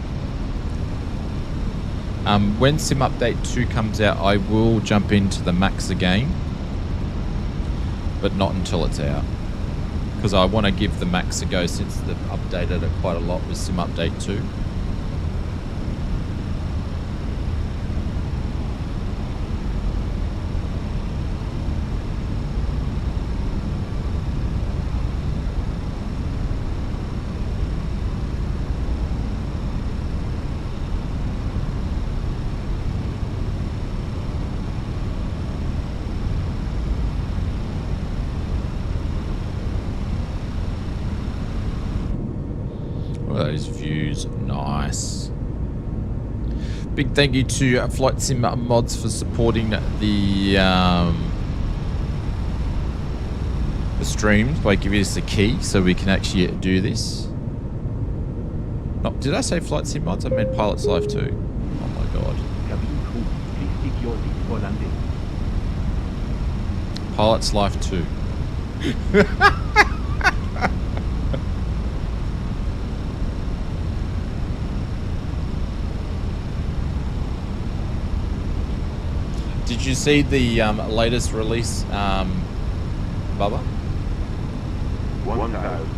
When Sim Update 2 comes out, I will jump into the Max again. But not until it's out, because I want to give the Max a go since they've updated it quite a lot with Sim Update 2. Those views, nice. Big thank you to Flight Sim Mods for supporting the streams by giving us the key so we can actually do this. No, did I say Flight Sim Mods? I meant Pilots Life 2. Oh my god. Pilots Life 2. Did you see the latest release, Bubba? 1,000.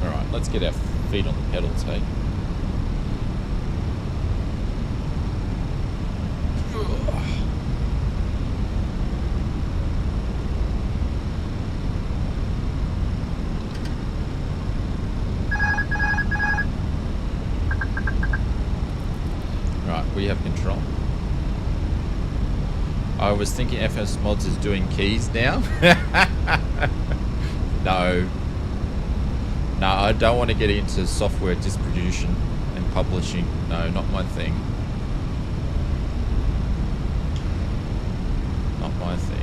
Alright, let's get our feet on the pedals, hey? Right, we have control. I was thinking FS Mods is doing keys now. No. No, I don't want to get into software distribution and publishing. No, not my thing. Not my thing.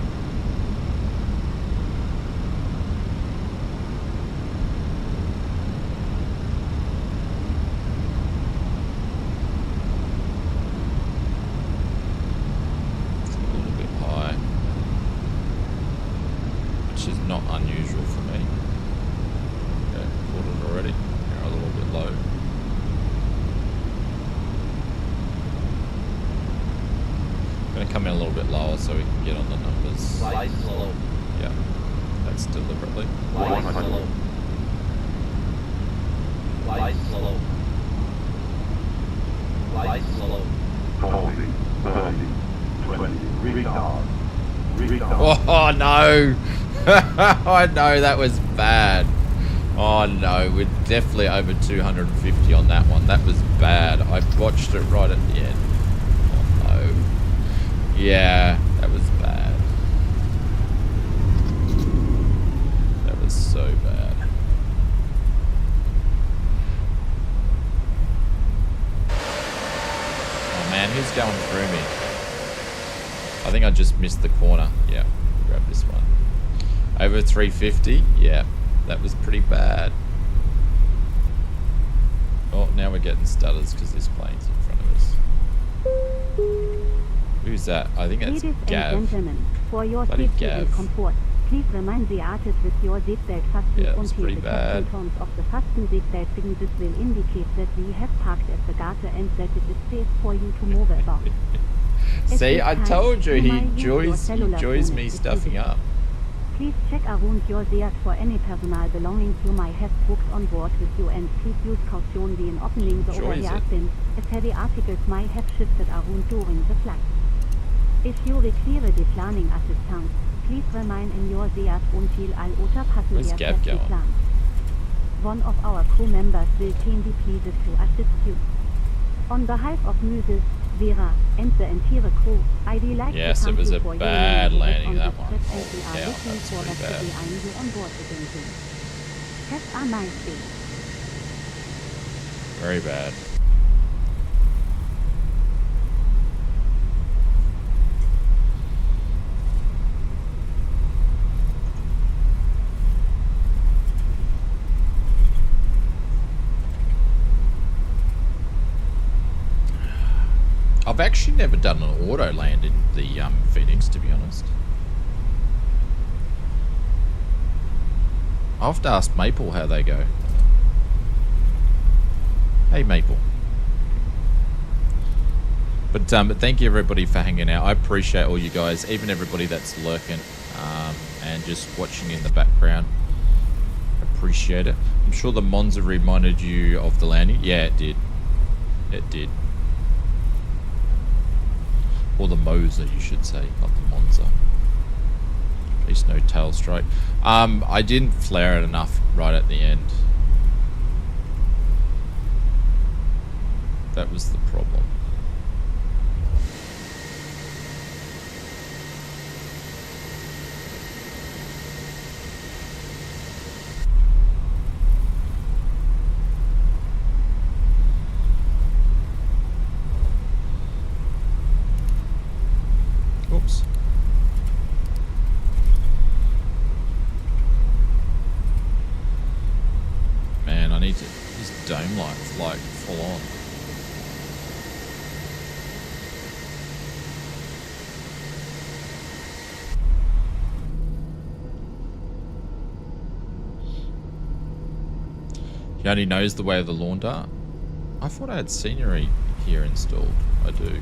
Not unusual for me. Okay, caught it already. You're a little bit low. Going to come in a little bit lower so we can get on the numbers. Fly slow. Yeah, that's deliberately. Fly slow. Fly slow. Fly slow. 40, 30, 20, retard. Retard. Oh no! Oh no, that was bad. Oh no, we're definitely over 250 on that one. That was bad. I botched it right at the end. Oh no. Yeah, that was bad. That was so bad. Oh man, who's going through me? I think I just missed the corner. Yeah, grab this one. Over 350? Yeah, that was pretty bad. Oh, now we're getting stutters because this plane's in front of us. Who's that? I think that's Ladies Gav. and gentlemen, for your Bloody safety Gav. and comfort, Please remind the artist with your seatbelt fastened Yeah, that's until pretty the bad. captain turns off the fasten seatbelt sign. This will indicate that we have parked at the gutter and that it is safe for you to move about. At See, this I time, told you you he might use your enjoys cellular phone me if stuffing needed. up. Please check around your Seat for any personal belongings you might have booked on board with you, and please use caution when opening the Enjoys overhead it. bins, as heavy articles might have shifted around during the flight. If you require declining assistance, please remain in your Seat until all other Where's passengers Gab have going? declined. One of our crew members will be pleased to assist you. On behalf of Mrs. Vera and the entire crew, I would like Yes, to it thank was you a for your bad willingness landing, on that this one. trip, and we Holy are cow, looking that's forward pretty to bad. seeing you on board again soon. Have a nice day. Very bad. I've actually never done an auto land in the Phoenix, to be honest. I'll have to ask Maple how they go. Hey, Maple. But thank you everybody for hanging out. I appreciate all you guys, even everybody that's lurking and just watching in the background. Appreciate it. I'm sure the Monza reminded you of the landing. Yeah, it did. It did. Or the Moser, you should say, not the Monza. At least no tail strike. I didn't flare it enough right at the end. That was the problem. Oops. Man, I need to... This dome light's like full on. He only knows the way of the lawn dart. I thought I had scenery here installed. I do.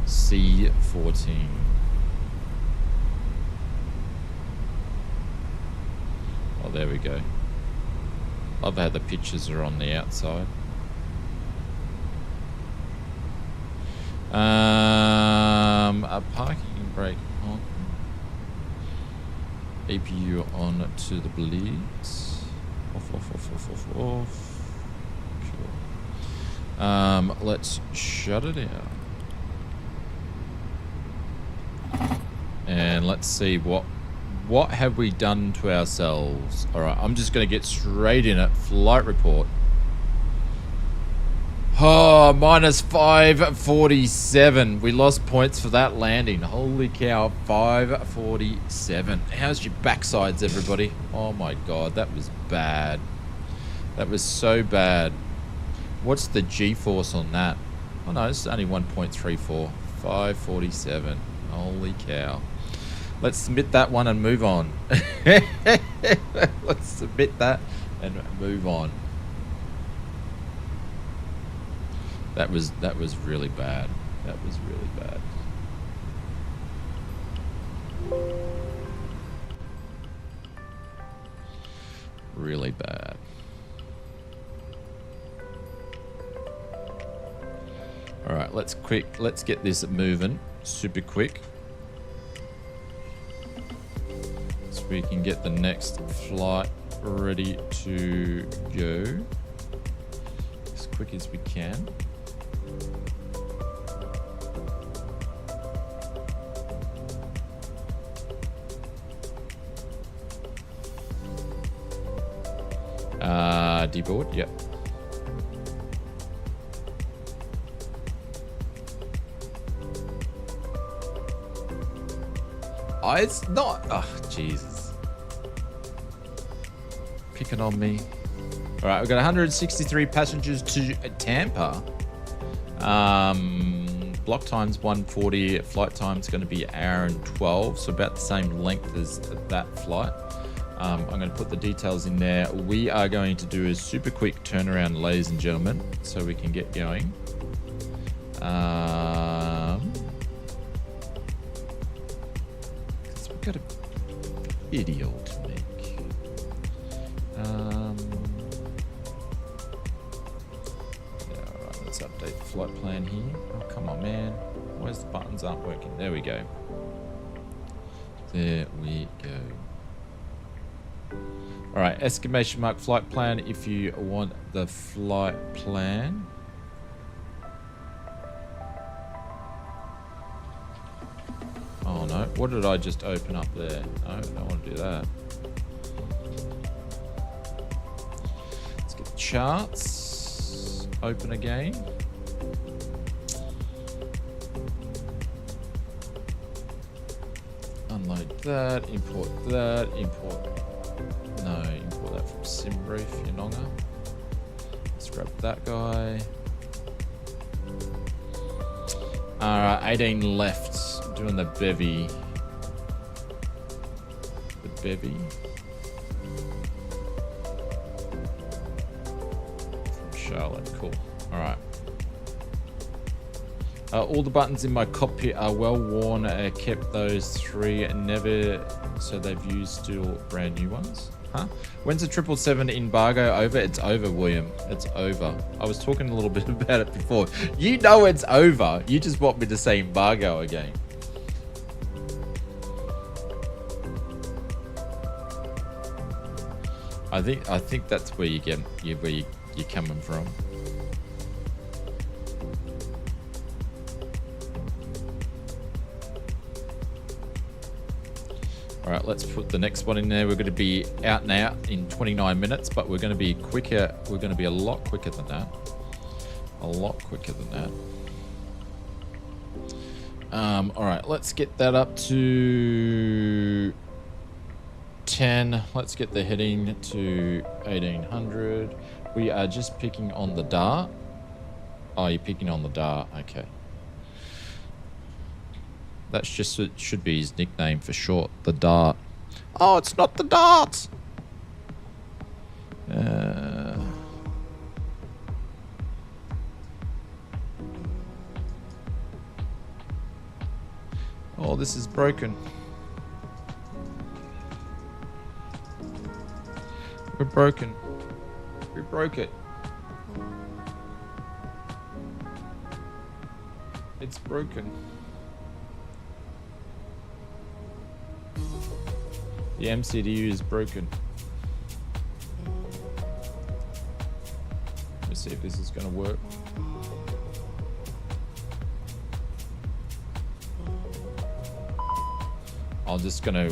C14. Oh, there we go. Love how the pictures are on the outside. A parking brake on. APU on to the bleeds. Off, off, off, off, off, off. Cool. Let's shut it out. And let's see what have we done to ourselves. All right, I'm just going to get straight in it. Flight report. Oh, minus 547. We lost points for that landing. Holy cow, 547. How's your backsides, everybody? Oh my god, that was bad. That was so bad. What's the G-force on that? Oh no, it's only 1.34. 547. Holy cow. Let's submit that one and move on. Let's submit that and move on. That was really bad. That was really bad. Really bad. All right, let's get this moving super quick. So we can get the next flight ready to go as quick as we can. Deboard, yep. Oh, it's not. Oh, Jesus. Picking on me. All right, we've got 163 passengers to Tampa. Block time's 140. Flight time's going to be 1 hour and 12, so about the same length as that flight. I'm going to put the details in there. We are going to do a super quick turnaround, ladies and gentlemen, so we can get going. Because we've got a video to make. Alright, let's update the flight plan here. Oh, come on, man. Where's the buttons aren't working? There we go. There we go. Alright, exclamation mark flight plan if you want the flight plan. Oh no, what did I just open up there? No, I don't want to do that. Let's get the charts. Open again. Unload that, import that, import that from SimBrief, Yanonga. Let's grab that guy. Alright, 18 left. Doing the bevy. The bevy. From Charlotte, cool. Alright. All the buttons in my cockpit are well worn. Kept those 3 never, so they've used still brand new ones. Huh? When's the 777 embargo over? It's over, William. It's over. I was talking a little bit about it before. You know it's over. You just want me to say embargo again. I think that's where you get where you're coming from. All right, let's put the next one in there. We're going to be out and out in 29 minutes, but we're going to be quicker. We're going to be a lot quicker than that. A lot quicker than that. All right, let's get that up to 10. Let's get the heading to 1800. We are just picking on the dart. Oh, you're picking on the dart. Okay. That's just, it should be his nickname for short, the Dart. Oh, it's not the Dart! Oh, this is broken. We're broken. We broke it. It's broken. The MCDU is broken. Let's see if this is going to work. I'm just going to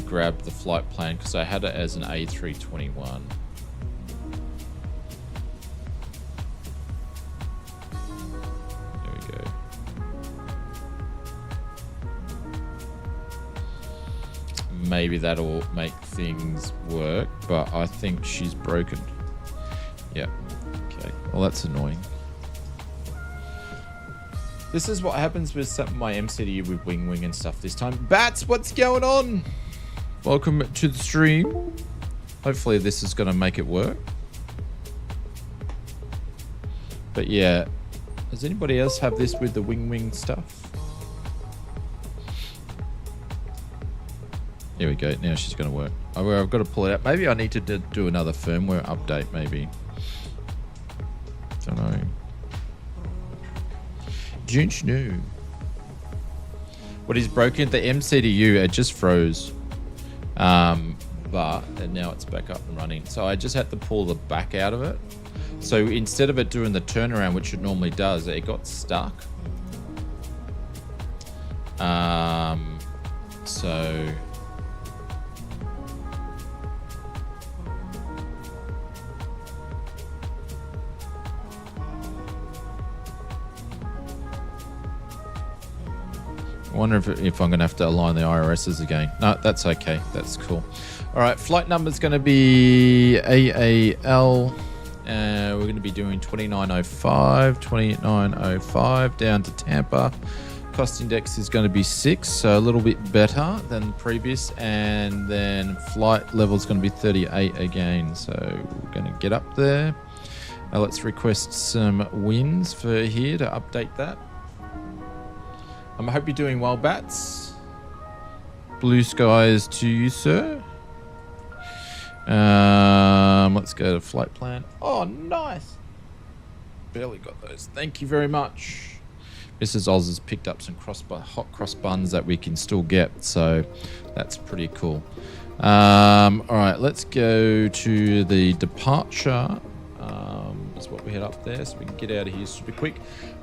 grab the flight plan because I had it as an A321. Maybe that'll make things work, but I think she's broken. Yeah. Okay. Well, that's annoying. This is what happens with some of my MCDU with wing and stuff this time. Bats, what's going on? Welcome to the stream. Hopefully this is going to make it work. But yeah, does anybody else have this with the wing stuff? Here we go. Now she's going to work. Oh, well, I've got to pull it out. Maybe I need to do another firmware update, maybe. Don't know. Junch new. What is broken? The MCDU, it just froze. And now it's back up and running. So I just had to pull the back out of it. So instead of it doing the turnaround, which it normally does, it got stuck. So... I wonder if I'm going to have to align the IRSs again. No, that's okay. That's cool. All right, flight number is going to be AAL. We're going to be doing 2905 down to Tampa. Cost index is going to be 6, so a little bit better than previous. And then flight level is going to be 38 again. So we're going to get up there. Let's request some wins for here to update that. I hope you're doing well, Bats. Blue skies to you, sir. Let's go to flight plan. Oh, nice. Barely got those. Thank you very much. Mrs. Oz has picked up some hot cross buns that we can still get, so that's pretty cool. All right, let's go to the departure. That's what we had up there, so we can get out of here super quick.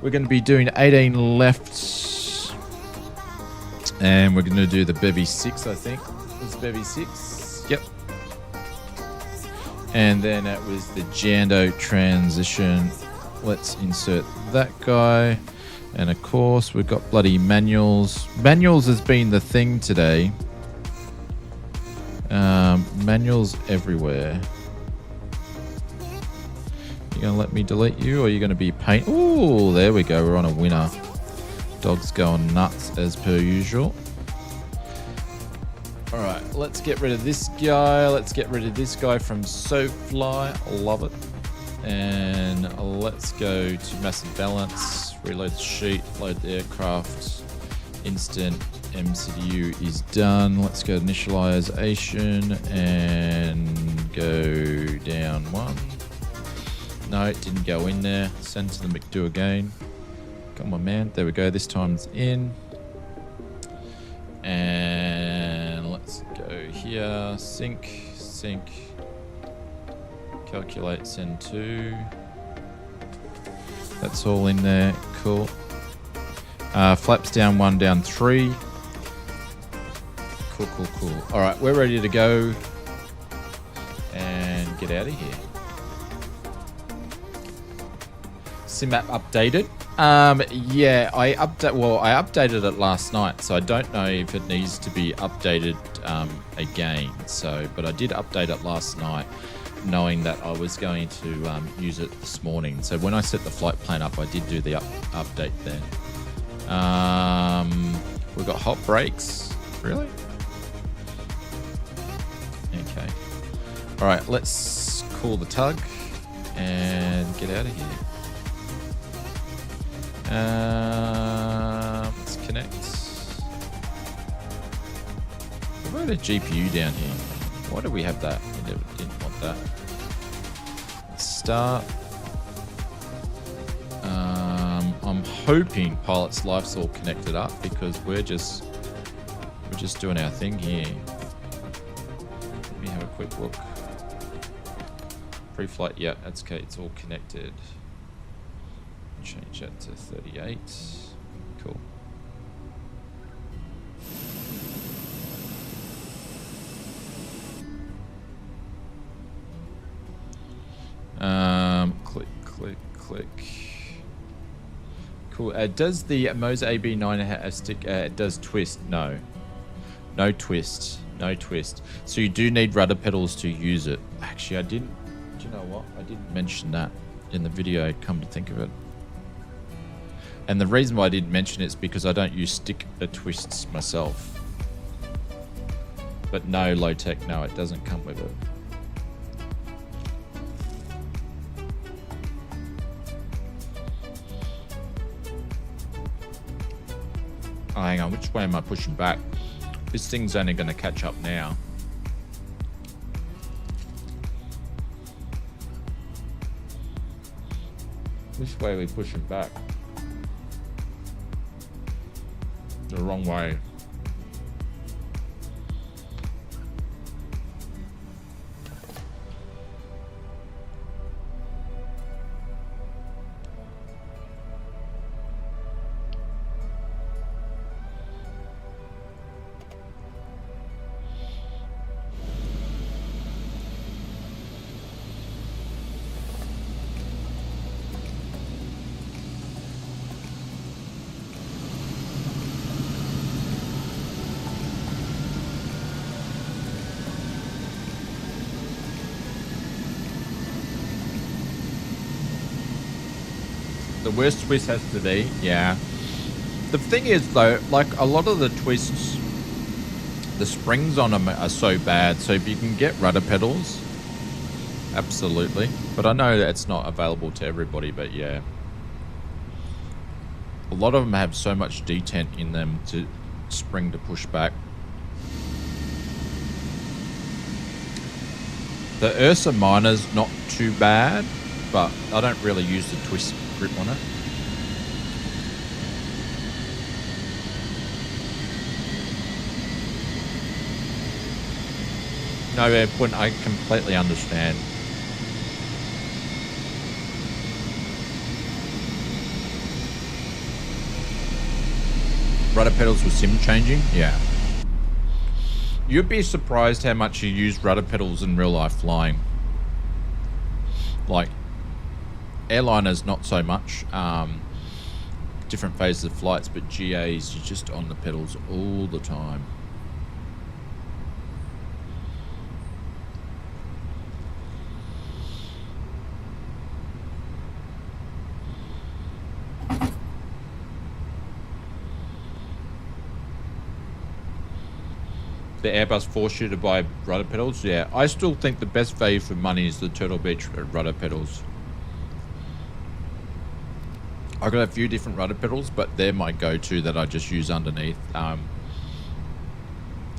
We're going to be doing 18 left, and we're going to do the Bevy 6, I think. It's Bevy 6. Yep. And then that was the Jando transition. Let's insert that guy. And of course, we've got bloody manuals. Manuals has been the thing today. Manuals everywhere. You gonna let me delete you, or are you gonna be paint? Ooh, there we go. We're on a winner. Dog's going nuts as per usual. All right, let's get rid of this guy. Let's get rid of this guy from SoFly. Love it. And let's go to massive balance. Reload the sheet. Load the aircraft. Instant MCDU is done. Let's go to initialization and go down 1. No, it didn't go in there. Send to the McDo again. Come on, man. There we go. This time's in. And let's go here. Sync. Calculate, send to. That's all in there. Cool. Flaps down 1, down 3. Cool. All right, we're ready to go and get out of here. Map updated. Yeah, I updated it last night, so I don't know if it needs to be updated again. So, but I did update it last night, knowing that I was going to use it this morning. So when I set the flight plan up, I did do the update then. We've got hot brakes. Really? Okay. All right, let's call the tug and get out of here. Let's connect. What about a GPU down here? Why do we have that? We didn't want that. Let's start. I'm hoping Pilot's Life's all connected up because we're just doing our thing here. Let me have a quick look. Pre-flight, yeah, that's okay. It's all connected. Change that to 38. Cool. Click. Cool. Does the Moza AB9 stick? Does twist? No. No twist. So you do need rudder pedals to use it. Actually, I didn't. Do you know what? I didn't mention that in the video. Come to think of it. And the reason why I didn't mention it is because I don't use stick twists myself. But no, low tech, no, it doesn't come with it. Oh, hang on, which way am I pushing back? This thing's only going to catch up now. Which way are we pushing back? The wrong way. The worst twist has to be, yeah. The thing is, though, like a lot of the twists, the springs on them are so bad. So if you can get rudder pedals, absolutely. But I know that it's not available to everybody, but yeah. A lot of them have so much detent in them to spring to push back. The Ursa Minor's not too bad, but I don't really use the twist grip on it. No, I completely understand. Rudder pedals with sim changing? Yeah. You'd be surprised how much you use rudder pedals in real life flying. Like, airliners not so much. Different phases of flights, but GAs, you're just on the pedals all the time. The Airbus force you to buy rudder pedals? Yeah, I still think the best value for money is the Turtle Beach rudder pedals. I've got a few different rudder pedals, but they're my go-to that I just use underneath.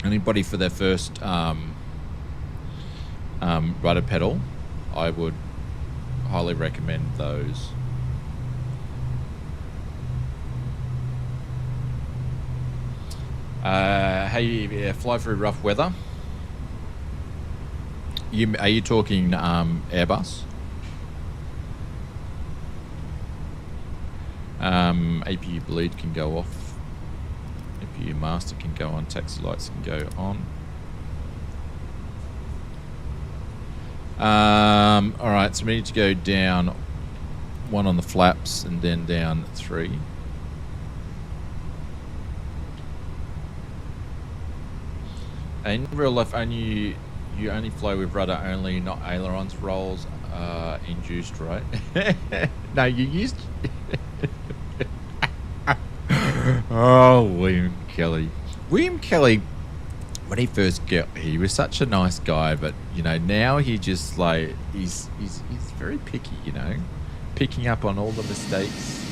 Anybody for their first rudder pedal, I would highly recommend those. Hey, fly through rough weather. Are you talking Airbus? APU bleed can go off. APU master can go on. Taxi lights can go on. Alright, so we need to go down 1 on the flaps and then down 3. In real life, you only fly with rudder only, not ailerons. Rolls induced, right? No, you used. Oh, William Kelly. William Kelly, when he first got, he was such a nice guy, but you know now he just like he's very picky, you know, picking up on all the mistakes.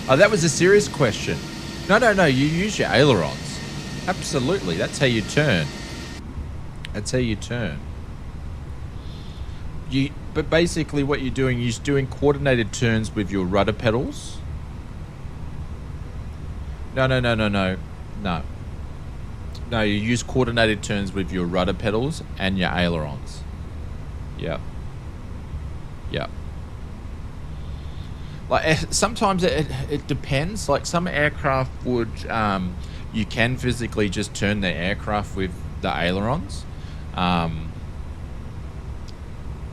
Oh, that was a serious question. No, you use your ailerons. Absolutely, that's how you turn. That's how you turn. But basically what you're doing is doing coordinated turns with your rudder pedals. No. No, you use coordinated turns with your rudder pedals and your ailerons. Yeah. Like sometimes it depends. Like some aircraft would, you can physically just turn the aircraft with the ailerons.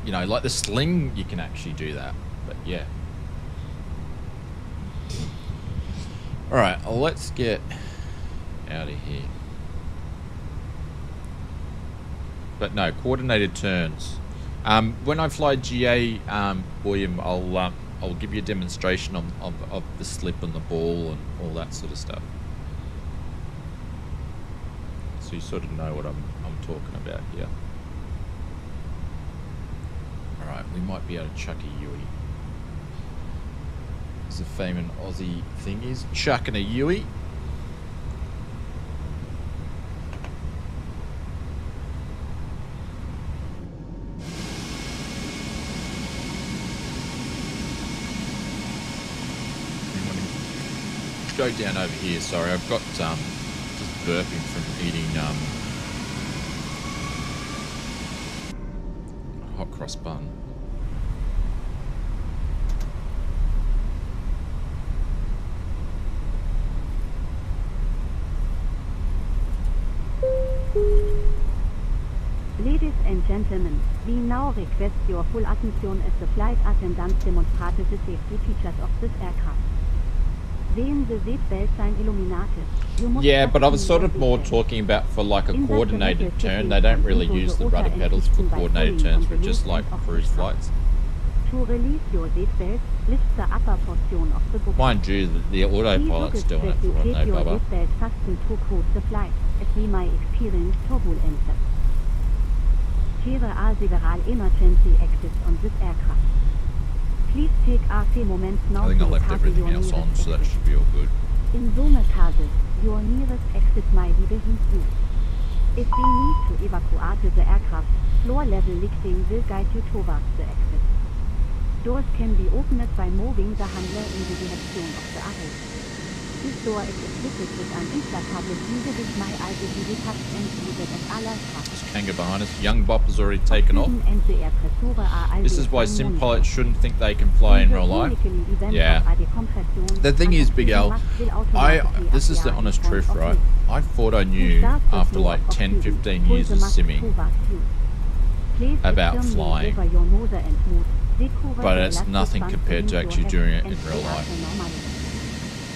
You know, like the Sling, you can actually do that. But yeah. All right, let's get out of here. But no, coordinated turns. When I fly GA, William, I'll give you a demonstration of the slip and the ball and all that sort of stuff. So you sort of know what I'm talking about here. All right, we might be able to chuck a Yui. As a famous Aussie thing is, chucking a Yui. Go down over here. Sorry, I've got just burping from eating hot cross bun. Ladies and gentlemen, we now request your full attention as the flight attendants demonstrate the safety features of this aircraft. Sehen the seatbelt sign illuminated. Yeah, but I was sort of more talking about for like a coordinated turn. They don't really use the rudder pedals for coordinated turns, but just like cruise flights. To release your seatbelt, lift the upper portion of the book. Mind you, the Please look autopilot's doing that it you for it, take no your bubba. seatbelt fastened to cruise the flight, as we might experience turbulences. There are several emergency exits on this aircraft. Please take a few moments now I think I to left pass everything your else on, nearest so that exit. should be all good. In some cases, your nearest exit might be behind you. If we need to evacuate the aircraft, floor level lifting will guide you towards the exit. Doors can be opened by moving the handle in the direction of the arrow. This door is equipped with an inflatable fuse which may also be detached and used as a life There's Kanga behind us. Young Bop has already taken off. This is why sim pilots shouldn't think they can fly in real life. Yeah. The thing is, Big L, this is the honest truth, right? I thought I knew after like 10, 15 years of simming about flying. But it's nothing compared to actually doing it in real life.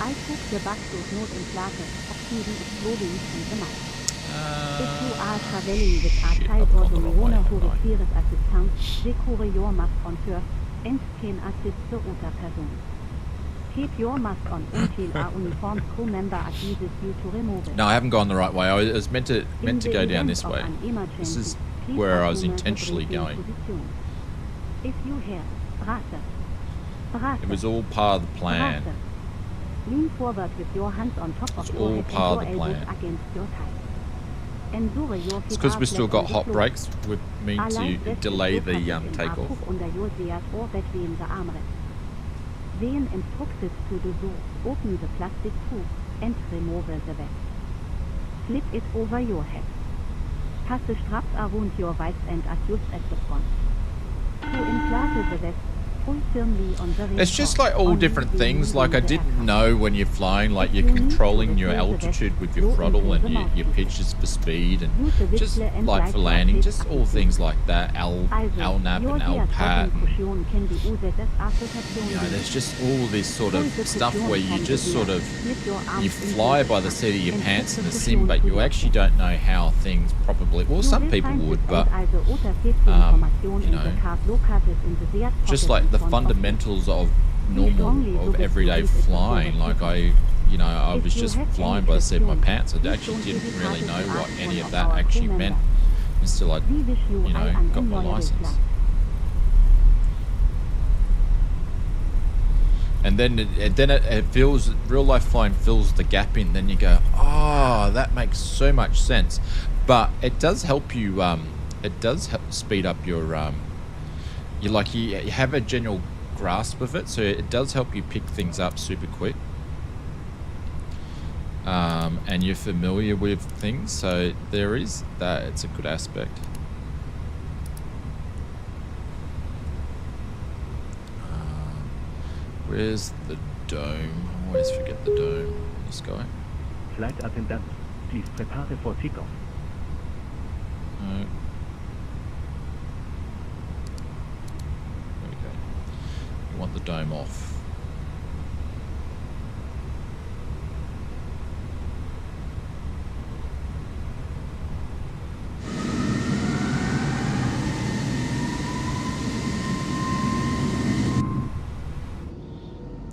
I took the backdoor in classes of student exploding in the night. If you are traveling with a Shit, child I've or gone the the wrong way, owner who haven't I? requires assistance, secure your mask on first and can assist the other person. Keep your mask on until a uniformed crew member advises you to remove it. No, I haven't gone the right way. I was meant to In the go down event this of way. an emergency, This is please where I was assume the intentionally braking going. position. If you hear brace, It was all part of the plan. brace, lean forward with your hands on top of It's your all head part of and the your elbows plan. against your thigh. Ensure your It's feet because are we still flat got on the hot floor. brakes, would mean A light to vest delay is the located in a takeoff. cup under your seat or between the armrests. When instructed to do so, open the plastic tube and remove the vest. Slip it over your head. Pass the straps around your waist and adjust at the front. To inflate the vest, pull firmly on the It's just ring like all on different the things. Like I the didn't aircraft. know when you're flying, like you're controlling your altitude with your throttle and your pitches for speed and just like for landing, just all things like that. LNAP and LPAT. And, you know, there's just all this sort of stuff where you just sort of you fly by the seat of your pants in the sim, but you actually don't know how things probably. Well, some people would, but you know, just like the fundamentals of normal of everyday flying. Like I was just flying by the seat of my pants. I actually didn't really know what any of that actually meant until I, got my license. And then it feels, real life flying fills the gap in. Then you go, oh, that makes so much sense. But it does help you. It does help speed up your. You have a general grasp of it, so it does help you pick things up super quick. And you're familiar with things, so there is that. It's a good aspect. Where's the dome? I always forget the dome in the sky. Flight attendant, please prepare for takeoff. No. There we go. You want the dome off.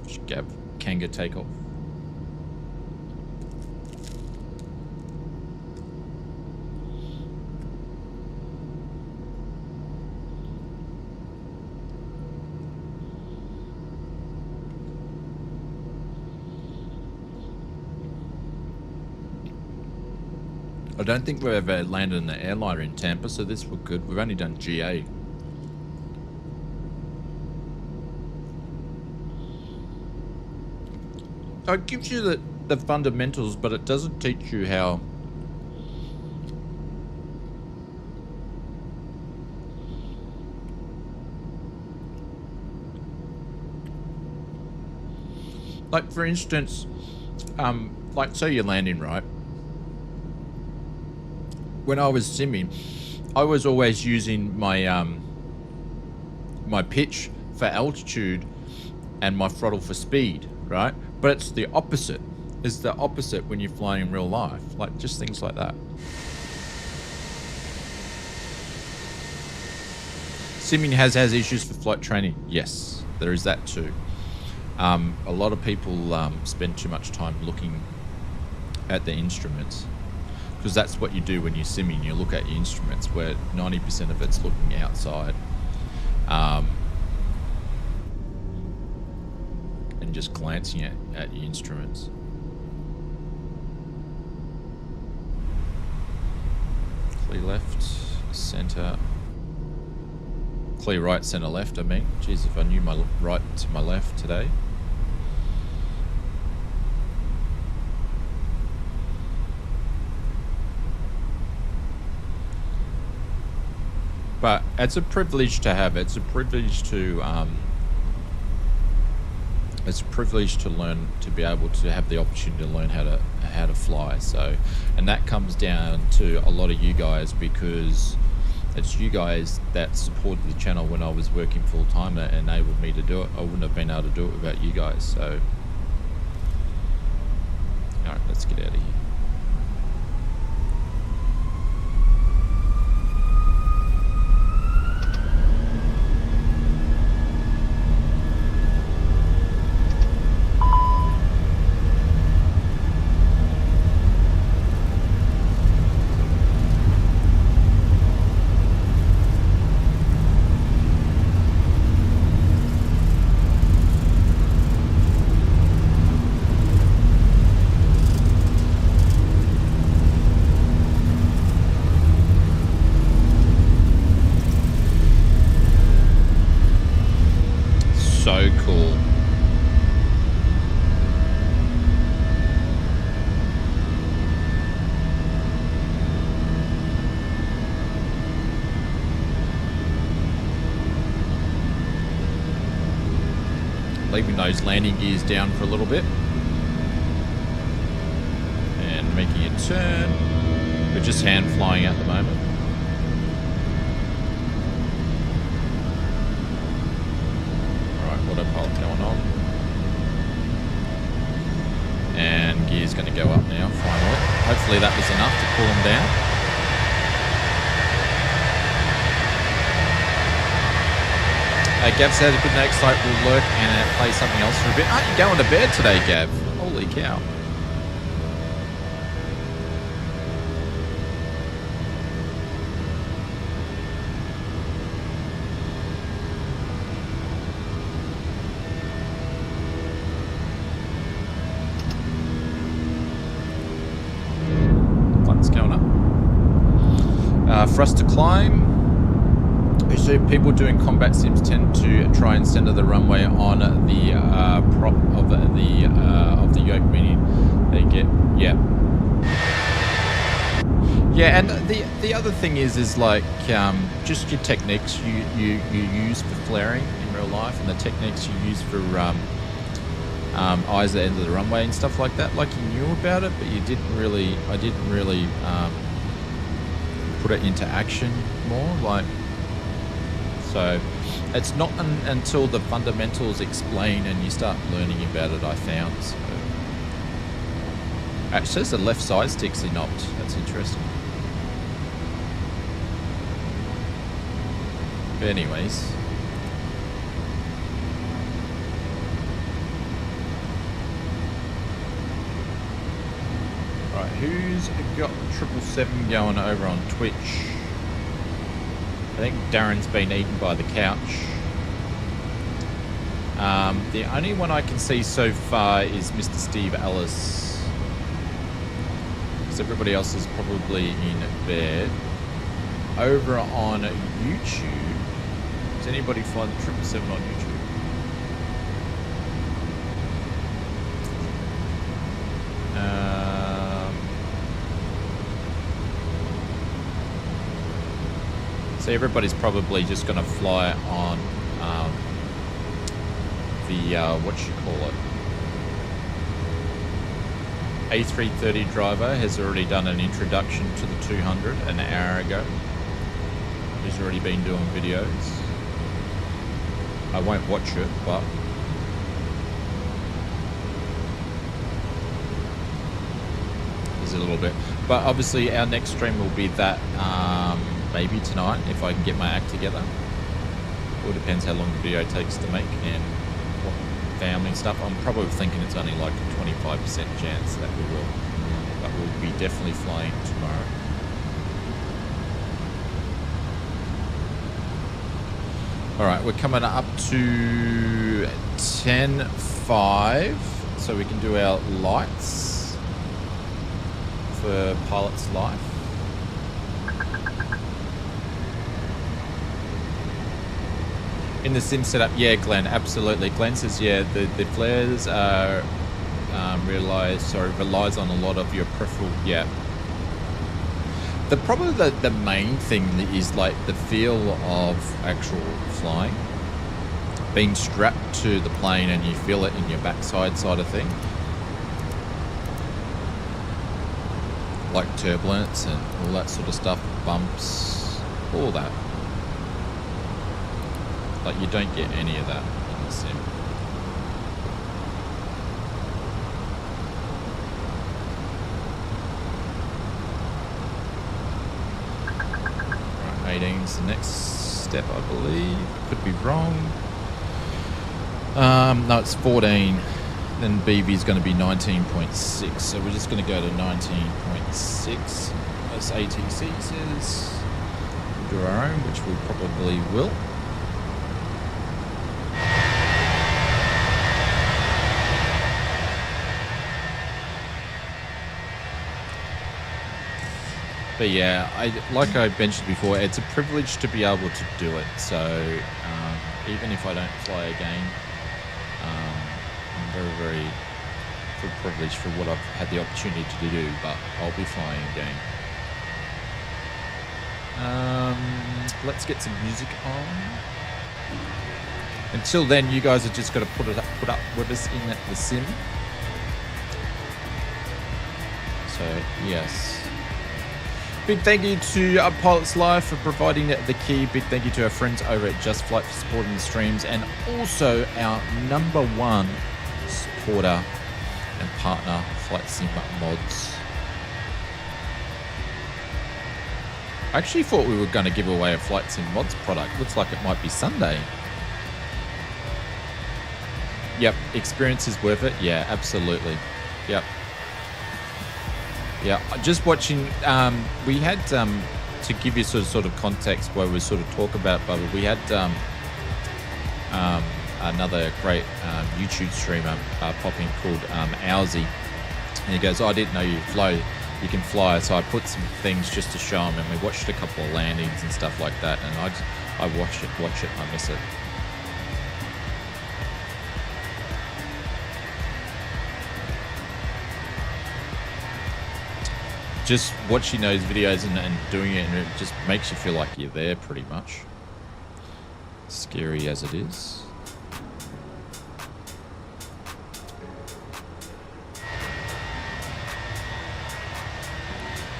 Should have Kanga take off. I don't think we've ever landed in the airliner in Tampa, so this was good. We've only done GA. So it gives you the fundamentals, but it doesn't teach you how. Like for instance, like say you're landing, right? When I was simming, I was always using my my pitch for altitude and my throttle for speed, right? But it's the opposite. It's the opposite when you're flying in real life. Like just things like that. simming has issues for flight training. Yes, there is that too. A lot of people spend too much time looking at the instruments, because that's what you do when you're simming. You look at your instruments, where 90% of it's looking outside, and just glancing at your instruments. Clear left, center. Clear right, center left, I mean. Jeez, if I knew my right to my left today. But it's a privilege to have. It's a privilege to learn, to be able to have the opportunity to learn how to fly. So, and that comes down to a lot of you guys, because it's you guys that supported the channel when I was working full time that enabled me to do it. I wouldn't have been able to do it without you guys. So, all right, let's get out of here. So cool. Leaving those landing gears down for a little bit and making a turn. We're just hand flying at the moment. Autopilot going on, and gear's going to go up now finally. Hopefully that was enough to pull them down. Gav said a good next flight will lurk and play something else for a bit. Aren't you going to bed today, Gav? Holy cow. For us to climb, so people doing combat sims tend to try and center the runway on the prop of the yoke, meaning they get yeah. And the other thing is like just your techniques you use for flaring in real life, and the techniques you use for eyes at the end of the runway and stuff like that. Like, you knew about it, but you didn't really. I didn't really. Put it into action more, like, so it's not until the fundamentals explain and you start learning about it, I found. So it says the left side sticks are knocked. That's interesting. But anyways, right, who's got 777 going over on Twitch? I think Darren's been eaten by the couch. The only one I can see so far is Mr. Steve Ellis, because everybody else is probably in bed. Over on YouTube, does anybody find the 777 on YouTube? So everybody's probably just going to fly on the, what you call it, A330 driver has already done an introduction to the 200 an hour ago. He's already been doing videos. I won't watch it, but there's a little bit. But obviously our next stream will be that maybe tonight, if I can get my act together. All depends how long the video takes to make and what family stuff. I'm probably thinking it's only like a 25% chance that we will. But we'll be definitely flying tomorrow. Alright, we're coming up to 10:05, so we can do our lights for pilot's life. In the sim setup, yeah, Glenn, absolutely. Glenn says, yeah, the flares are relies on a lot of your peripheral, yeah. Probably the main thing is like the feel of actual flying. Being strapped to the plane and you feel it in your backside side of thing. Like turbulence and all that sort of stuff, bumps, all that. Like you don't get any of that in the sim. Right, 18 is the next step, I believe. Could be wrong. No, it's 14. Then BV is going to be 19.6. So we're just going to go to 19.6. As ATC says. We'll do our own, which we probably will. But yeah, like I mentioned before, it's a privilege to be able to do it. So even if I don't fly again, I'm very, very privileged for what I've had the opportunity to do. But I'll be flying again. Let's get some music on. Until then, you guys are just got to put up with us in the sim. So yes. Big thank you to Pilot's Life for providing the key. Big thank you to our friends over at Just Flight for supporting the streams, and also our #1 supporter and partner, Flight Sim Mods. I actually thought we were going to give away a Flight Sim Mods product. Looks like it might be Sunday. Yep, experience is worth it. Yeah, absolutely. Yep. Yeah, just watching, we had, to give you sort of context where we sort of talk about Bubba, we had another great YouTube streamer pop in called Owsy, and he goes, oh, I didn't know you can fly, so I put some things just to show him, and we watched a couple of landings and stuff like that, and I watch it, I miss it. Just watching those videos and doing it, and it just makes you feel like you're there pretty much. Scary as it is.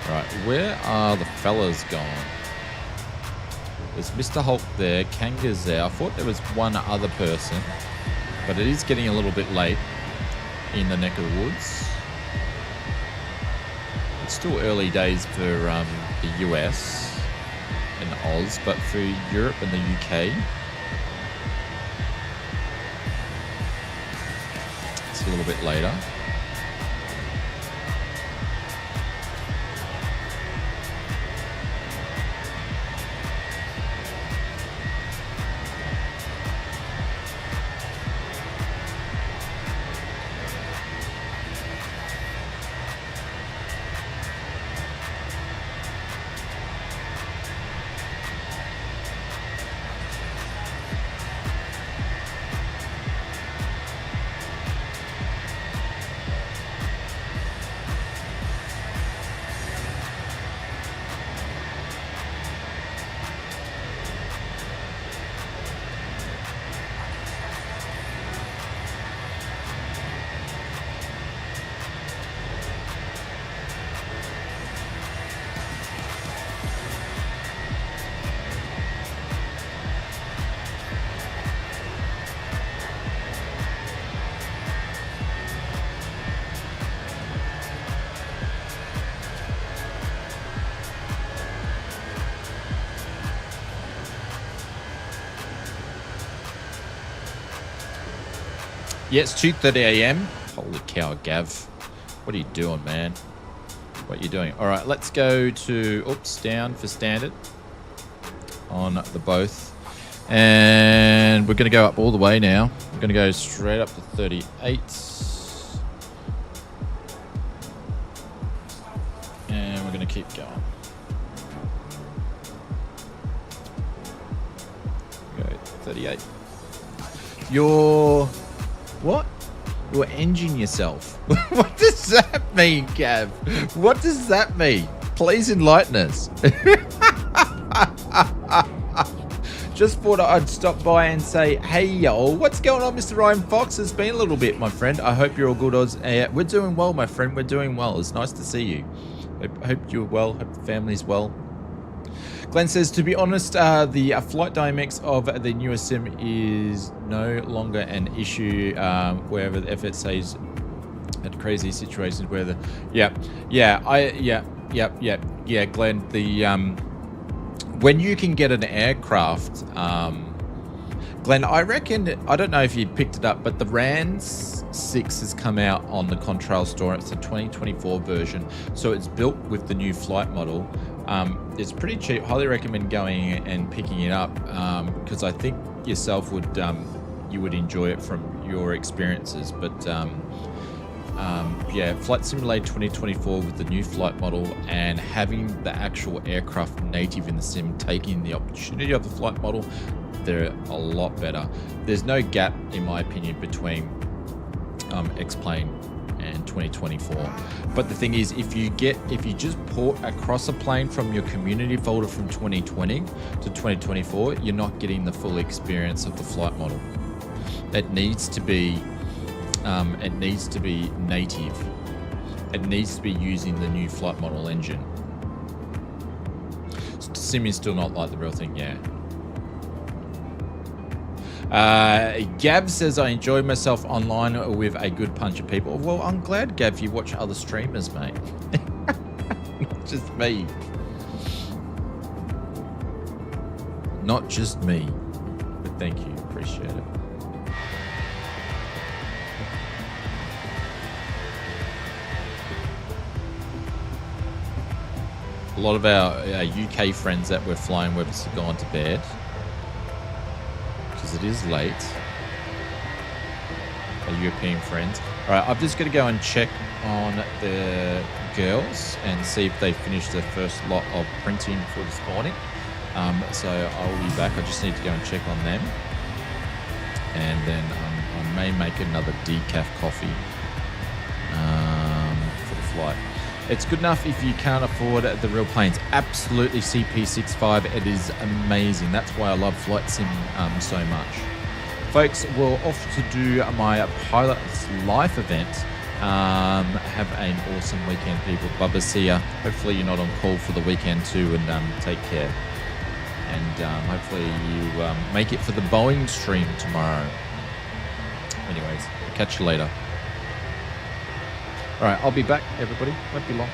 Right, where are the fellas gone? There's Mr. Hulk there, Kanga's there. I thought there was one other person, but it is getting a little bit late in the neck of the woods. Still early days for the US and Oz, but for Europe and the UK, it's a little bit later. Yeah, it's 2:30 a.m. Holy cow, Gav. What are you doing, man? What are you doing? All right, let's go to, oops, down for standard on the both. And we're going to go up all the way now. We're going to go straight up to 38. And we're going to keep going. Go 38. You're... What? You're engine yourself. What does that mean, Gav? What does that mean? Please enlighten us. Just thought I'd stop by and say, hey, yo, what's going on, Mr. Ryan Fox? It's been a little bit, my friend. I hope you're all good. We're doing well, my friend. We're doing well. It's nice to see you. Hope you're well. Hope the family's well. Glenn says, to be honest, the flight dynamics of the newest sim is no longer an issue wherever the FSA's had crazy situations where the... Glenn, the... when you can get an aircraft, Glenn, I reckon, I don't know if you picked it up, but the RANS 6 has come out on the Contrail store. It's a 2024 version, so it's built with the new flight model. It's pretty cheap. Highly recommend going and picking it up because I think yourself would you would enjoy it from your experiences. But yeah, Flight Simulator 2024 with the new flight model and having the actual aircraft native in the sim, taking the opportunity of the flight model, they're a lot better. There's no gap, in my opinion, between X-Plane and 2024. But the thing is, if you just port across a plane from your community folder from 2020 to 2024, you're not getting the full experience of the flight model. It needs to be native. It needs to be using the new flight model engine. Sim is still not like the real thing, yeah. Gav says, I enjoy myself online with a good bunch of people. Well, I'm glad, Gav, you watch other streamers, mate. Not just me. Not just me. But thank you. Appreciate it. A lot of our UK friends that we're flying with have gone to bed. It is late. Our European friends. All right, I'm just going to go and check on the girls and see if they finished their first lot of printing for this morning. So I'll be back. I just need to go and check on them. And then I may make another decaf coffee for the flight. It's good enough if you can't afford the real planes. Absolutely, CP65. It is amazing. That's why I love Flight Sim so much. Folks, we're off to do my Pilot's Life event. Have an awesome weekend, people. Bubba, see ya. Hopefully you're not on call for the weekend too, and take care. And hopefully you make it for the Boeing stream tomorrow. Anyways, catch you later. All right, I'll be back, everybody. Won't be long.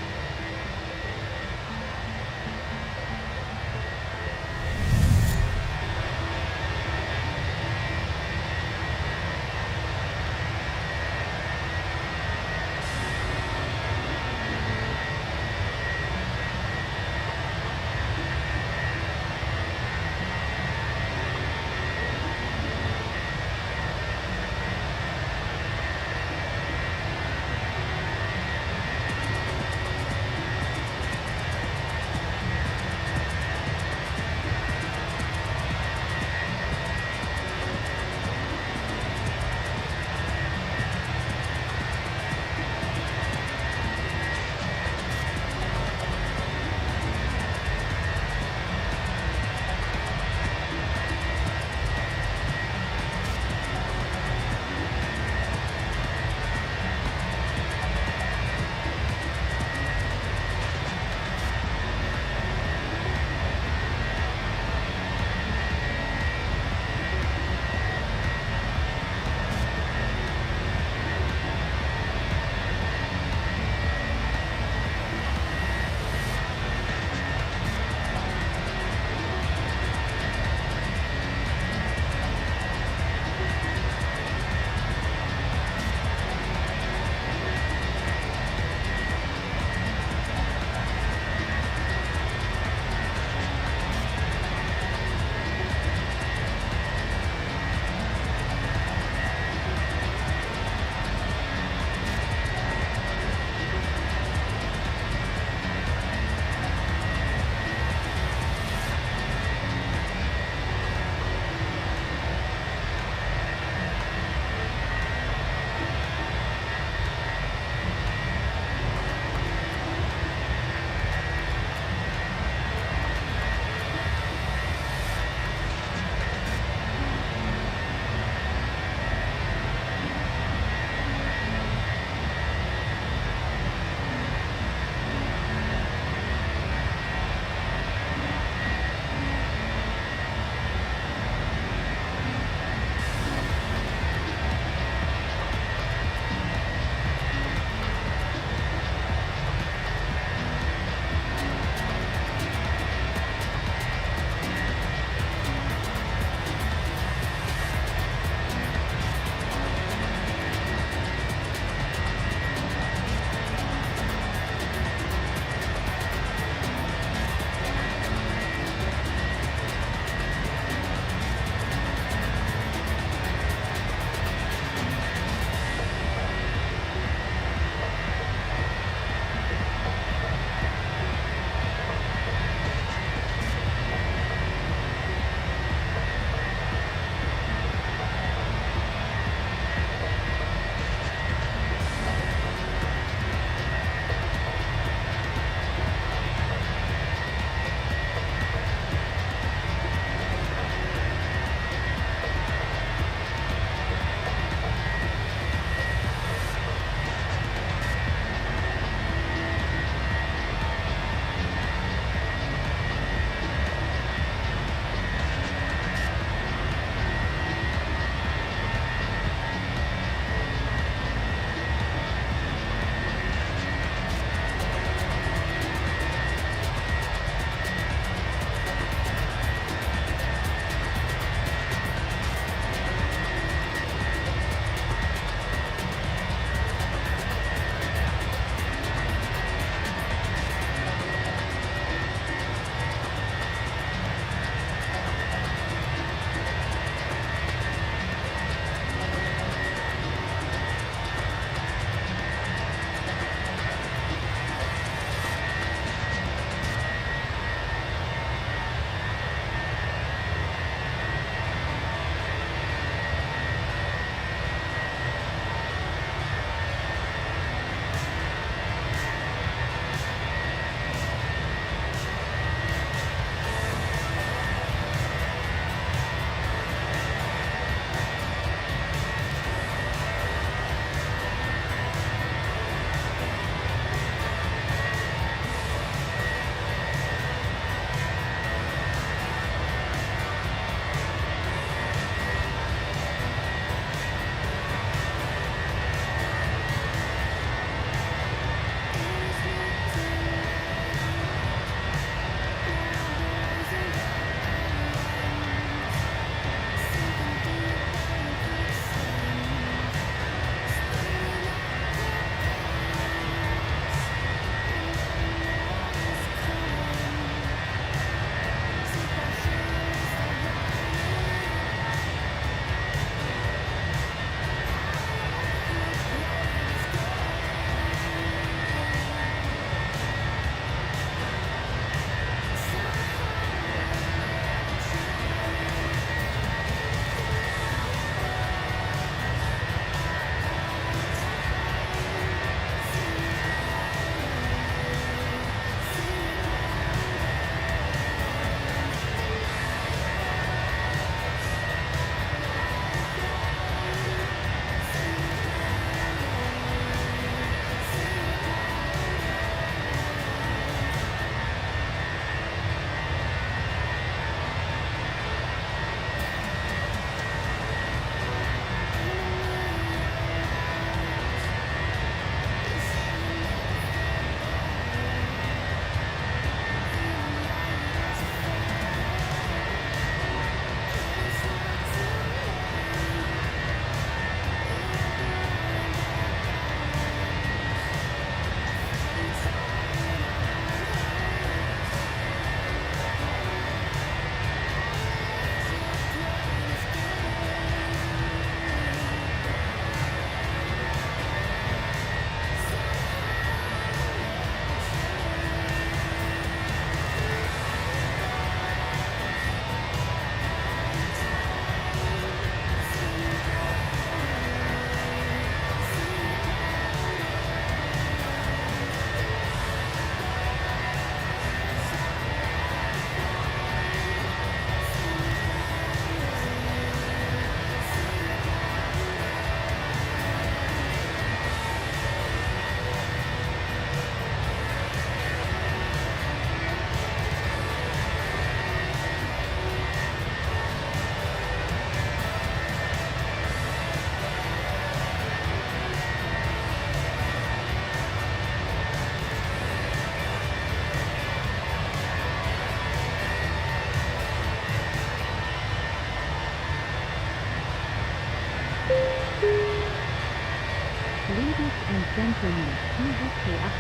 gentlemen, please stay auf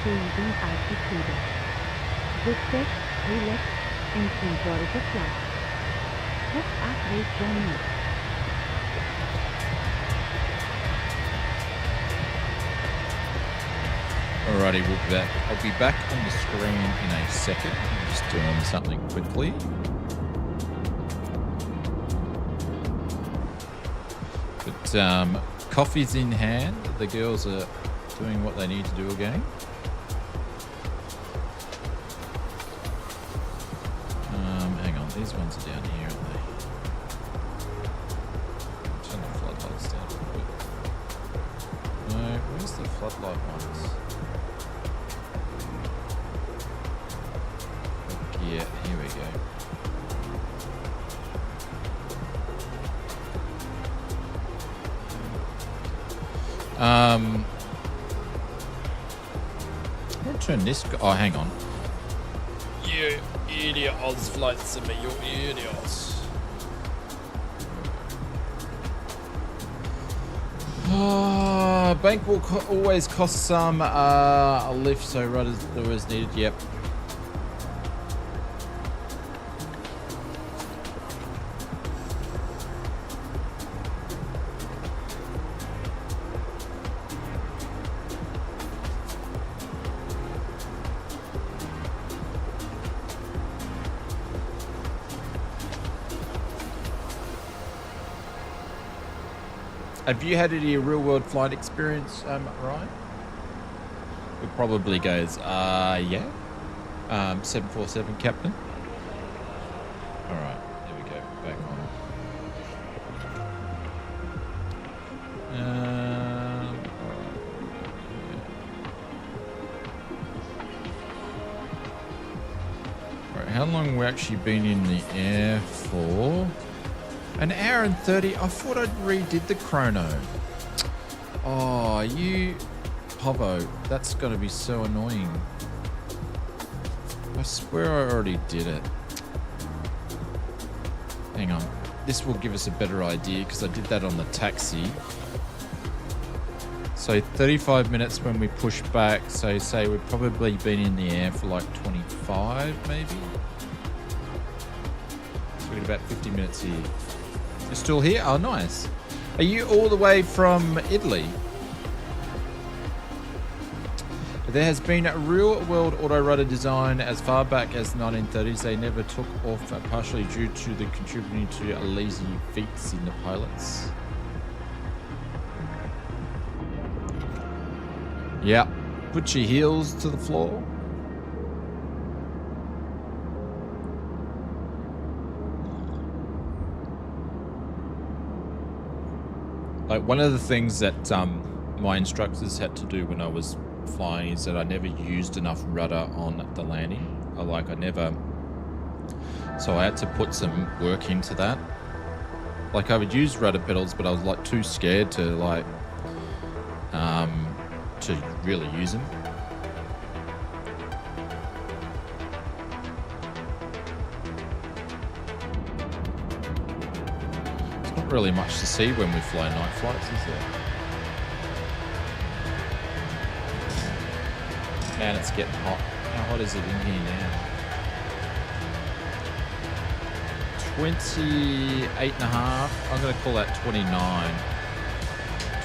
staying altitude. Sit back, relax, and enjoy the flight. Have a great journey. Alrighty, we'll be back. I'll be back on the screen in a second. I'm just doing something quickly. But coffee's in hand. The girls are doing what they need to do again. Hang on, these ones are down here, aren't they? Turn the floodlights down a bit. No, where's the floodlight ones? Yeah, here we go. I'm gonna turn this. Oh, hang on. You idiot, ausflightsimmer, you idiots. Bank will always cost some a lift, so rudders always needed. Yep. Have you had any real-world flight experience, Ryan? It probably goes, yeah. 747 Captain. All right, there we go. Back on. All right, how long have we actually been in the air for? An hour and 30. I thought I'd redid the chrono. Oh, you Povo. That's going to be so annoying. I swear I already did it. Hang on. This will give us a better idea because I did that on the taxi. So 35 minutes when we push back. So say we've probably been in the air for like 25 maybe. So we got about 50 minutes here. You're still here? Oh, nice. Are you all the way from Italy? There has been a real-world auto-rudder design as far back as the 1930s. They never took off, partially due to the contributing to lazy feet in the pilots. Yeah. Put your heels to the floor. Like one of the things that my instructors had to do when I was flying is that I never used enough rudder on the landing. So I had to put some work into that. Like I would use rudder pedals, but I was like too scared to like to really use them. Really much to see when we fly night flights, is there? Man, it's getting hot. How hot is it in here now? 28 and a half. I'm going to call that 29.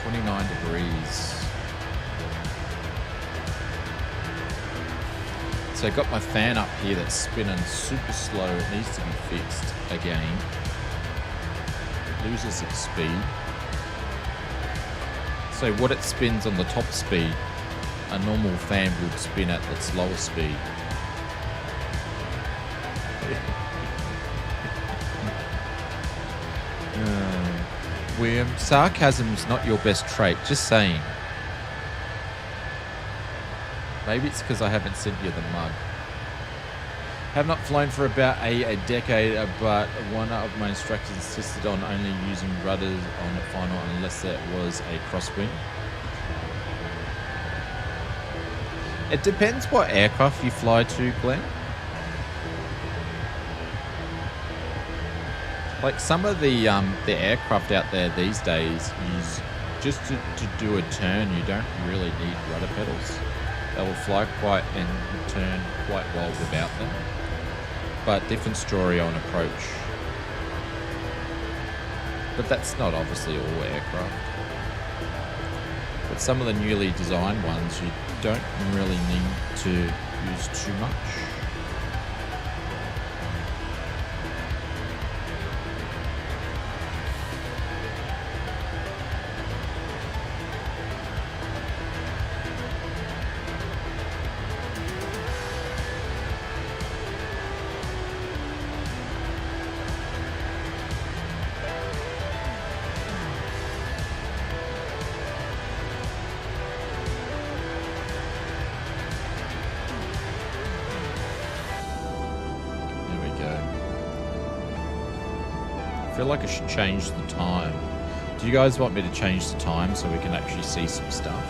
29 degrees. So I got my fan up here that's spinning super slow. It needs to be fixed again. Loses its speed. So what it spins on the top speed, a normal fan would spin at its lower speed. William, sarcasm's not your best trait, just saying. Maybe it's because I haven't sent you the mug. Have not flown for about a decade, but one of my instructors insisted on only using rudders on the final unless it was a crosswind. It depends what aircraft you fly to, Glenn. Like some of the aircraft out there these days use just to do a turn, you don't really need rudder pedals. They will fly quite and turn quite well without them. But different story on approach. But that's not obviously all aircraft. But some of the newly designed ones, you don't really need to use too much. I feel like I should change the time. Do you guys want me to change the time so we can actually see some stuff?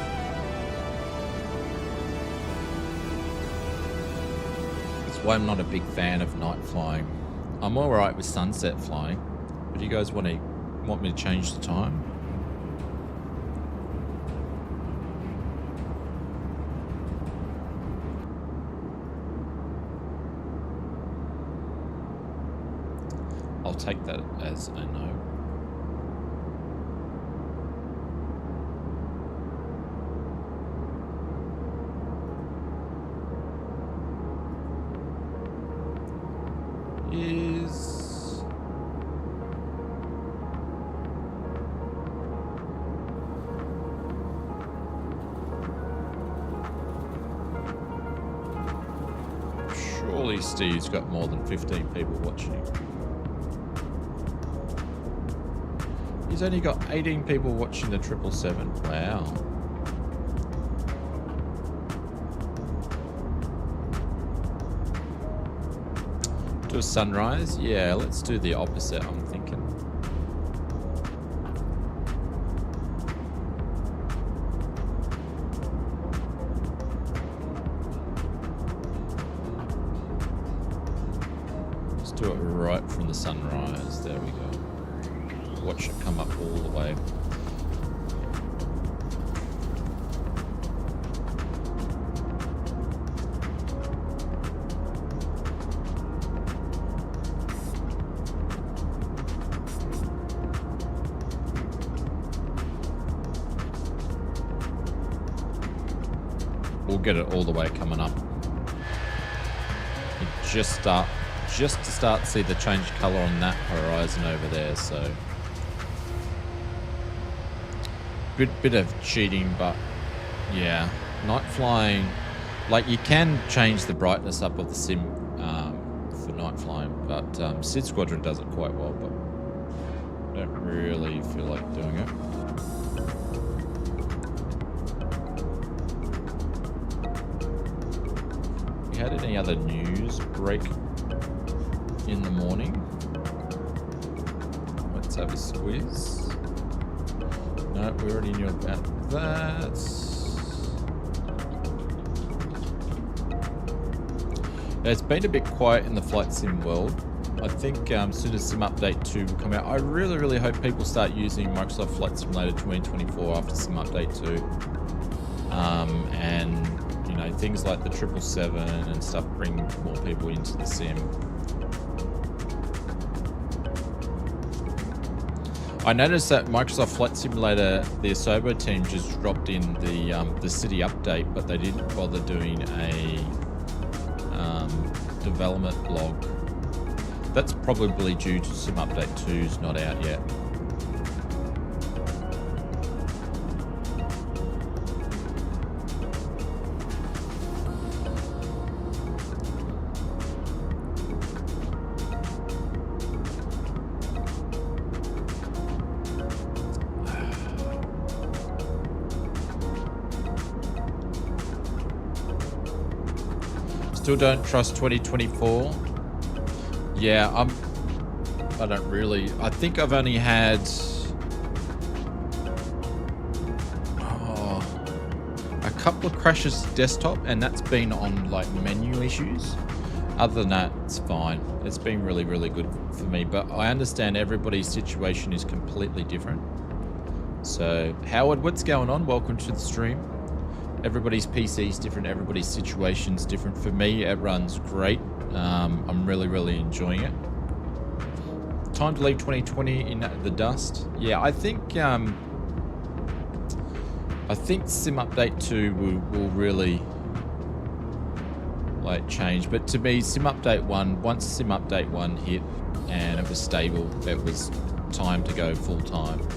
That's why I'm not a big fan of night flying. I'm alright with sunset flying, but do you guys want me to change the time? I'll take that as a no. Surely Steve's got more than 15 people watching. He's only got 18 people watching the 777. Wow. Do a sunrise? Yeah, let's do the opposite, I'm thinking. Let's do it right from the sunrise. There we go. Watch it come up all the way. We'll get it all the way coming up. You just to start to see the change color on that horizon over there, so bit of cheating, but yeah, night flying, like you can change the brightness up of the sim for night flying, but Sid Squadron does it quite well, but I don't really feel like doing it. We had any other news break in the morning? Let's have a squeeze. No, we already knew about that. It's been a bit quiet in the flight sim world. I think as soon as Sim Update 2 will come out, I really hope people start using Microsoft Flight Simulator 2024 after Sim Update 2. And, you know, things like the 777 and stuff bring more people into the sim. I noticed that Microsoft Flight Simulator, the Asobo team just dropped in the city update, but they didn't bother doing a development blog. That's probably due to Sim Update 2's not out yet. Still don't trust 2024. Yeah, I don't really. I think I've only had a couple of crashes desktop, and that's been on like menu issues. Other than that, it's fine. It's been really good for me, but I understand everybody's situation is completely different. So, Howard, what's going on? Welcome to the stream. Everybody's PC's different. Everybody's situation's different. For me, it runs great. I'm really, really enjoying it. Time to leave 2020 in the dust. Yeah, I think Sim Update 2 will really like change. But to me, Sim Update 1, once Sim Update 1 hit and it was stable, it was time to go full time.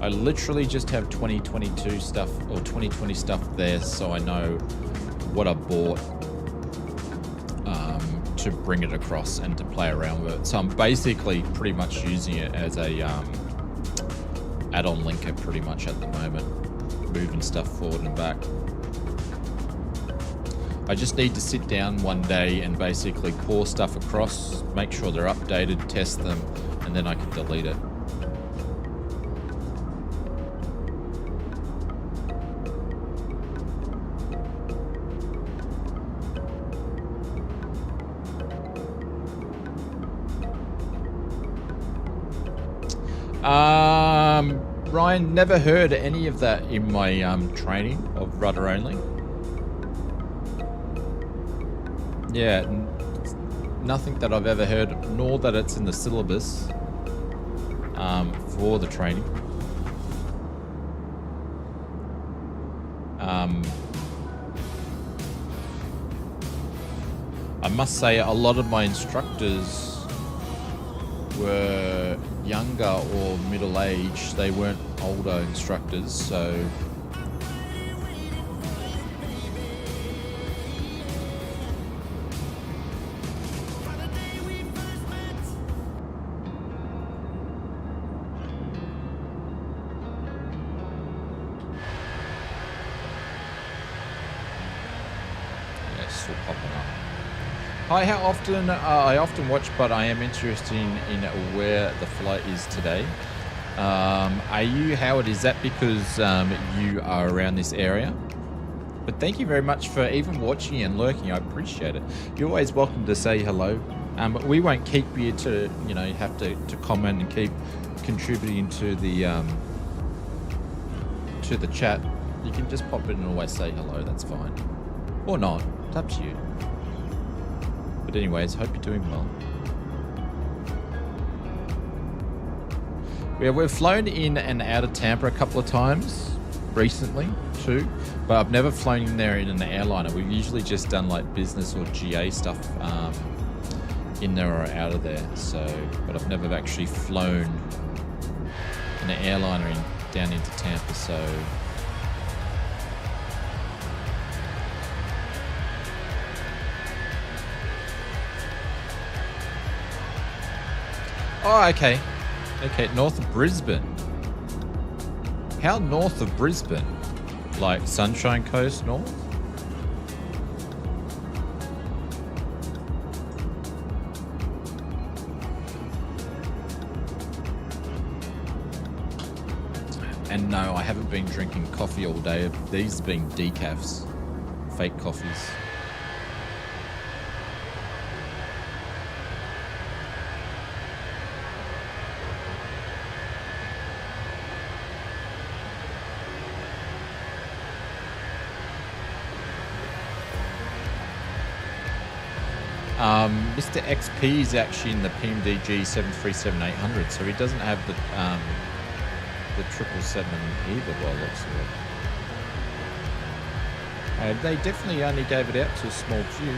I literally just have 2022 stuff or 2020 stuff there, so I know what I bought to bring it across and to play around with it. So I'm basically pretty much using it as a add-on linker pretty much at the moment, moving stuff forward and back. I just need to sit down one day and basically pour stuff across, make sure they're updated, test them, and then I can delete it. Ryan, never heard any of that in my training of rudder only. Yeah, nothing that I've ever heard, nor that it's in the syllabus for the training. I must say a lot of my instructors were younger or middle-aged. They weren't older instructors, so yeah, it's still popping up. Hi, how often? I often watch, but I am interested in where the flight is today. Are you, Howard? Is that because you are around this area? But thank you very much for even watching and lurking. I appreciate it. You're always welcome to say hello. We won't keep you to, you know, have to comment and keep contributing to the chat. You can just pop in and always say hello. That's fine, or not. It's up to you. But anyways, hope you're doing well. Yeah, we've flown in and out of Tampa a couple of times recently too, but I've never flown in there in an airliner. We've usually just done like business or GA stuff in there or out of there. So, but I've never actually flown in an airliner down into Tampa. So. Oh, okay. Okay, north of Brisbane. How north of Brisbane? Like Sunshine Coast north? And no, I haven't been drinking coffee all day. These have been decafs. Fake coffees. Mr. XP is actually in the PMDG 737-800, so he doesn't have the 777 either by the looks of it. They definitely only gave it out to a small few.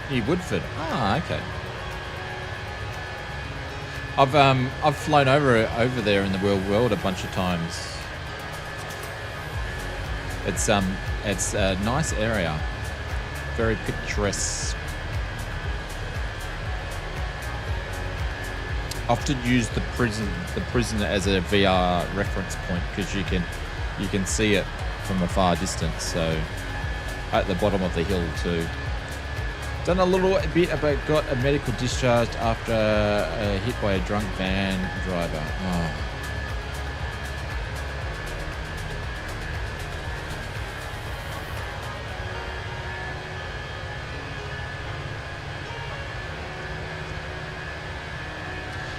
New Woodford. Ah, okay. I've flown over there in the real world a bunch of times. It's a nice area, very picturesque. Often use the prison as a VR reference point because you can see it from a far distance. So at the bottom of the hill too. Done a little bit about got a medical discharge after hit by a drunk van driver. Oh.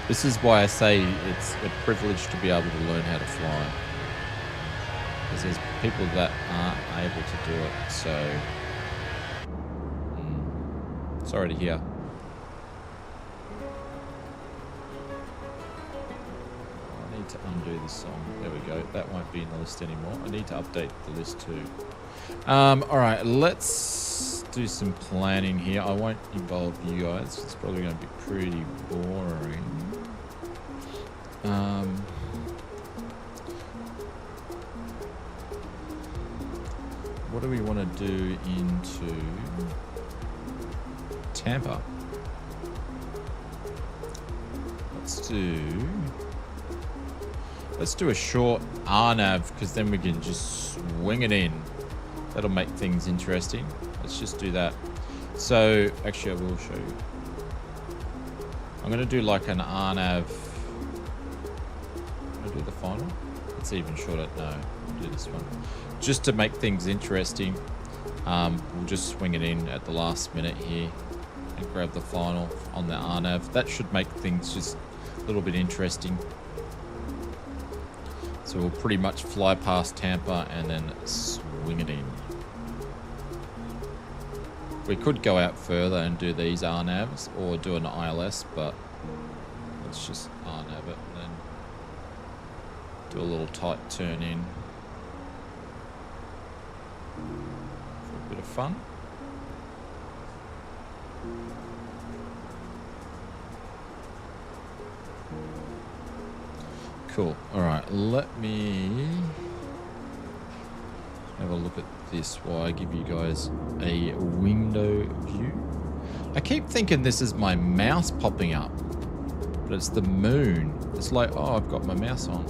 This is why I say it's a privilege to be able to learn how to fly. Because there's people that aren't able to do it, so... sorry to hear. I need to undo this song. There we go. That won't be in the list anymore. I need to update the list too. Alright, let's do some planning here. I won't involve you guys. It's probably going to be pretty boring. What do we want to do into Tampa? Let's do a short RNAV, because then we can just swing it in. That'll make things interesting. Let's just do that. So, actually, I will show you. I'm going to do like an RNAV. I'll do the final. It's even shorter. No, I'll do this one. Just to make things interesting, we'll just swing it in at the last minute here and grab the final on the RNAV. That should make things just a little bit interesting. So we'll pretty much fly past Tampa and then swing it in. We could go out further and do these RNAVs or do an ILS, but let's just RNAV it and then do a little tight turn in for a bit of fun. Cool. All right, let me have a look at this while I give you guys a window view. I keep thinking this is my mouse popping up, but it's the moon. It's like, oh, I've got my mouse on.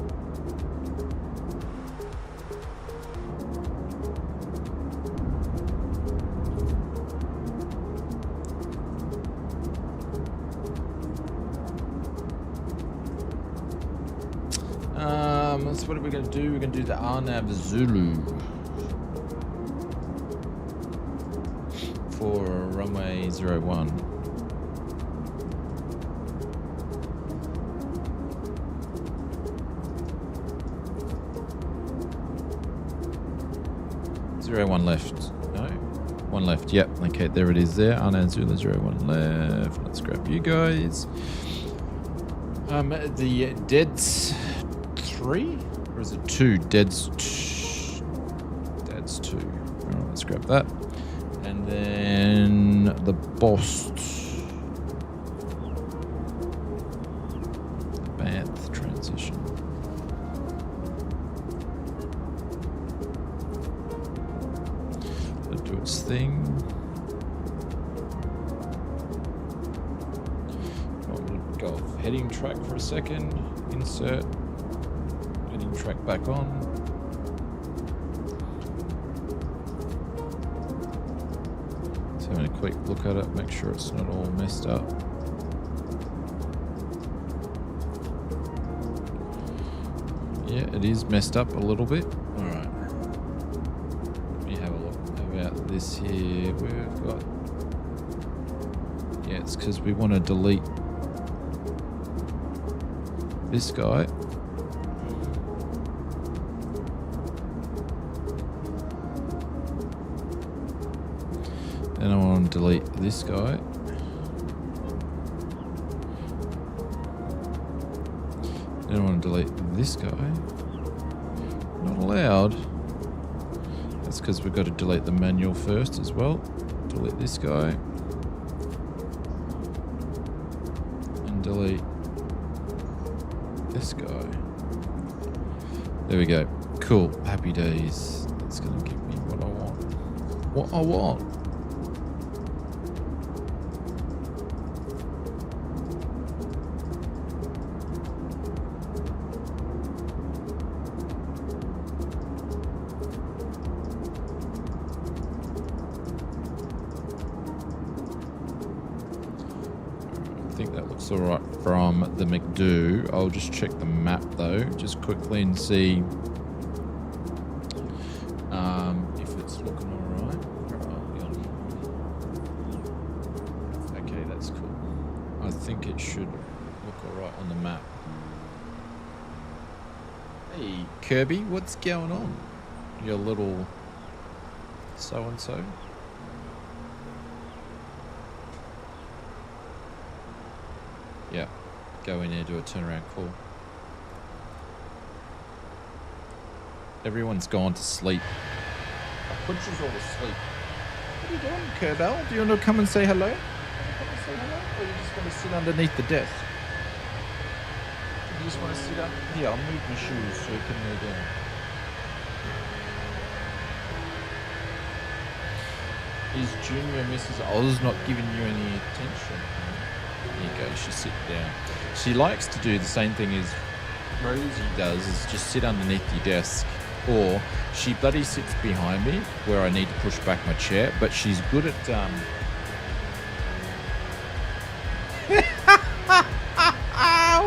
So what are we going to do? We're going to do the RNAV Zulu for runway 01. One left. No, one left. Yep. Okay, there it is. There. RNAV Zulu 01 left. Let's grab you guys. The Deads 3. Or is it 2? Deads 2. Alright, let's grab that. And then the Bost. The Banth transition. Let it do its thing. We'll go off heading track for a second. Insert. Track back on. So having a quick look at it, make sure it's not all messed up. Yeah, it is messed up a little bit. Alright. Let me have a look. How about this here? We've got... Yeah, it's because we want to delete this guy. Then I want to delete this guy. Then I want to delete this guy. Not allowed. That's because we've got to delete the manual first as well. Delete this guy. And delete this guy. There we go. Cool. Happy days. It's going to give me what I want. What I want. Alright, from the McDo. I'll just check the map though, just quickly and see if it's looking alright. Okay, that's cool. I think it should look all right on the map. Hey, Kirby, what's going on? Your little so-and-so. Yeah, go in there, do a turnaround call. Everyone's gone to sleep. Butcher's all asleep. What are you doing, Kerbal? Do you want to come and say hello? Say hello? Or you just want to sit underneath the desk? You just want to sit up here. I'll move my shoes so you can lay down. Is Junior Mrs. Oz not giving you any attention? There you go, she's sitting down. She likes to do the same thing as Rosie does, is just sit underneath your desk. Or she bloody sits behind me where I need to push back my chair, but she's good at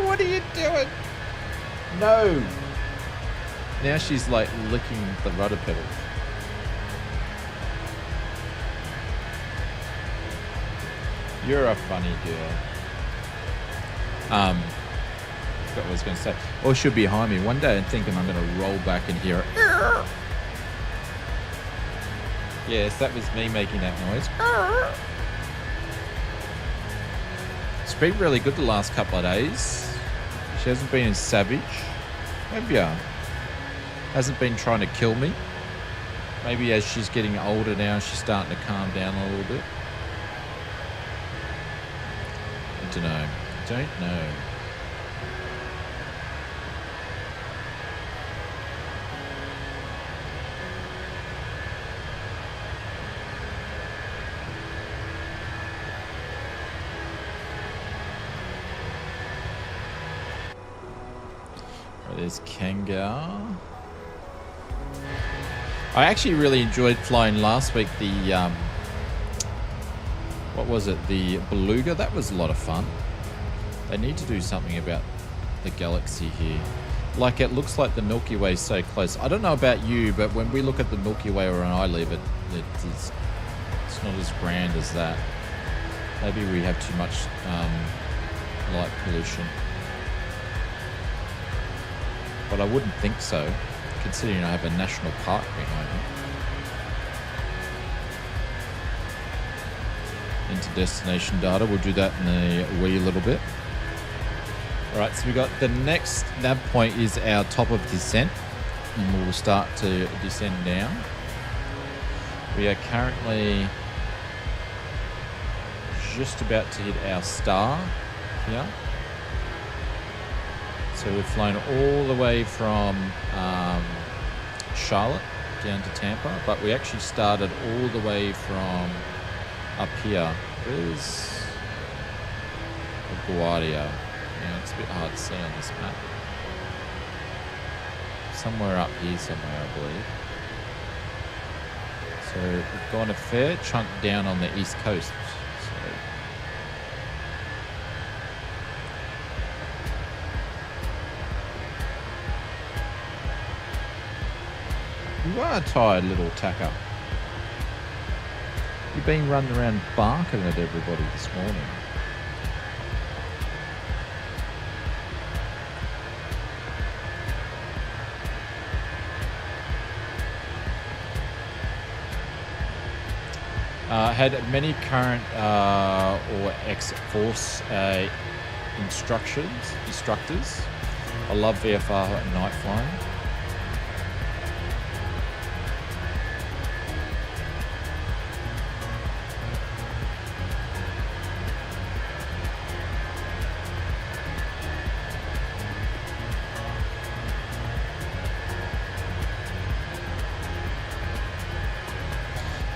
what are you doing? No. Now she's like licking the rudder pedals. You're a funny girl. Forgot what I was going to say. Or she'll be behind me one day and thinking I'm going to roll back and hear it. Yes, that was me making that noise. It's been really good the last couple of days. She hasn't been as savage. Have ya? Hasn't been trying to kill me. Maybe as she's getting older now, she's starting to calm down a little bit. I don't know. Don't know. There's Kangar. I actually really enjoyed flying last week the what was it, the Beluga. That was a lot of fun. They need to do something about the galaxy here. Like, it looks like the Milky Way is so close. I don't know about you, but when we look at the Milky Way where I live, it's not as grand as that. Maybe we have too much light pollution. But I wouldn't think so, considering I have a national park behind me. Into destination data, we'll do that in a wee little bit. Alright, so we got the next nav point is our top of descent, and we'll start to descend down. We are currently just about to hit our star here. So we've flown all the way from Charlotte down to Tampa, but we actually started all the way from up here. Where's LaGuardia? Yeah, it's a bit hard to see on this map. Somewhere up here somewhere, I believe. So we've gone a fair chunk down on the east coast. You are a tired little tacker. You've been running around barking at everybody this morning. Had many current or ex-force instructors. I love VFR at night flying.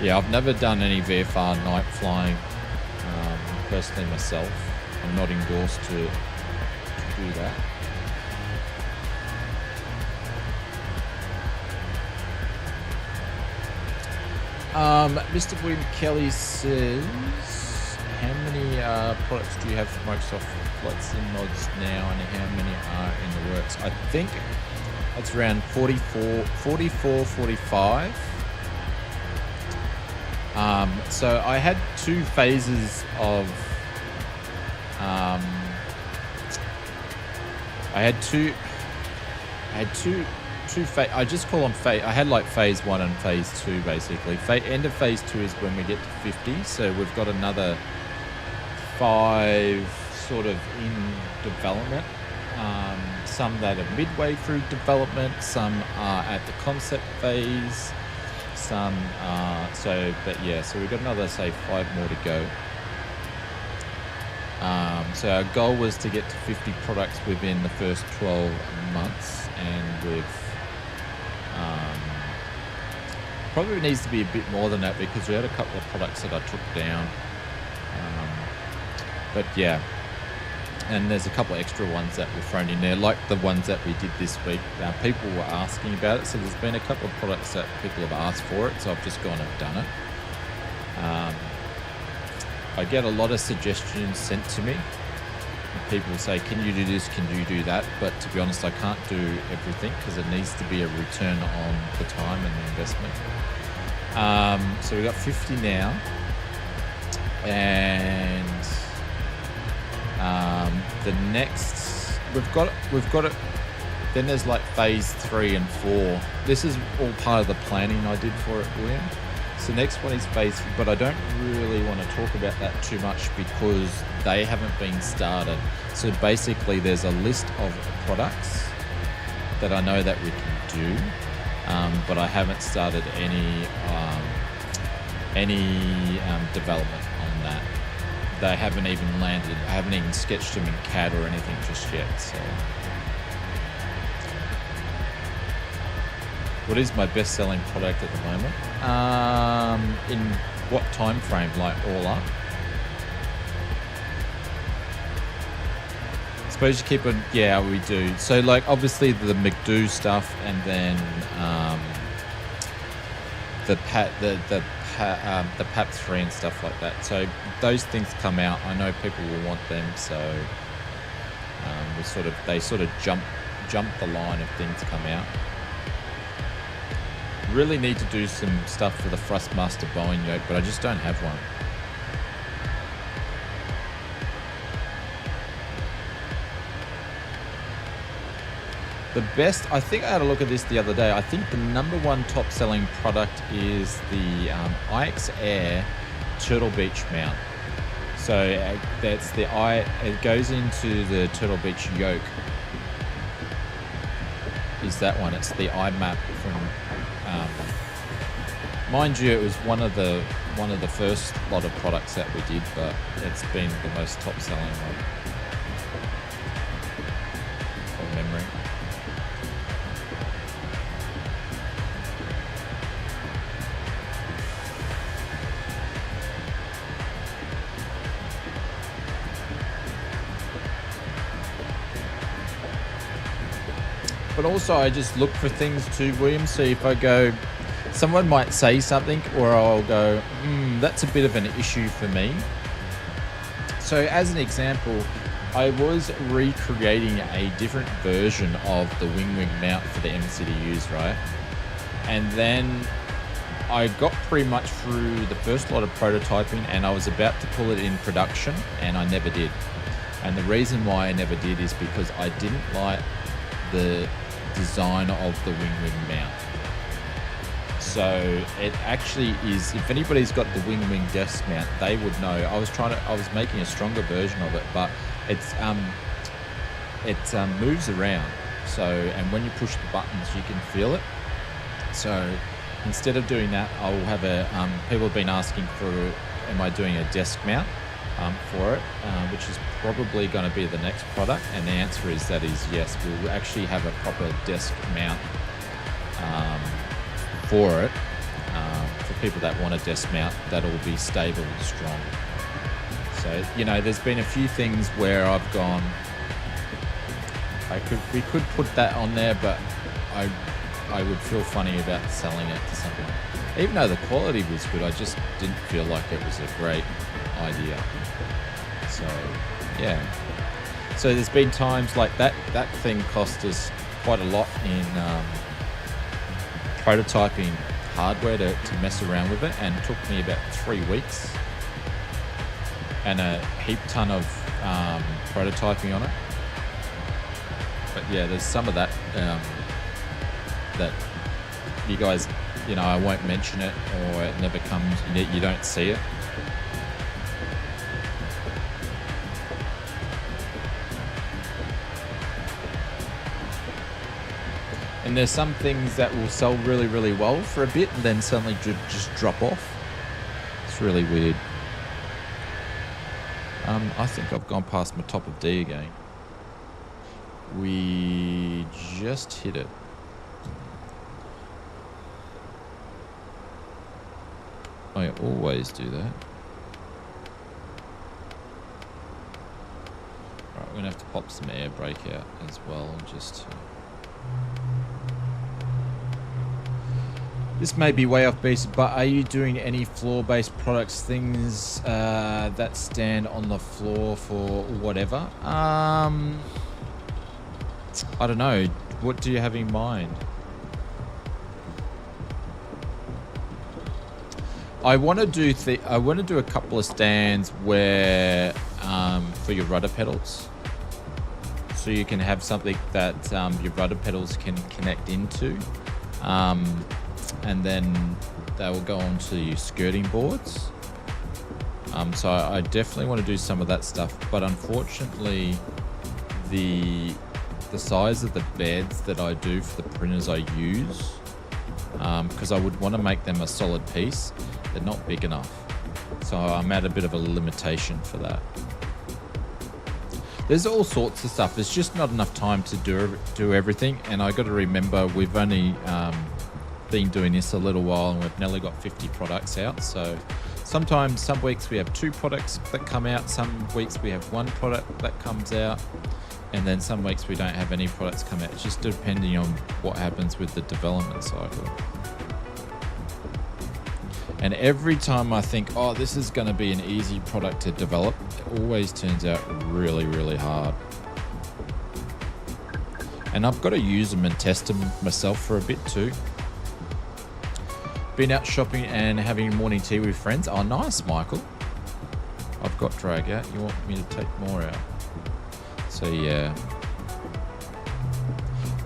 Yeah, I've never done any VFR night flying personally myself. I'm not endorsed to do that. Mr. William Kelly says, how many products do you have from Microsoft Flight Sim mods now, and how many are in the works? I think it's around 44, 45. So I had two phases of I had two I just call them phase. I had like phase 1 and phase 2 basically. End of phase 2 is when we get to 50. So we've got another 5 sort of in development. Some that are midway through development, some are at the concept phase, some so we've got another, say, 5 more to go. So our goal was to get to 50 products within the first 12 months, and we've probably needs to be a bit more than that because we had a couple of products that I took down. But yeah, and there's a couple of extra ones that were thrown in there, like the ones that we did this week. People were asking about it, so there's been a couple of products that people have asked for it, so I've just gone and done it. I get a lot of suggestions sent to me. People say, can you do this, can you do that? But to be honest, I can't do everything because it needs to be a return on the time and the investment. So we've got 50 now. And the next, we've got it. Then there's like phase 3 and 4. This is all part of the planning I did for it, William. So next one is phase 3, but I don't really want to talk about that too much because they haven't been started. So basically there's a list of products that I know that we can do, but I haven't started any development on that. They haven't even landed. I haven't even sketched them in CAD or anything just yet. So what is my best-selling product at the moment? In what time frame, like all up? I suppose you keep it. Yeah, we do. So like obviously the McDo stuff, and then the PAP 3 and stuff like that. So those things come out. I know people will want them. So they sort of jump the line of things come out. Really need to do some stuff for the Thrustmaster Boeing yoke, but I just don't have one. The best, I think I had a look at this the other day. I think the #1 top selling product is the IX Air Turtle Beach mount. So that's it goes into the Turtle Beach yoke. Is that one? It's the iMap from. Mind you, it was one of the first lot of products that we did, but it's been the most top selling one from memory. But also I just look for things too, William. So if I go, someone might say something, or I'll go, that's a bit of an issue for me. So as an example, I was recreating a different version of the wing mount for the MCDUs, right? And then I got pretty much through the first lot of prototyping, and I was about to pull it in production, and I never did. And the reason why I never did is because I didn't like the design of the wing mount. So it actually is, if anybody's got the wing desk mount, they would know. I was making a stronger version of it, but it moves around. So, and when you push the buttons, you can feel it. So instead of doing that, I'll have people have been asking for, am I doing a desk mount for it, which is probably going to be the next product, and the answer is yes. We'll actually have a proper desk mount for it, for people that want a desk mount that'll be stable and strong. So there's been a few things where I've gone, we could put that on there, but I would feel funny about selling it to someone. Even though the quality was good, I just didn't feel like it was a great idea. So yeah, so there's been times like that thing cost us quite a lot in prototyping hardware to mess around with it, and it took me about 3 weeks and a heap ton of prototyping on it. yeah, there's some of that that you guys, you know, I won't mention it, or it never comes. You don't see it. And there's some things that will sell really, really well for a bit and then suddenly just drop off. It's really weird. I think I've gone past my top of D again. We just hit it. I always do that. Right, we're gonna have to pop some air brake out as well, just. This may be way off base, but are you doing any floor-based products, things that stand on the floor for whatever? I don't know. What do you have in mind? I want to do a couple of stands where for your rudder pedals, so you can have something that your rudder pedals can connect into. And then they will go onto your skirting boards. So I definitely want to do some of that stuff, but unfortunately the size of the beds that I do for the printers I use, because I would want to make them a solid piece, they're not big enough. So I'm at a bit of a limitation for that. There's all sorts of stuff. There's just not enough time to do everything, and I got to remember we've only been doing this a little while, and we've nearly got 50 products out. So sometimes, some weeks we have 2 products that come out, some weeks we have 1 product that comes out, and then some weeks we don't have any products come out. It's just depending on what happens with the development cycle. And every time I think, oh, this is going to be an easy product to develop, it always turns out really, really hard. And I've got to use them and test them myself for a bit too. Been out shopping and having morning tea with friends. Oh, nice, Michael. I've got drag out. You want me to take more out? So, yeah.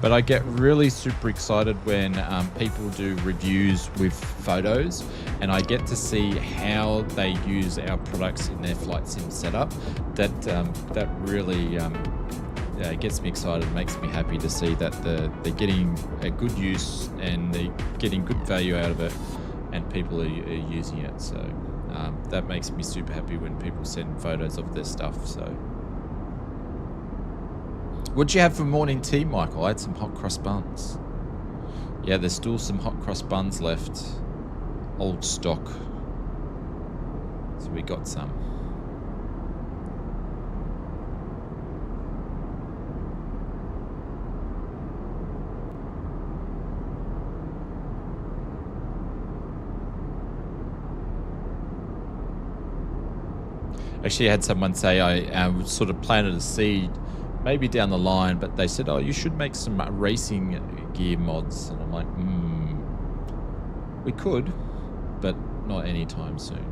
But I get really super excited when people do reviews with photos, and I get to see how they use our products in their flight sim setup. That really gets me excited, makes me happy to see that they're getting a good use and they're getting good value out of it, and people are using it. So that makes me super happy when people send photos of their stuff. So, what'd you have for morning tea, Michael? I had some hot cross buns. Yeah, there's still some hot cross buns left. Old stock. So we got some. Actually, I had someone say I sort of planted a seed maybe down the line, but they said, oh, you should make some racing gear mods. And I'm like, we could, but not anytime soon.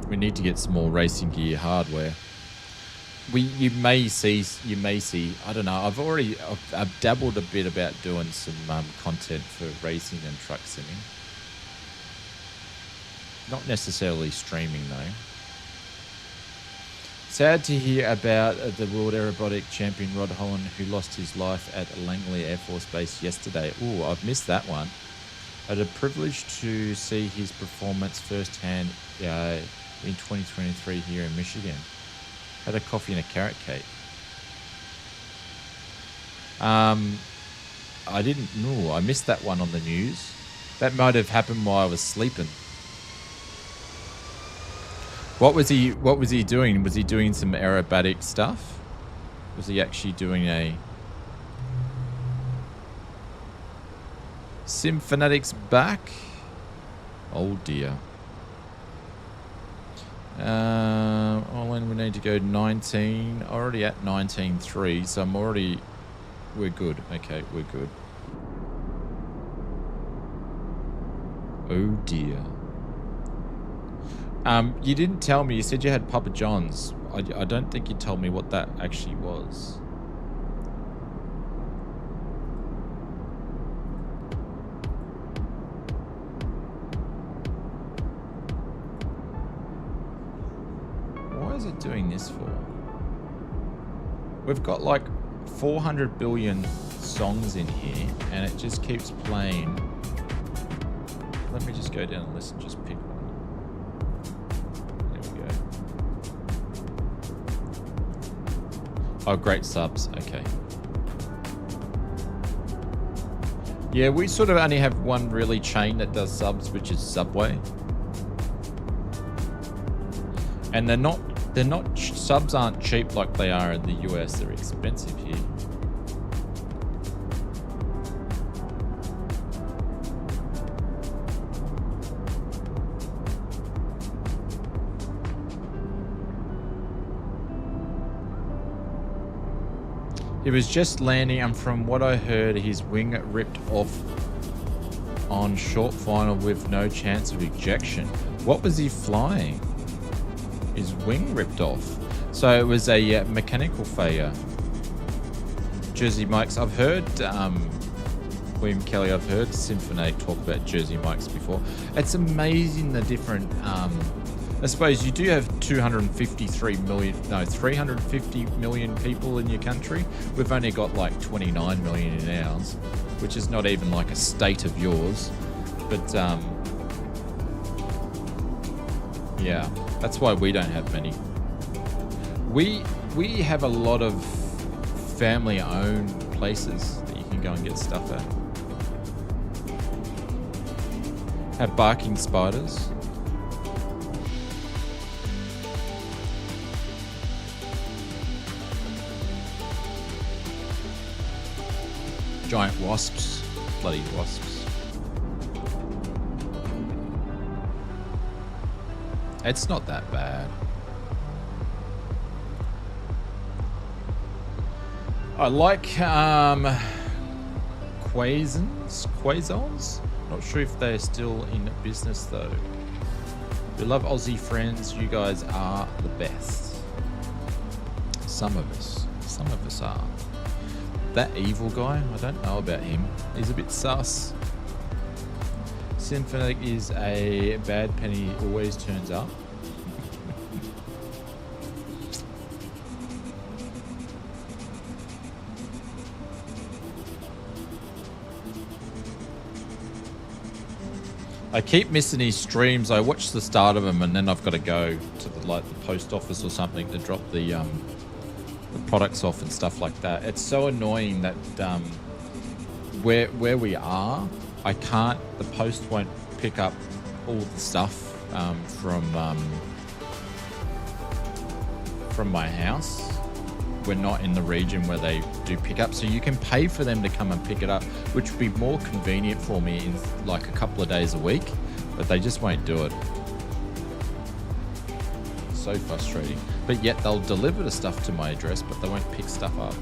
We need to get some more racing gear hardware. You may see, I don't know, I've dabbled a bit about doing some content for racing and truck simming. Not necessarily streaming though. Sad to hear about the World Aerobatic Champion Rod Holland, who lost his life at Langley Air Force Base yesterday. Oh, I've missed that one. I had a privilege to see his performance firsthand in 2023 here in Michigan. Had a coffee and a carrot cake. I didn't know. I missed that one on the news. That might have happened while I was sleeping. What was he doing? Was he doing some aerobatic stuff? Was he actually doing a Sim Fanatics back? Oh dear. When we need to go 19, already at 19.3, so we're good. Okay, we're good. Oh dear. You didn't tell me. You said you had Papa John's. I don't think you told me what that actually was. Why is it doing this for? We've got like 400 billion songs in here, and it just keeps playing. Let me just go down and listen. Just pick one. Oh, great subs. Okay. Yeah, we sort of only have one really chain that does subs, which is Subway. And subs aren't cheap like they are in the US. They're expensive here. He was just landing, and from what I heard, his wing ripped off on short final with no chance of ejection. What was he flying? His wing ripped off. So it was a mechanical failure. Jersey Mike's. I've heard William Kelly. I've heard Symphony talk about Jersey Mike's before. It's amazing the different. I suppose you do have 350 million people in your country. We've only got like 29 million in ours, which is not even like a state of yours. But yeah, that's why we don't have many. We have a lot of family-owned places that you can go and get stuff at. Have barking spiders. Giant wasps. Bloody wasps. It's not that bad. I like quasons. Not sure if they're still in business though. We love Aussie friends. You guys are the best. Some of us are. That evil guy, I don't know about him. He's a bit sus. Symphonic is a bad penny, always turns up. I keep missing his streams. I watch the start of them and then I've got to go to the post office or something to drop the products off and stuff like that. It's so annoying that where we are, the post won't pick up all the stuff from my house. We're not in the region where they do pick up, so you can pay for them to come and pick it up, which would be more convenient for me in like a couple of days a week, but they just won't do it. So frustrating. But yet they'll deliver the stuff to my address, but they won't pick stuff up.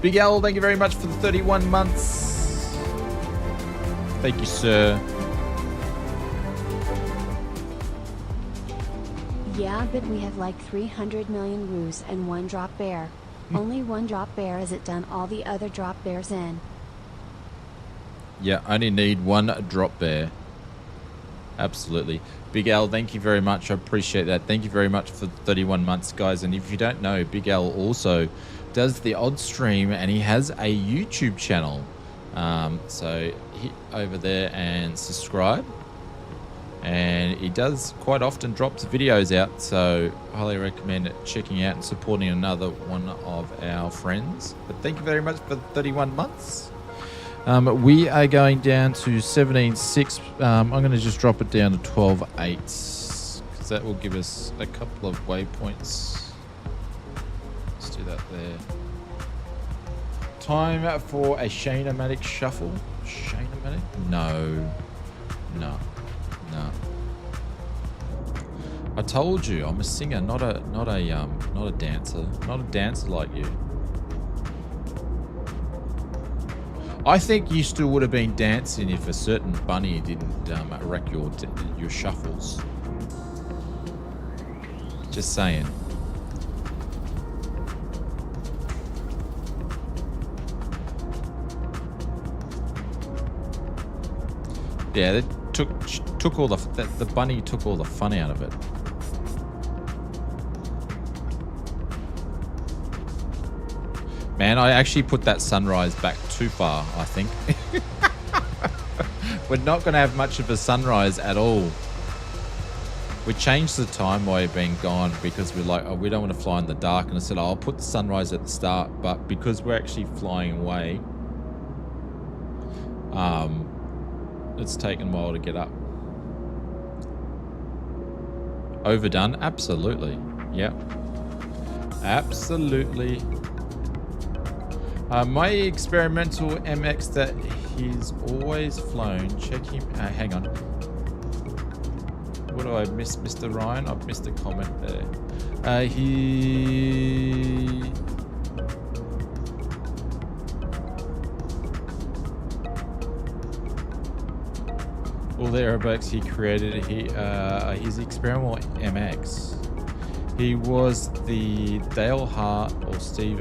Big L, thank you very much for the 31 months. Thank you, sir. Yeah, but we have like 300 million roos and one drop bear. Only one drop bear. Is it done all the other drop bears in? Yeah, I only need one drop bear. Absolutely. Big L, thank you very much. I appreciate that. Thank you very much for 31 months, guys. And if you don't know, Big L also does the odd stream, and he has a YouTube channel. So hit over there and subscribe. And he does quite often drops videos out, so highly recommend checking out and supporting another one of our friends. But thank you very much for 31 months. We are going down to 17.6. I'm going to just drop it down to 12.8 because that will give us a couple of waypoints. Let's do that there. Time for a Shane-O-Matic shuffle. Shane-O-Matic? No. I told you I'm a singer, not a dancer. Not a dancer like you. I think you still would have been dancing if a certain bunny didn't wreck your shuffles. Just saying. Yeah, they took all the bunny took all the fun out of it. Man, I actually put that sunrise back too far, I think. We're not going to have much of a sunrise at all. We changed the time while you've been gone because we're like, oh, we don't want to fly in the dark. And I said, oh, I'll put the sunrise at the start. But because we're actually flying away, it's taken a while to get up. Overdone? Absolutely. Yep. Absolutely. My experimental MX that he's always flown. Check him. Hang on. What do I miss, Mr. Ryan? I've missed a comment there. All the aerobics he created, his experimental MX. He was the Dale Hart or Steve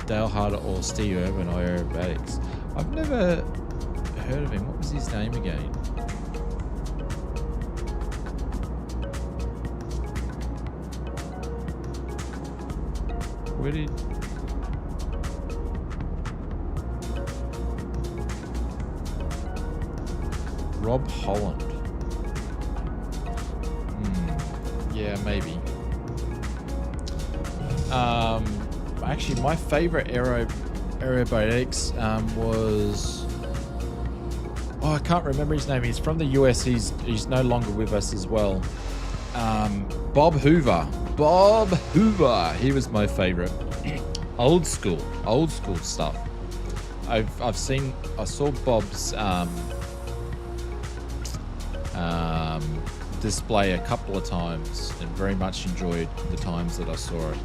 Urban aerobatics. I've never heard of him. What was his name again? Where did... Rob Holland. Yeah, maybe. Actually, my favorite aerobatics was... Oh, I can't remember his name. He's from the US. He's no longer with us as well. Bob Hoover. Bob Hoover. He was my favorite. Old school stuff. I saw Bob's display a couple of times and very much enjoyed the times that I saw it.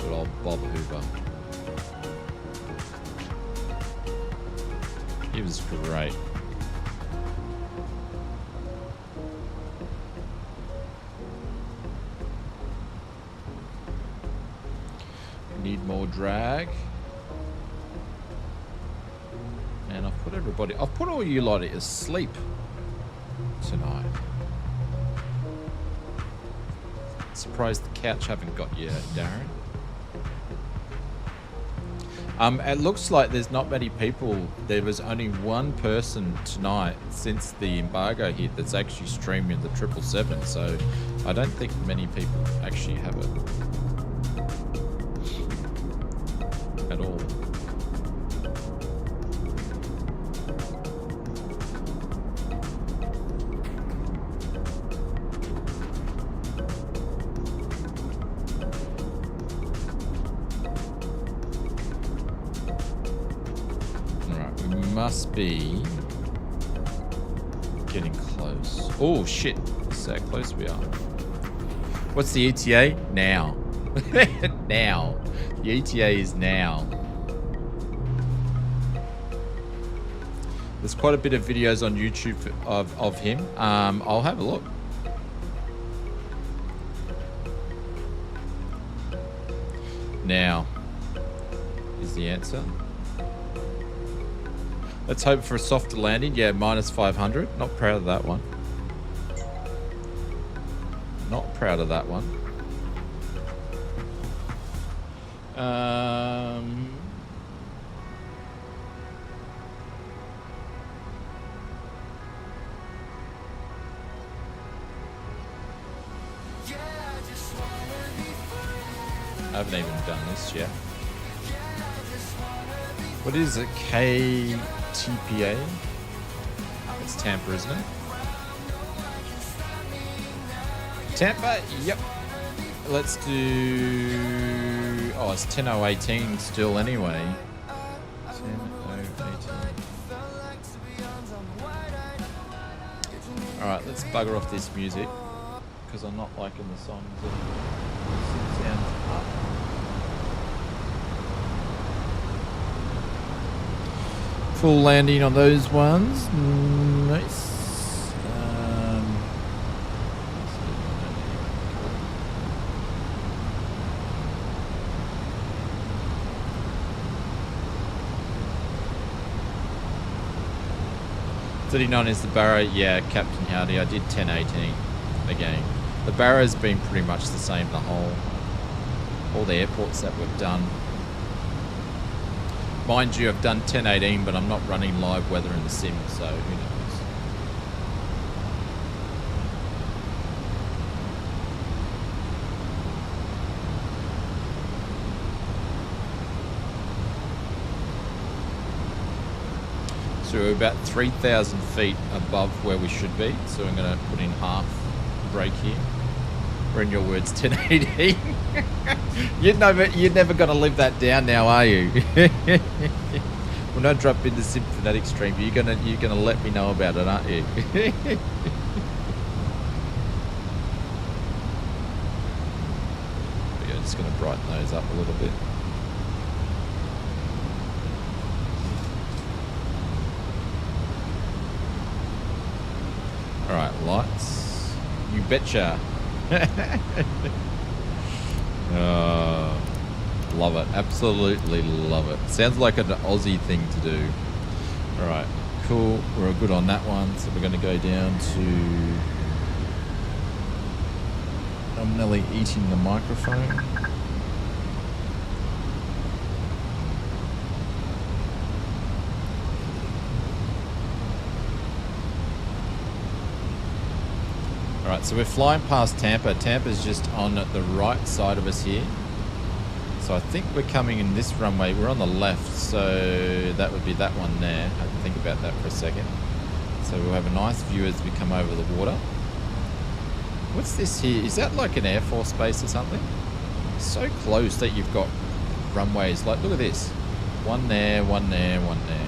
Good old Bob Hoover. He was great. Need more drag. And I've put all you lot to sleep tonight. Surprised the couch haven't got you, Darren. It looks like there's not many people. There was only one person tonight since the embargo hit that's actually streaming the 777, so I don't think many people actually have it at all. Must be getting close. Oh shit, this is how close we are. What's the ETA? Now. Now. The ETA is now. There's quite a bit of videos on YouTube of him. I'll have a look. Now is the answer. Let's hope for a softer landing. Yeah, -500. Not proud of that one. Not proud of that one. I haven't even done this yet. What is it? KTPA? It's Tampa, isn't it? Tampa, yep. Let's do... Oh, it's 10:018 still anyway. 10:018. Alright, let's bugger off this music. Because I'm not liking the songs that sound up. Full landing on those ones. Nice. 39 is the Barrow. Yeah, Captain Howdy. I did 1018 again. The Barrow's been pretty much the same the whole. All the airports that we've done. Mind you, I've done 1018, but I'm not running live weather in the sim, so who knows. So we're about 3,000 feet above where we should be. So I'm going to put in half brake here. Or in your words, 1080. You're never going to live that down now, are you? We'll not drop in the sim for that extreme. You're gonna let me know about it, aren't you? Okay, just going to brighten those up a little bit. Alright, lights. You betcha. Oh, love it. Absolutely love it. Sounds like an Aussie thing to do. Alright, cool. We're good on that one. So we're going to go down to... I'm nearly eating the microphone. Alright, so we're flying past Tampa. Tampa's just on the right side of us here. So I think we're coming in this runway. We're on the left, so that would be that one there. I have to think about that for a second. So we'll have a nice view as we come over the water. What's this here? Is that like an Air Force base or something? So close that you've got runways. Like, look at this. One there, one there, one there.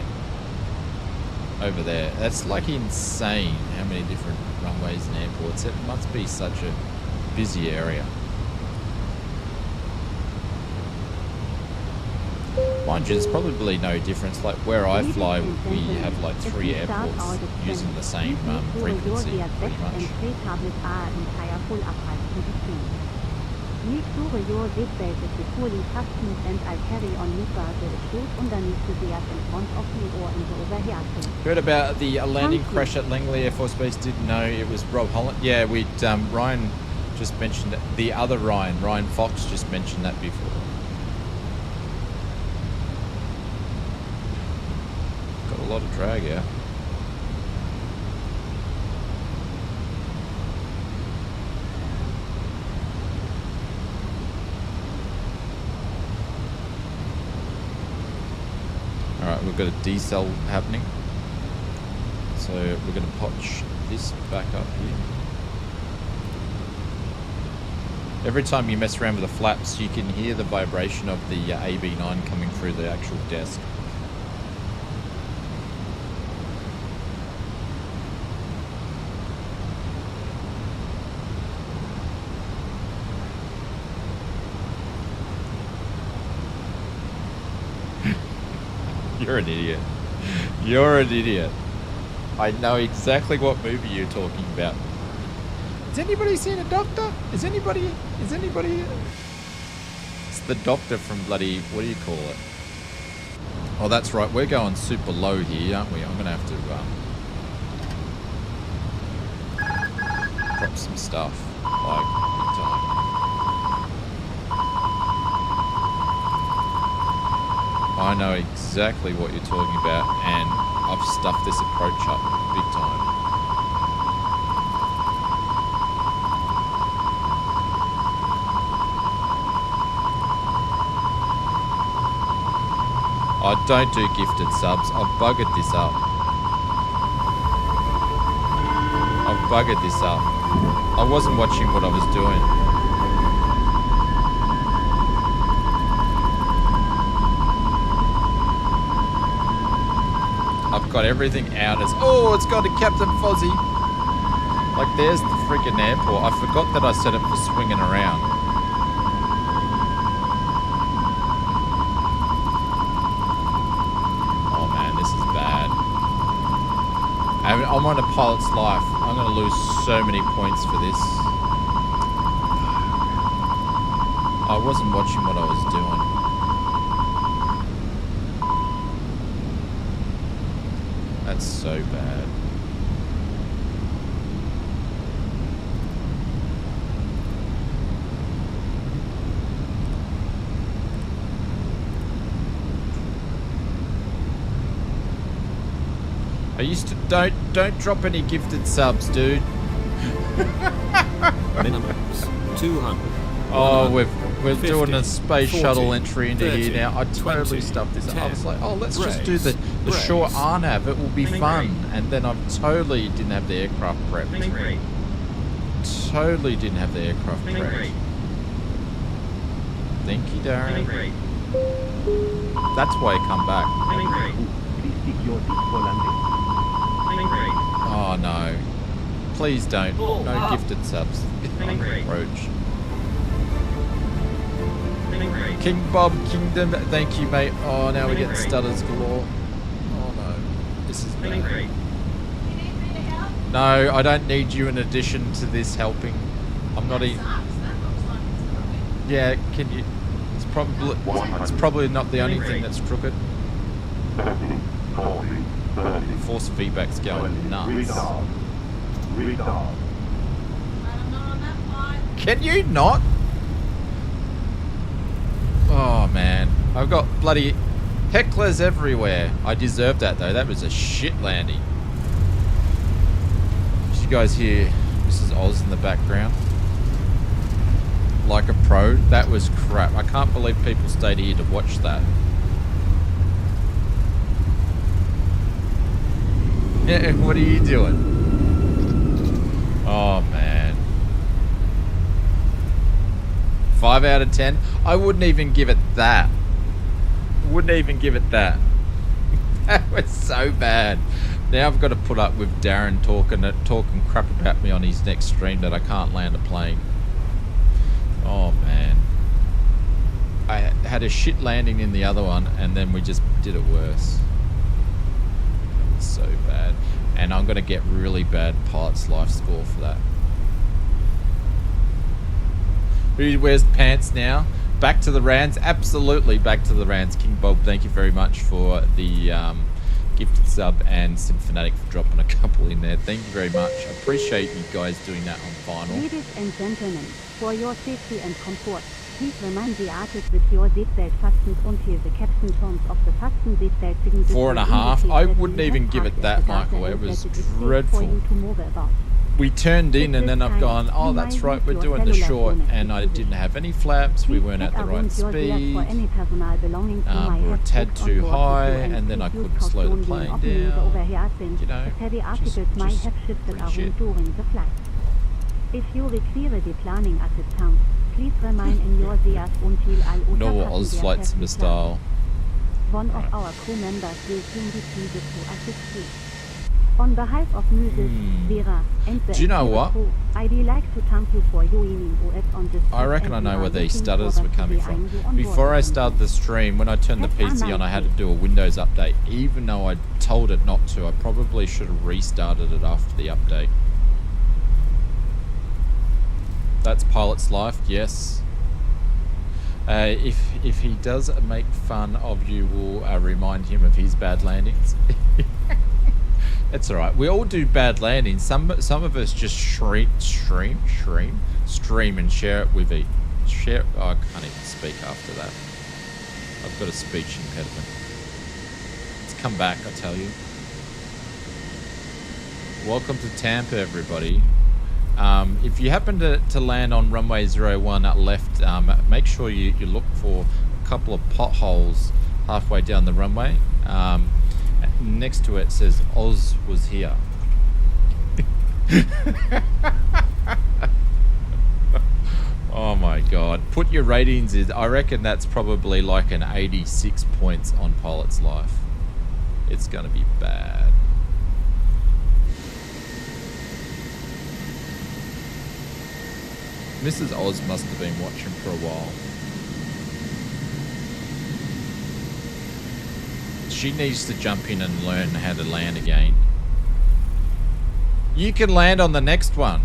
Over there. That's like insane how many different runways and airports. It must be such a busy area. Mind you, there's probably no difference. Like where I fly, we have like 3 airports using the same frequency, pretty much. Make sure your seatbelt is fully fastened and I carry on you guard the shoot underneath the seat in front of me or in the overhead. Heard about the landing crash at Langley Air Force Base? Didn't know it was Rob Holland. Yeah, we'd Ryan just mentioned it. The other Ryan Fox just mentioned that before. Got a lot of drag out. Alright, we've got a decel happening. So we're going to potch this back up here. Every time you mess around with the flaps, you can hear the vibration of the AB9 coming through the actual desk. You're an idiot. You're an idiot. I know exactly what movie you're talking about. Has anybody seen a doctor? Is anybody? It's the doctor from bloody, what do you call it? Oh, that's right. We're going super low here, aren't we? I'm going to have to drop some stuff. Like, big time. I know exactly what you're talking about, and I've stuffed this approach up big time. I don't do gifted subs. I've buggered this up. I wasn't watching what I was doing. I've got everything out as... Oh, it's got a Captain Fozzie. Like, there's the freaking airport. I forgot that I set it for swinging around. Oh, man, this is bad. I'm on a pilot's life. I'm going to lose so many points for this. I wasn't watching what I was doing. That's so bad. I used to don't drop any gifted subs, dude. Minimums 200. Oh, we're 50, doing a space 40, shuttle entry into 30, here now. I totally 20, stuffed this up. I 10, was like, oh, let's just do brakes, the short brakes. RNAV. It will be fun. And then I totally didn't have the aircraft prepped. Totally didn't have the aircraft prepped. Thank you, Darren. That's why I come back. Please stick your seat for landing. Oh no. Please don't. No gifted subs. Roach. King Bob Kingdom, thank you, mate. Oh, now we're getting stutters galore. Oh no. This is bad. No, I don't need you in addition to this helping. I'm not even. Yeah, can you? It's probably not the only thing that's crooked. 30, 40, 30. Force feedback's going nuts. Retard. Can you not? Oh man, I've got bloody hecklers everywhere. I deserved that though. That was a shit landing. Did you guys hear Mrs. Oz in the background? Like a pro. That was crap. I can't believe people stayed here to watch that. Yeah, what are you doing? Oh man. 5 out of 10. I wouldn't even give it that. Wouldn't even give it that. That was so bad. Now I've got to put up with Darren talking crap about me on his next stream that I can't land a plane. Oh man. I had a shit landing in the other one and then we just did it worse. That was so bad. And I'm going to get really bad pilot's life score for that. Who wears pants now? Back to the Rands? Absolutely back to the Rands. King Bob, thank you very much for the gifted sub, and Symphanatic for dropping a couple in there. Thank you very much. I appreciate you guys doing that on final. Ladies and gentlemen, for your safety and comfort, please remind the artist with your seatbelt fastened until the captain turns off the fasten seatbelt signature. 4.5. I wouldn't even give it that, Michael. It was dreadful. We turned in and then I've gone, oh, that's right, we're doing the short, and I didn't have any flaps, we weren't at the right speed, we were a tad too high, and then I couldn't slow the plane down, you know, just pretty shit. If you require the planning assistance, please remain in your seat until all No other ausflightsimmer style. One of our crew members will soon be pleased to assist you. On behalf of Mrs. Vera and the Do you know what? crew, I'd like to thank you for joining us on this. I reckon I know where these stutters were coming from. Before I started the stream, when I turned the PC on, I had to do a Windows update. Even though I told it not to, I probably should have restarted it after the update. That's pilot's life, yes. If he does make fun of you, we'll remind him of his bad landings. It's all right. We all do bad landings. Some of us just stream and share it with each. Oh, I can't even speak after that. I've got a speech impediment. It's come back, I tell you. Welcome to Tampa, everybody. If you happen to land on runway 01 left, make sure you look for a couple of potholes halfway down the runway. Next to it says Oz was here. Oh my god. Put your ratings in. I reckon that's probably like an 86 points on pilot's life. It's gonna be bad. Mrs. Oz must have been watching for a while. She needs to jump in and learn how to land again. You can land on the next one.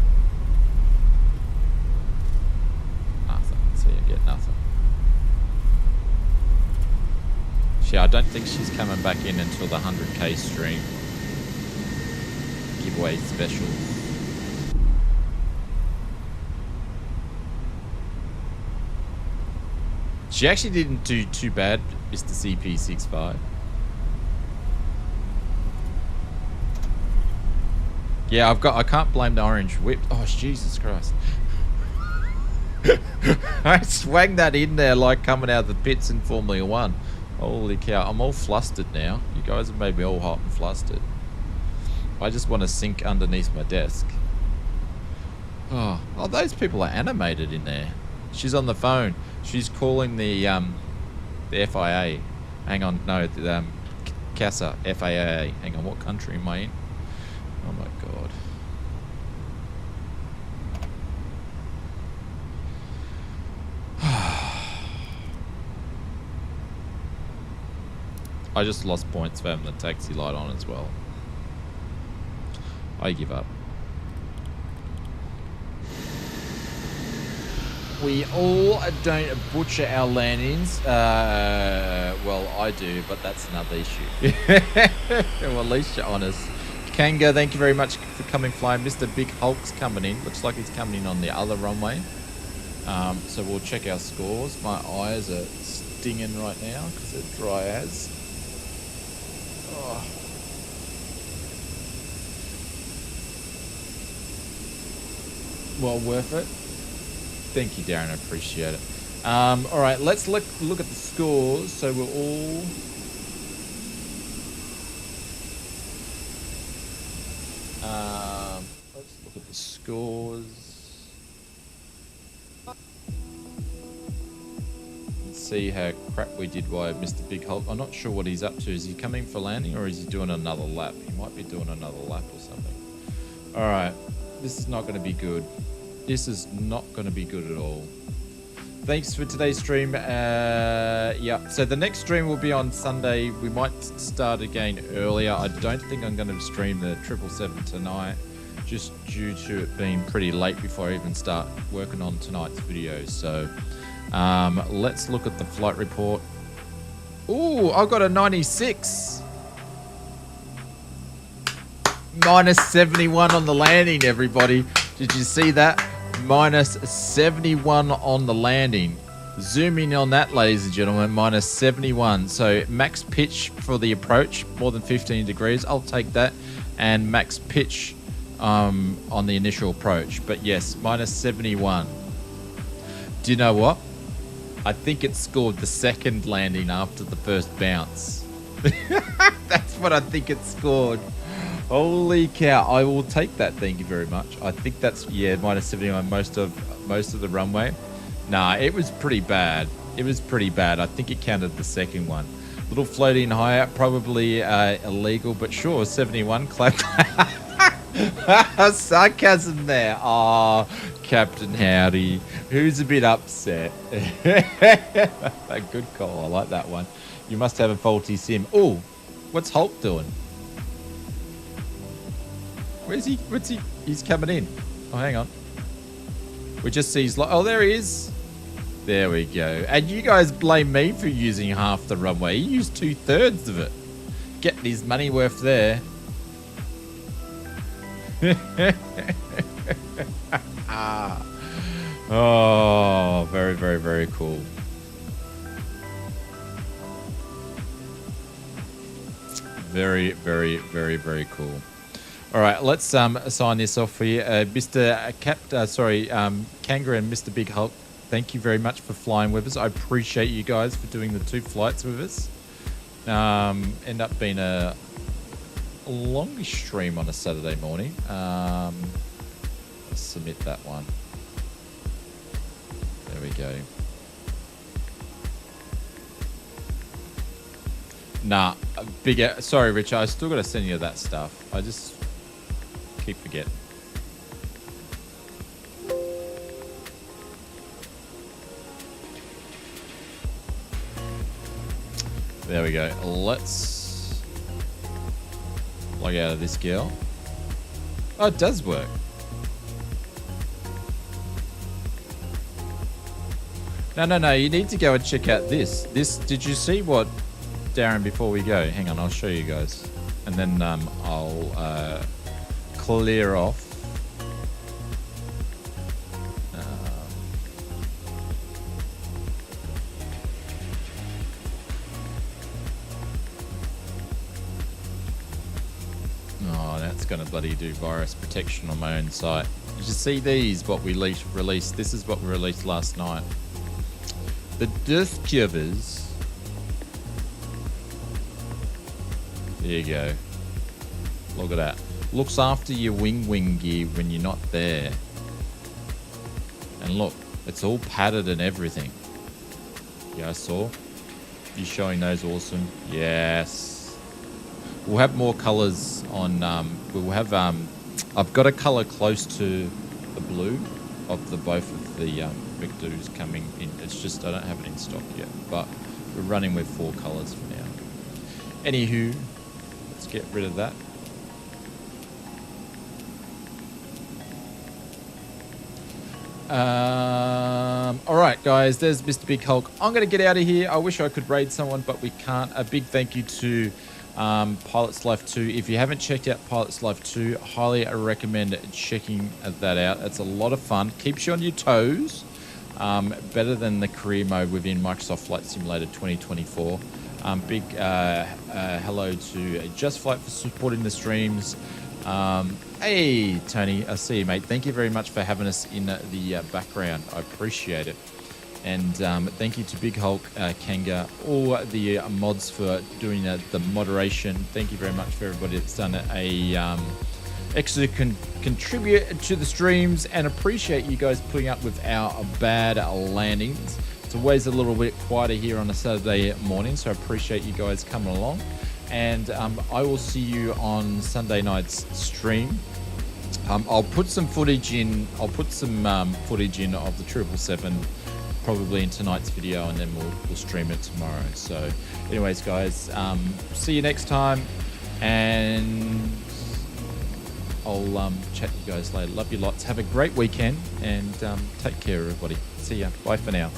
Nothing. So you get nothing. I don't think she's coming back in until the 100k stream. Giveaway specials. She actually didn't do too bad, Mr. CP65. Yeah, I can't blame the orange whip. Oh, Jesus Christ. I swang that in there like coming out of the pits in Formula 1. Holy cow, I'm all flustered now. You guys have made me all hot and flustered. I just want to sink underneath my desk. Oh, those people are animated in there. She's on the phone. She's calling the FIA. Hang on, no, the CASA, FAA. Hang on, what country am I in? Oh my god. I just lost points for having the taxi light on as well. I give up. We all don't butcher our landings. Well, I do, but that's another issue. Well, at least you're honest. Kanga, thank you very much for coming flying. Mr. Big Hulk's coming in. Looks like he's coming in on the other runway. So we'll check our scores. My eyes are stinging right now because they're dry as. Oh. Well worth it. Thank you, Darren. I appreciate it. All right, let's look at the scores. So we're all... let's look at the scores. Let's see how crap we did by Mr. Big Hulk. I'm not sure what he's up to. Is he coming for landing or is he doing another lap? He might be doing another lap or something. All right, this is not going to be good. This is not going to be good at all. Thanks for today's stream. Yeah, so the next stream will be on Sunday. We might start again earlier. I don't think I'm going to stream the 777 tonight, just due to it being pretty late before I even start working on tonight's video. So let's look at the flight report. Ooh, I've got a 96. Minus 71 on the landing, everybody. Did you see that? Minus 71 on the landing. Zoom in on that, ladies and gentlemen. Minus 71. So max pitch for the approach, more than 15 degrees. I'll take that. And max pitch on the initial approach. But yes, minus 71. Do you know what? I think it scored the second landing after the first bounce. That's what I think it scored. Holy cow, I will take that, thank you very much. I think that's, yeah, minus 71 most of the runway. Nah, it was pretty bad. It was pretty bad. I think it counted the second one. Little floating higher, probably illegal, but sure, 71, clap. Sarcasm there. Oh, Captain Howdy. Who's a bit upset? A good call, I like that one. You must have a faulty sim. Oh, what's Hulk doing? Where's he? What's he? He's coming in. Oh, hang on. We just see his... Oh, there he is. There we go. And you guys blame me for using half the runway. He used 2/3 of it. Getting his money worth there. Oh, very, very, very cool. Very, very, very, very cool. All right, let's sign this off for you. Mr. Kanga and Mr. Big Hulk, thank you very much for flying with us. I appreciate you guys for doing the 2 flights with us. End up being a longish stream on a Saturday morning. Let's submit that one. There we go. Nah, bigger. Sorry, Rich. I still got to send you that stuff. I just keep forgetting. There we go. Let's log out of this girl. Oh, it does work. No. You need to go and check out this. Did you see what, Darren? Before we go, hang on. I'll show you guys, and then I'll clear off. Oh, that's gonna bloody do virus protection on my own site. Did you see these? What we released? This is what we released last night. The Death Cubers. There you go. Look at that. Looks after your wing gear when you're not there. And look, it's all padded and everything. Yeah, I saw. You showing those awesome? Yes. We'll have more colors on. We'll have. I've got a color close to the blue of the both of the McDo's coming in. It's just I don't have it in stock yet, but we're running with 4 colors for now. Anywho, let's get rid of that. All right, guys. There's Mr. Big Hulk. I'm gonna get out of here. I wish I could raid someone, but we can't. A big thank you to Pilot's Life 2. If you haven't checked out Pilot's Life 2, highly recommend checking that out. It's a lot of fun. Keeps you on your toes. Better than the career mode within Microsoft Flight Simulator 2024. Big hello to Just Flight for supporting the streams. Hey, Tony, I see you, mate. Thank you very much for having us in the background. I appreciate it. And thank you to Big Hulk, Kanga, all the mods for doing the moderation. Thank you very much for everybody that's done a extra contribute to the streams, and appreciate you guys putting up with our bad landings. It's always a little bit quieter here on a Saturday morning, so I appreciate you guys coming along. And I will see you on Sunday night's stream. I'll put some footage in. I'll put some footage in of the 777. Probably in tonight's video, and then we'll stream it tomorrow. So anyways, guys, see you next time, and I'll chat to you guys later. Love you lots. Have a great weekend, and take care, everybody. See ya. Bye for now.